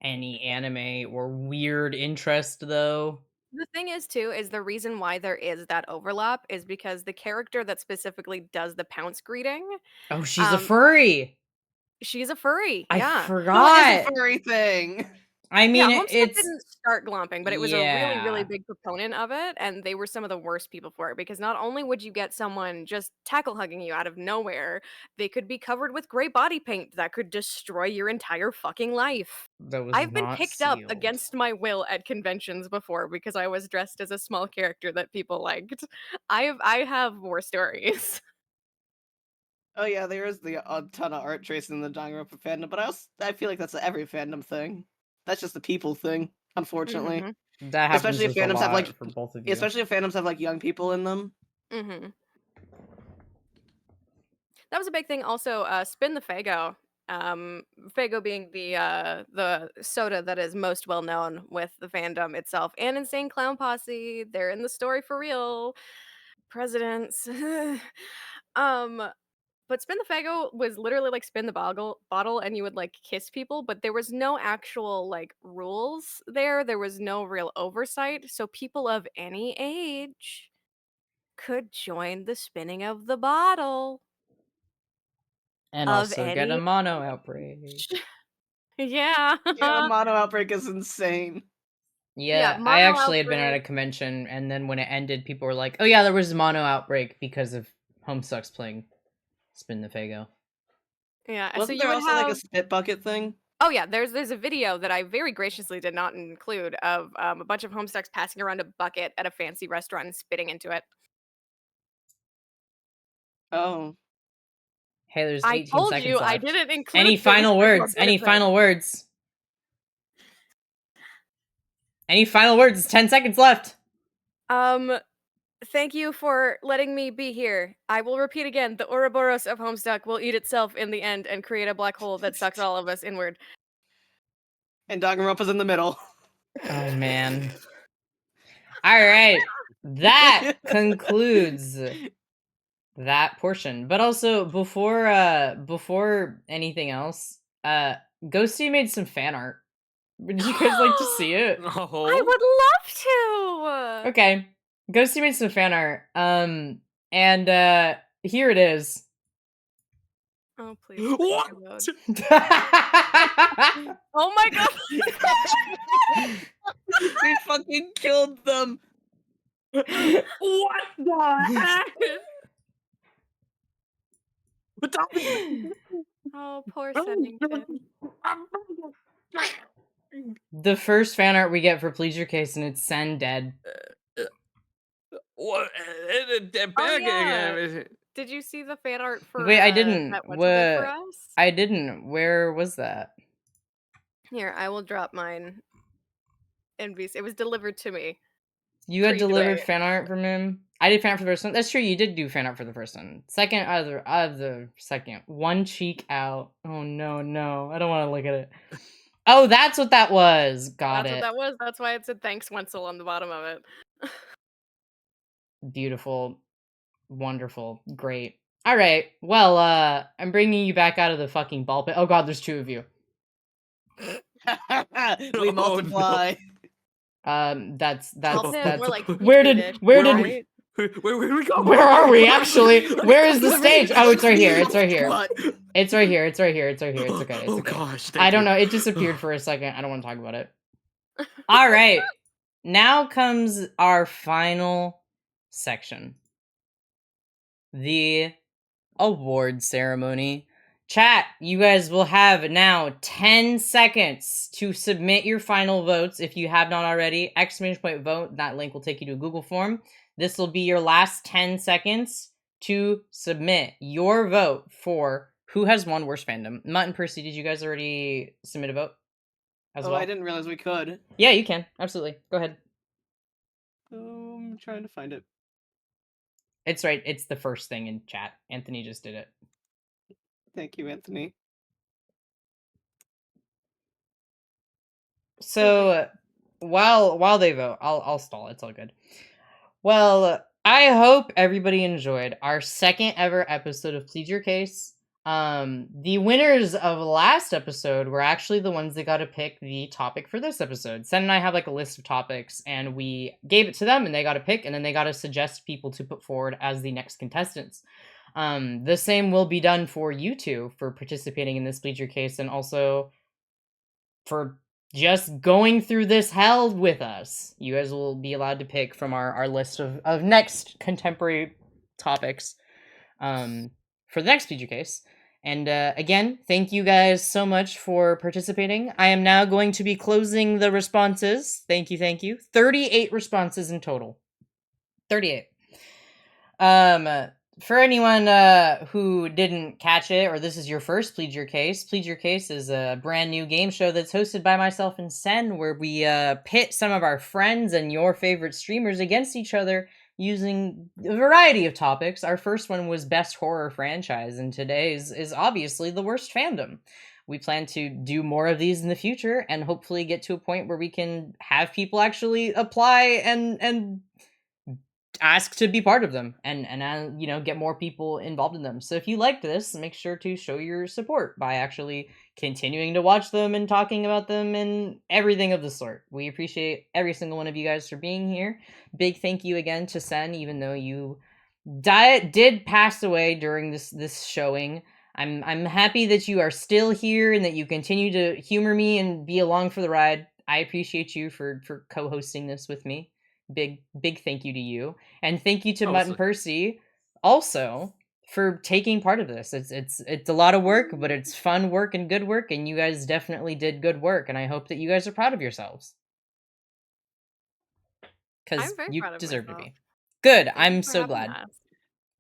any anime or weird interest though. The thing is, too, is the reason why there is that overlap is because the character that specifically does the pounce greeting, Oh, she's a um, furry. she's a furry. I Yeah. So it is a forgot. furry thing. I Yeah, mean, Homestuck it's didn't start glomping, but it was a really, really yeah. big proponent of it, and they were some of the worst people for it because not only would you get someone just tackle hugging you out of nowhere, they could be covered with gray body paint that could destroy your entire fucking life. That was I've been not picked up sealed. against my will at conventions before because I was dressed as a small character that people liked. I have war stories. Oh yeah, there is a ton of art tracing in the Danganronpa fandom, but I feel like that's every fandom thing. That's just a people thing, unfortunately. Mhm. That happens Especially if with a fandoms have like, lot for both of you. especially if fandoms have like young people in them. Mhm. That was a big thing also, Spin the Faygo. Faygo being the soda that is most well known with the fandom itself, and Insane Clown Posse, they're in the story for real. Presidents. Um, but Spin the Faygo was literally like spin the bottle and you would like kiss people, but there was no actual like rules there. There was no real oversight, so people of any age could join the spinning of the bottle. And Of also get a any mono outbreak. Yeah. Yeah, the mono outbreak is insane. Yeah, Yeah, I mono actually had been at a outbreak. convention, and then when it ended, people were like, "Oh yeah, there was a mono outbreak because of Homestuck's playing Spin the Fago." Yeah, so Wasn't you there would also like a have spit bucket thing? Oh yeah, there's a video that I very graciously did not include of a bunch of Homestucks passing around a bucket at a fancy restaurant and spitting into it. Oh. Hey, there's I 18 told you seconds I left. didn't include Any things final for your words? Any benefit. final words? Any final words? It's 10 seconds left. Thank you for letting me be here. I will repeat again, the Ouroboros of Homestuck will eat itself in the end and create a black hole that sucks all of us inward. And Danganronpa's in the middle. Oh man. All right. That concludes that portion. But also before anything else, Ghosty made some fan art. Would you guys like to see it? I No. would love to. Okay. Ghosty made some fan art. And here it is. Oh please. What? Oh my god. We fucking killed them. What the heck? What the Oh, poor Sennington. The first fan art we get for Plead Your Case, and it's Sen dead. What? Oh, yeah. Did you see the fan art for Wait, I didn't. that What's Did for What? us? I didn't. Where was that? Here, I will drop mine. NBC. It was delivered to me. You had Pre-debate. delivered fan art from him. I did fan art for the first one. That's true. You did do fan art for the first one. Second, the second. One cheek out. Oh no, no! I don't want to look at it. Oh, that's what that was. Got That's it. what that was. That's why it said thanks Wenzel on the bottom of it. Beautiful, wonderful, great. All right. Well, I'm bringing you back out of the fucking ball pit. Oh god, there's two of you. We multiply. That's Ball pit, more like where did Petri dish, where right? Where we go? Where are we actually? Where is the stage? Oh, it's right here. It's right here. What? It's right here. It's right here. It's right here. It's okay. It's Oh okay. gosh, I don't know. It disappeared for a second. I don't want to talk about it. All right. Now comes our final section. The award ceremony. Chat, you guys will have now 10 seconds to submit your final votes if you have not already. Exclamation point vote. That link will take you to a Google form. This will be your last 10 seconds to submit your vote for who has won Worst Fandom. Mutt and Percy, did you guys already submit a vote? As well? I didn't realize we could. Yeah, you can. Absolutely. Go ahead. I'm trying to find it. It's right. It's the first thing in chat. Anthony just did it. Thank you, Anthony. So while they vote, I'll stall. It's all good. Well, I hope everybody enjoyed our second ever episode of Plead Your Case. The winners of last episode were actually the ones that got to pick the topic for this episode. Sen and I have like a list of topics, and we gave it to them, and they got to pick, and then they got to suggest people to put forward as the next contestants. The same will be done for you two for participating in this Plead Your Case, and also for just going through this hell with us. You guys will be allowed to pick from our list of next contemporary topics for the next Plead Your Case. And again, thank you guys so much for participating. I am now going to be closing the responses. Thank you. 38 responses in total. 38. For anyone who didn't catch it, or this is your first Plead Your Case, Plead Your Case is a brand new game show that's hosted by myself and Sen, where we pit some of our friends and your favorite streamers against each other using a variety of topics. Our first one was Best Horror Franchise, and today's is obviously the Worst Fandom. We plan to do more of these in the future, and hopefully get to a point where we can have people actually apply and ask to be part of them, and get more people involved in them. So if you liked this, make sure to show your support by actually continuing to watch them and talking about them and everything of the sort. We appreciate every single one of you guys for being here. Big thank you again to Sen, even though you did pass away during this showing. I'm happy that you are still here and that you continue to humor me and be along for the ride. I appreciate you for co-hosting this with me. Big thank you to you, and thank you to Mutt and Percy also for taking part of this. It's a lot of work, but it's fun work and good work, and you guys definitely did good work, and I hope that you guys are proud of yourselves, because you deserve to be. Good. I'm so glad.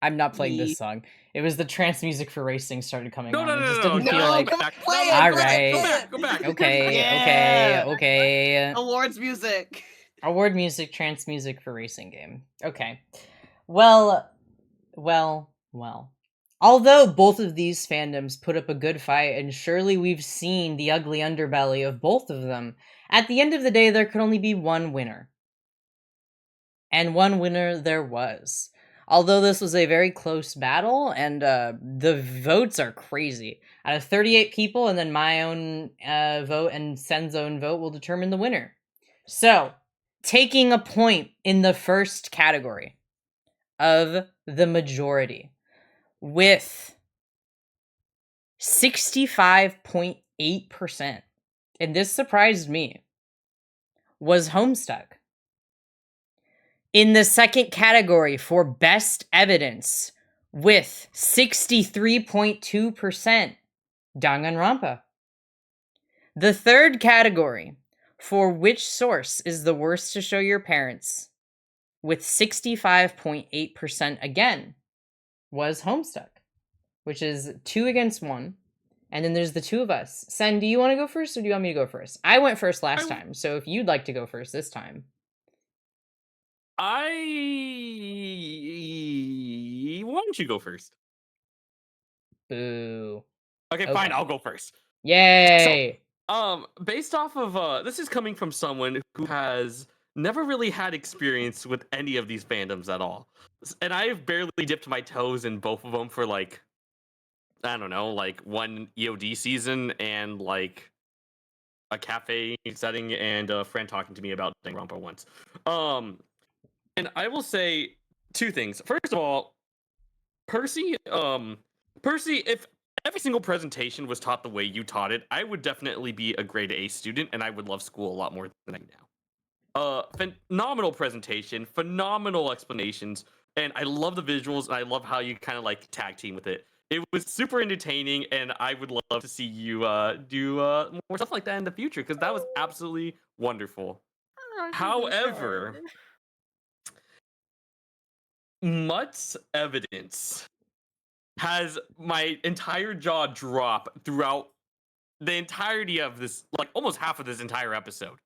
I'm not playing this song. It was the trance music for racing started coming on. It just didn't feel like. Go back. All right. Go back. Okay. Awards music. Award music, trance music for racing game. Okay. Well. Although both of these fandoms put up a good fight, and surely we've seen the ugly underbelly of both of them, at the end of the day, there could only be one winner. And one winner there was. Although this was a very close battle, and the votes are crazy. Out of 38 people, and then my own vote and Sen's own vote will determine the winner. So, taking a point in the first category of the majority with 65.8%, and this surprised me, was Homestuck. In the second category for best evidence with 63.2%, Danganronpa. The third category, for which source is the worst to show your parents, with 65.8% again, was Homestuck, which is 2 against 1. And then there's the two of us. Sen, do you want to go first or do you want me to go first? I went first last time, so if you'd like to go first this time. Why don't you go first? Boo. Okay, fine, I'll go first. Yay! Based off of this is coming from someone who has never really had experience with any of these fandoms at all. And I've barely dipped my toes in both of them for like, I don't know, like one EOD season and like a cafe setting and a friend talking to me about Danganronpa once. And I will say 2 things. First of all, Percy, if every single presentation was taught the way you taught it, I would definitely be a grade A student and I would love school a lot more than I do now. Phenomenal presentation, phenomenal explanations, and I love the visuals and I love how you kind of like tag team with it. It was super entertaining and I would love to see you do more stuff like that in the future because that was absolutely wonderful. However, Mutt's evidence has my entire jaw drop throughout the entirety of this, like almost half of this entire episode.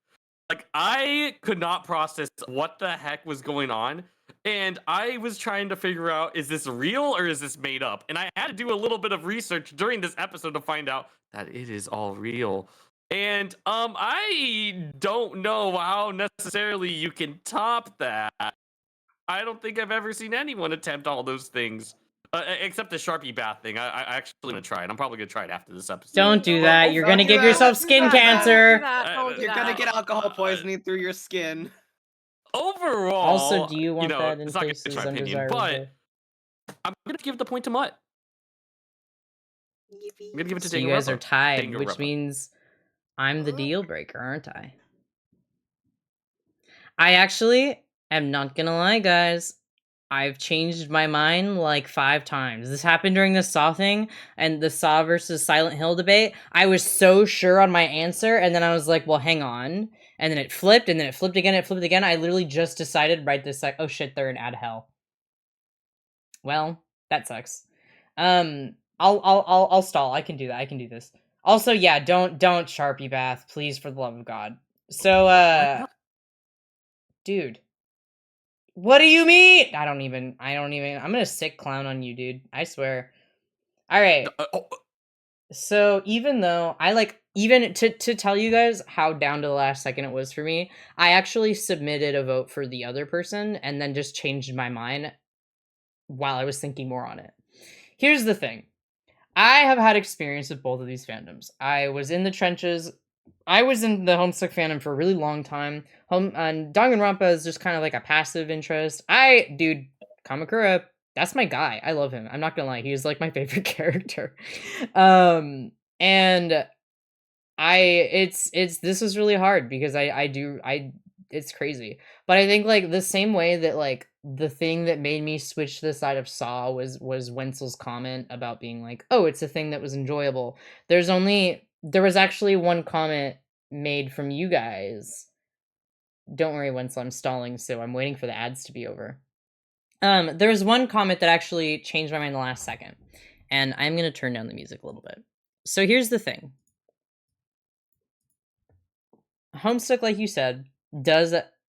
Like I could not process what the heck was going on, and I was trying to figure out, is this real or is this made up? And I had to do a little bit of research during this episode to find out that it is all real. And I don't know how necessarily you can top that. I don't think I've ever seen anyone attempt all those things. Except the Sharpie bath thing. I actually want to try it. I'm probably going to try it after this episode. Don't do that. You're going to do give that. yourself Don't do skin that. cancer. You're gonna get alcohol poisoning through your skin. Overall, Also, do you want that in it's not gonna places change my opinion, undesirable? but I'm going to give the point to Mutt. I'm going to give it to So you guys are tied, Danganronpa. which means I'm the deal breaker, aren't I? I actually am not gonna lie, guys. I've changed my mind like 5 times. This happened during the Saw thing and the Saw versus Silent Hill debate. I was so sure on my answer, and then I was like, well, hang on. And then it flipped, and then it flipped again, it flipped again. I literally just decided right this sec, oh shit, they're in Ad Hell. Well, that sucks. I'll stall. I can do that. I can do this. Also, yeah, don't Sharpie bath, please, for the love of God. So, dude. What do you mean? I don't even. I'm gonna sick clown on you, dude. I swear. All right. So even though I like, even to tell you guys how down to the last second it was for me, I actually submitted a vote for the other person and then just changed my mind while I was thinking more on it. Here's the thing. I have had experience with both of these fandoms. I was in the trenches. I was in the Homestuck fandom for a really long time. And Danganronpa is just kind of like a passive interest. Dude, Kamakura, that's my guy. I love him. I'm not gonna lie. He's like my favorite character. And this was really hard because it's crazy. But I think like the same way that like the thing that made me switch to the side of Saw was Wenzel's comment about being like, oh, it's a thing that was enjoyable. There was actually one comment made from you guys. Don't worry, Wenzel, I'm stalling, so I'm waiting for the ads to be over. There was one comment that actually changed my mind the last second, and I'm gonna turn down the music a little bit. So here's the thing. Homestuck, like you said, does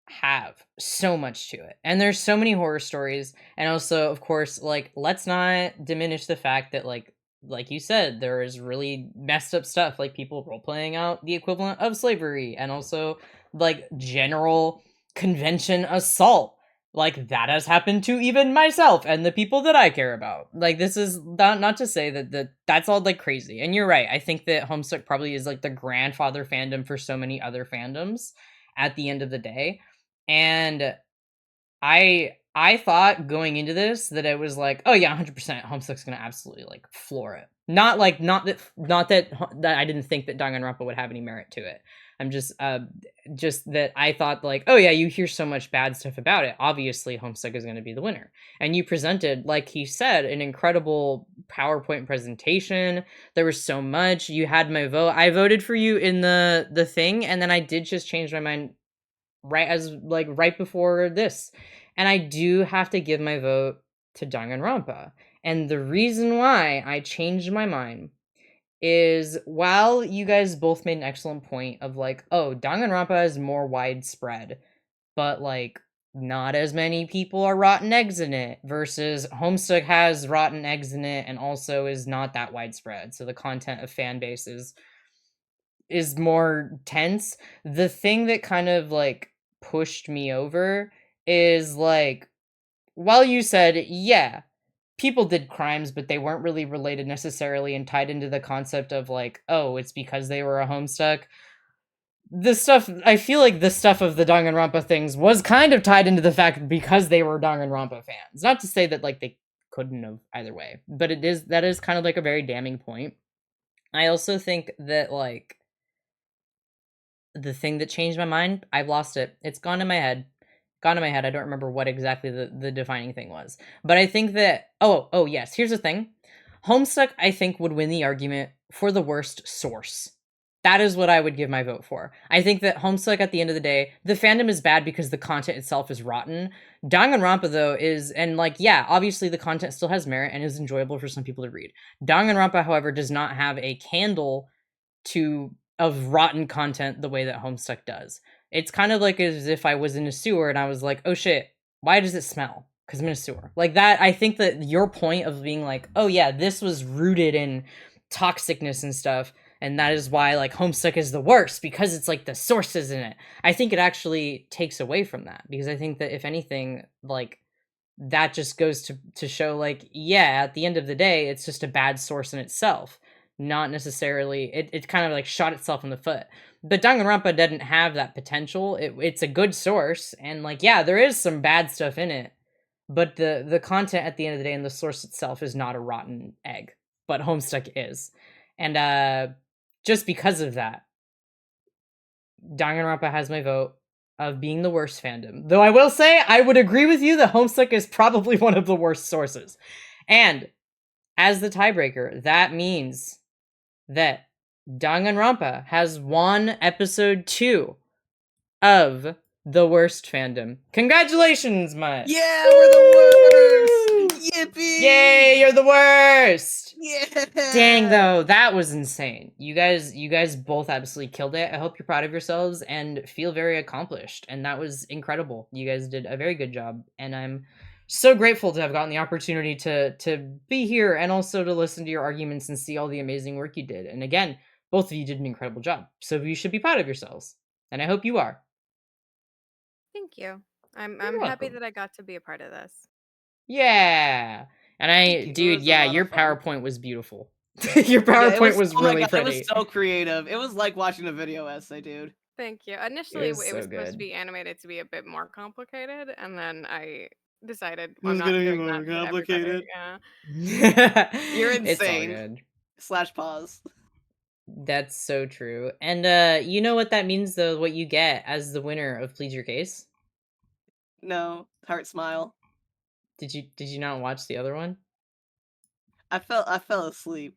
have so much to it, and there's so many horror stories, and also, of course, like, let's not diminish the fact that like you said, there is really messed up stuff, like people role-playing out the equivalent of slavery, and also like general convention assault. Like that has happened to even myself and the people that I care about. Like this is not to say that that's all like crazy. And you're right. I think that Homestuck probably is like the grandfather fandom for so many other fandoms at the end of the day. And I thought going into this that it was like, oh yeah, 100% Homestuck's gonna absolutely like floor it. Not that I didn't think that Danganronpa would have any merit to it. I'm just that I thought like, oh yeah, you hear so much bad stuff about it. Obviously, Homestuck is going to be the winner. And you presented, like he said, an incredible PowerPoint presentation. There was so much. You had my vote. I voted for you in the thing, and then I did just change my mind right before this. And I do have to give my vote to Danganronpa. And the reason why I changed my mind is, while you guys both made an excellent point of like, oh, Danganronpa is more widespread, but like not as many people are rotten eggs in it, versus Homestuck has rotten eggs in it and also is not that widespread. So the content of fan base is more tense. The thing that kind of like pushed me over is like, while you said, yeah, people did crimes, but they weren't really related necessarily and tied into the concept of like, oh, it's because they were a Homestuck. The stuff, I feel like the stuff of the Danganronpa things was kind of tied into the fact because they were Danganronpa fans. Not to say that like they couldn't have either way, but that is kind of like a very damning point. I also think that like the thing that changed my mind, I've lost it. It's gone in my head. I don't remember what exactly the defining thing was. But I think that oh yes, here's the thing. Homestuck, I think, would win the argument for the worst source. That is what I would give my vote for. I think that Homestuck, at the end of the day, the fandom is bad because the content itself is rotten. Danganronpa, though, is, and like, yeah, obviously the content still has merit and is enjoyable for some people to read. Danganronpa, however, does not have a candle of rotten content the way that Homestuck does. It's kind of like as if I was in a sewer and I was like, oh shit, why does it smell? Because I'm in a sewer. Like that, I think that your point of being like, oh yeah, this was rooted in toxicness and stuff, and that is why like Homestuck is the worst, because it's like the sources in it. I think it actually takes away from that, because I think that if anything, like that just goes to show like, yeah, at the end of the day, it's just a bad source in itself. Not necessarily, it kind of like shot itself in the foot. But Danganronpa didn't have that potential. It's a good source, and like, yeah, there is some bad stuff in it, but the content at the end of the day and the source itself is not a rotten egg, but Homestuck is. And just because of that, Danganronpa has my vote of being the worst fandom. Though I will say, I would agree with you that Homestuck is probably one of the worst sources. And as the tiebreaker, that means that Danganronpa has won episode 2 of the worst fandom. Congratulations, Mutt! Yeah, we're the worst! Yippee! Yay, you're the worst! Yeah! Dang, though, that was insane. You guys both absolutely killed it. I hope you're proud of yourselves and feel very accomplished. And that was incredible. You guys did a very good job. And I'm so grateful to have gotten the opportunity to be here and also to listen to your arguments and see all the amazing work you did. And again, both of you did an incredible job. So you should be proud of yourselves. And I hope you are. Thank you. I'm You're happy welcome. that I got to be a part of this. Yeah. And you. It dude, was a yeah, lot your of fun. PowerPoint was beautiful. Your Yeah, PowerPoint was oh my really God, pretty. it was so creative. It was like watching a video essay, dude. Thank you. Initially, was it so was supposed good. to be animated to be a bit more complicated, and then I decided It was I'm not gonna be doing more that for everybody. complicated. Yeah. You're It's all insane. good. / pause. That's so true. And you know what that means though, what you get as the winner of Plead Your Case? No, heart smile. Did you not watch the other one? I fell asleep.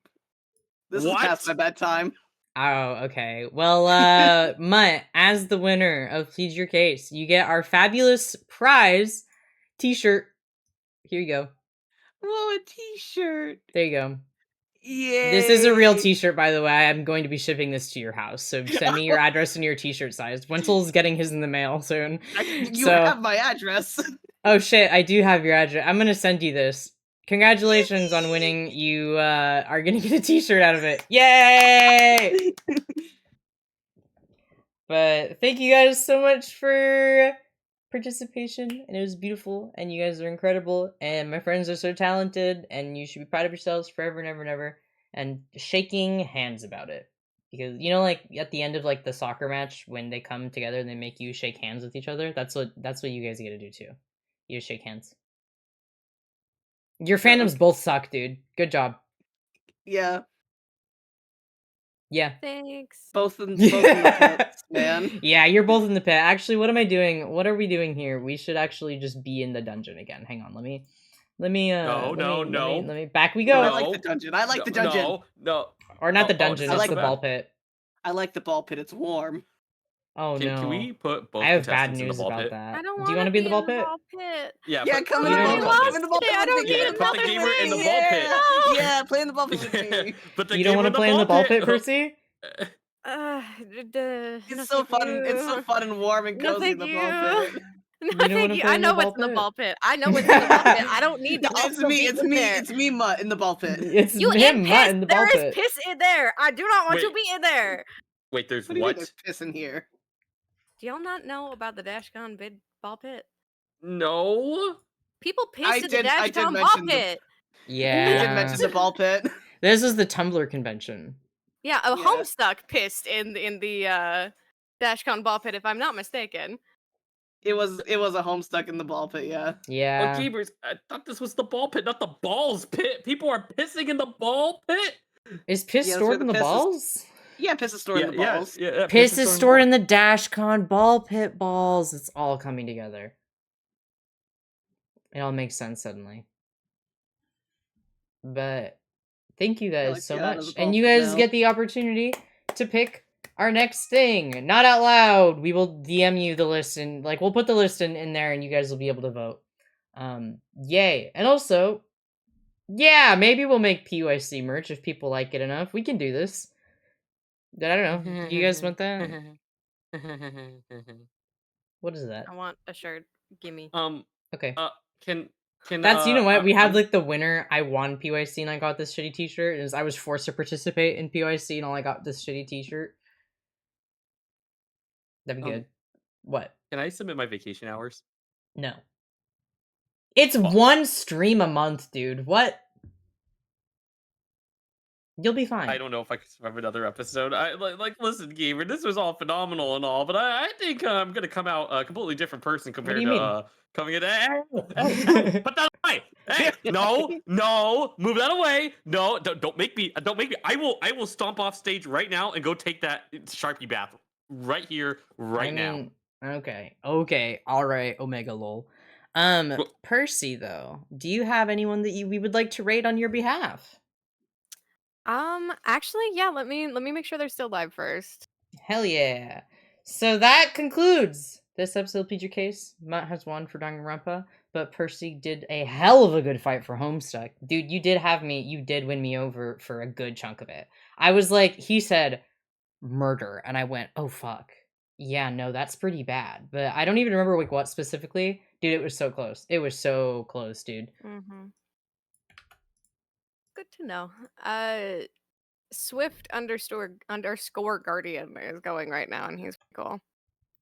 This is What? past my bedtime. Oh, okay. Well, Mutt, as the winner of Plead Your Case, you get our fabulous prize t-shirt. Here you go. Whoa, a t-shirt. There you go. Yay. This is a real t-shirt, by the way. I'm going to be shipping this to your house. So send me your address and your t-shirt size. Wenzel's getting his in the mail soon. You have my address. Oh shit, I do have your address. I'm gonna send you this. Congratulations on winning. You are gonna get a t-shirt out of it. Yay! But thank you guys so much for participation, and it was beautiful, and you guys are incredible, and my friends are so talented, and you should be proud of yourselves forever and ever and ever, and shaking hands about it. Because, you know, like, at the end of, like, the soccer match, when they come together and they make you shake hands with each other, that's what you guys get to do, too. You just shake hands. Your fandoms both suck, dude. Good job. Yeah. Yeah. Thanks. Both in the pits, man. Yeah, you're both in the pit. Actually, what am I doing? What are we doing here? We should actually just be in the dungeon again. Hang on, let me Let me No, let no. me back we I go. like the dungeon. I like the dungeon. No. Or not the Oh, dungeon, this it's is the bad. ball pit. I like the ball pit. It's warm. Oh no. Can we put both I have bad contestants in the news ball about pit? that. I don't Do you want want to be in the ball pit? pit. Yeah, Yeah, put, come put in You the don't ball wanna- pit. Come in the ball pit I with don't me. need Yeah, put the another gamer in the thing. ball pit. No. Yeah, play in the ball pit with me. Put the You don't gamer want in to play in the ball pit, Oh. Percy? No, It's so thank fun. It's so you. fun and warm and No, cozy in thank the ball you. pit. No, You don't thank wanna you. play I in the know ball what's in the pit? ball pit. I know what's in the ball pit. I don't need to No, it's also me. be It's in me. there. It's me, Mutt, in the ball pit. It's You him, and Mutt, piss. in the ball There is pit. piss in there. I do not want to Wait. be in there. Wait, there's What do you mean what? there's piss in here? Do y'all not know about the DashCon bid ball pit? No. People I pissed in the did DashCon ball mention the- pit. I Yeah. did mention the ball pit. This is the Tumblr convention. Yeah, a Yeah. Homestuck pissed in the DashCon ball pit, if I'm not mistaken. It was a homestuck in the ball pit. Yeah. Oh, Yeah. Jeebers, I thought this was the ball pit, not the balls pit. People are pissing in the ball pit. Is piss Yeah, that's where stored the in the piss is- balls? Yeah, piss is stored in the balls. Yeah. Piss is stored the in the DashCon ball pit balls. It's all coming together. It all makes sense suddenly. But thank you guys like so the out of much. the And ball you pit guys now. get the opportunity to pick our next thing. Not out loud. We will DM you the list and we'll put the list in there and you guys will be able to vote. Yay. And also, yeah, maybe we'll make PYC merch if people like it enough. We can do this. I don't know. You guys want that? What is that? I want a shirt. Gimme. Okay. Can That's you know what? We had the winner. I won PYC and I got this shitty t-shirt. And I was forced to participate in PYC and all I got this shitty t-shirt. That'd be good. What? Can I submit my vacation hours? No. It's one stream a month, dude. What? You'll be fine. I don't know if I can survive another episode. Listen, gamer, this was all phenomenal and all, but I think I'm gonna come out a completely different person compared do you to coming in. Hey, Oh. put that away! Hey, no, move that away! No, don't make me. I will stomp off stage right now and go take that Sharpie bath right here, now. Okay, all right, Omega lol. Percy though, do you have anyone that we would like to raid on your behalf? Actually, yeah, let me make sure they're still live first. Hell yeah. So that concludes this episode of Plead Your Case. Mutt has won for Danganronpa, but Percy did a hell of a good fight for Homestuck. Dude, you did win me over for a good chunk of it. I was like, he said murder, and I went, oh fuck. Yeah, no, that's pretty bad. But I don't even remember what specifically. Dude, it was so close. It was so close, dude. Mm-hmm. Good to know. Swift underscore Guardian is going right now, and he's cool.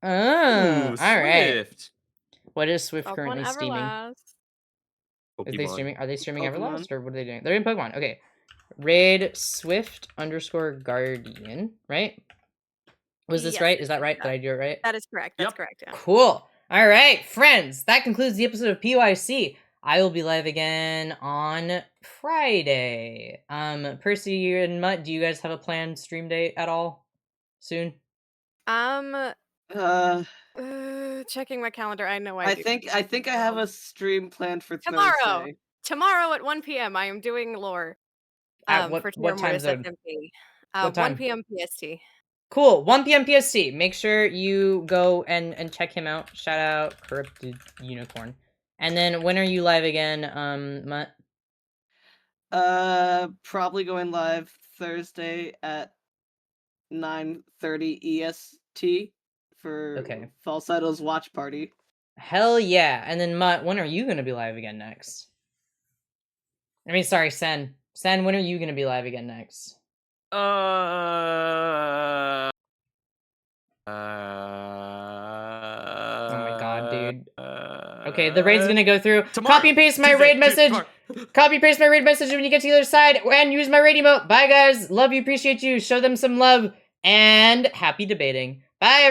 Oh, all right. Swift. What is Swift Pokemon currently steaming? Everlast. Is they streaming? Are they streaming Pokemon. Everlast, or what are they doing? They're in Pokemon. Okay. Raid Swift underscore Guardian, right? Was this Yes, right? Is that right? yeah. Did I do it right? That is correct. That's Yep. correct. Yeah. Cool. All right, friends. That concludes the episode of PYC. I will be live again on Friday. Percy and Mutt, do you guys have a planned stream date at all soon? Checking my calendar. I know I think I have a stream planned for Tomorrow. Thursday. Tomorrow at 1 p.m. I am doing lore. At For what time Mortis zone? SMP. What time? 1 p.m. PST. Cool. 1 p.m. PST. Make sure you go and check him out. Shout out Corrupted Unicorn. And then when are you live again, Mutt? Probably going live Thursday at 9:30 EST for False Idol's watch party. Hell yeah. And then Mutt, when are you gonna be live again next? I mean, sorry, Sen. Sen, when are you gonna be live again next? Oh my god, dude. Okay, the raid's gonna go through. Tomorrow. Copy and paste my Tuesday, raid message. tomorrow. Copy and paste my raid message when you get to the other side. And use my raid emote. Bye, guys. Love you, appreciate you. Show them some love. And happy debating. Bye, everyone.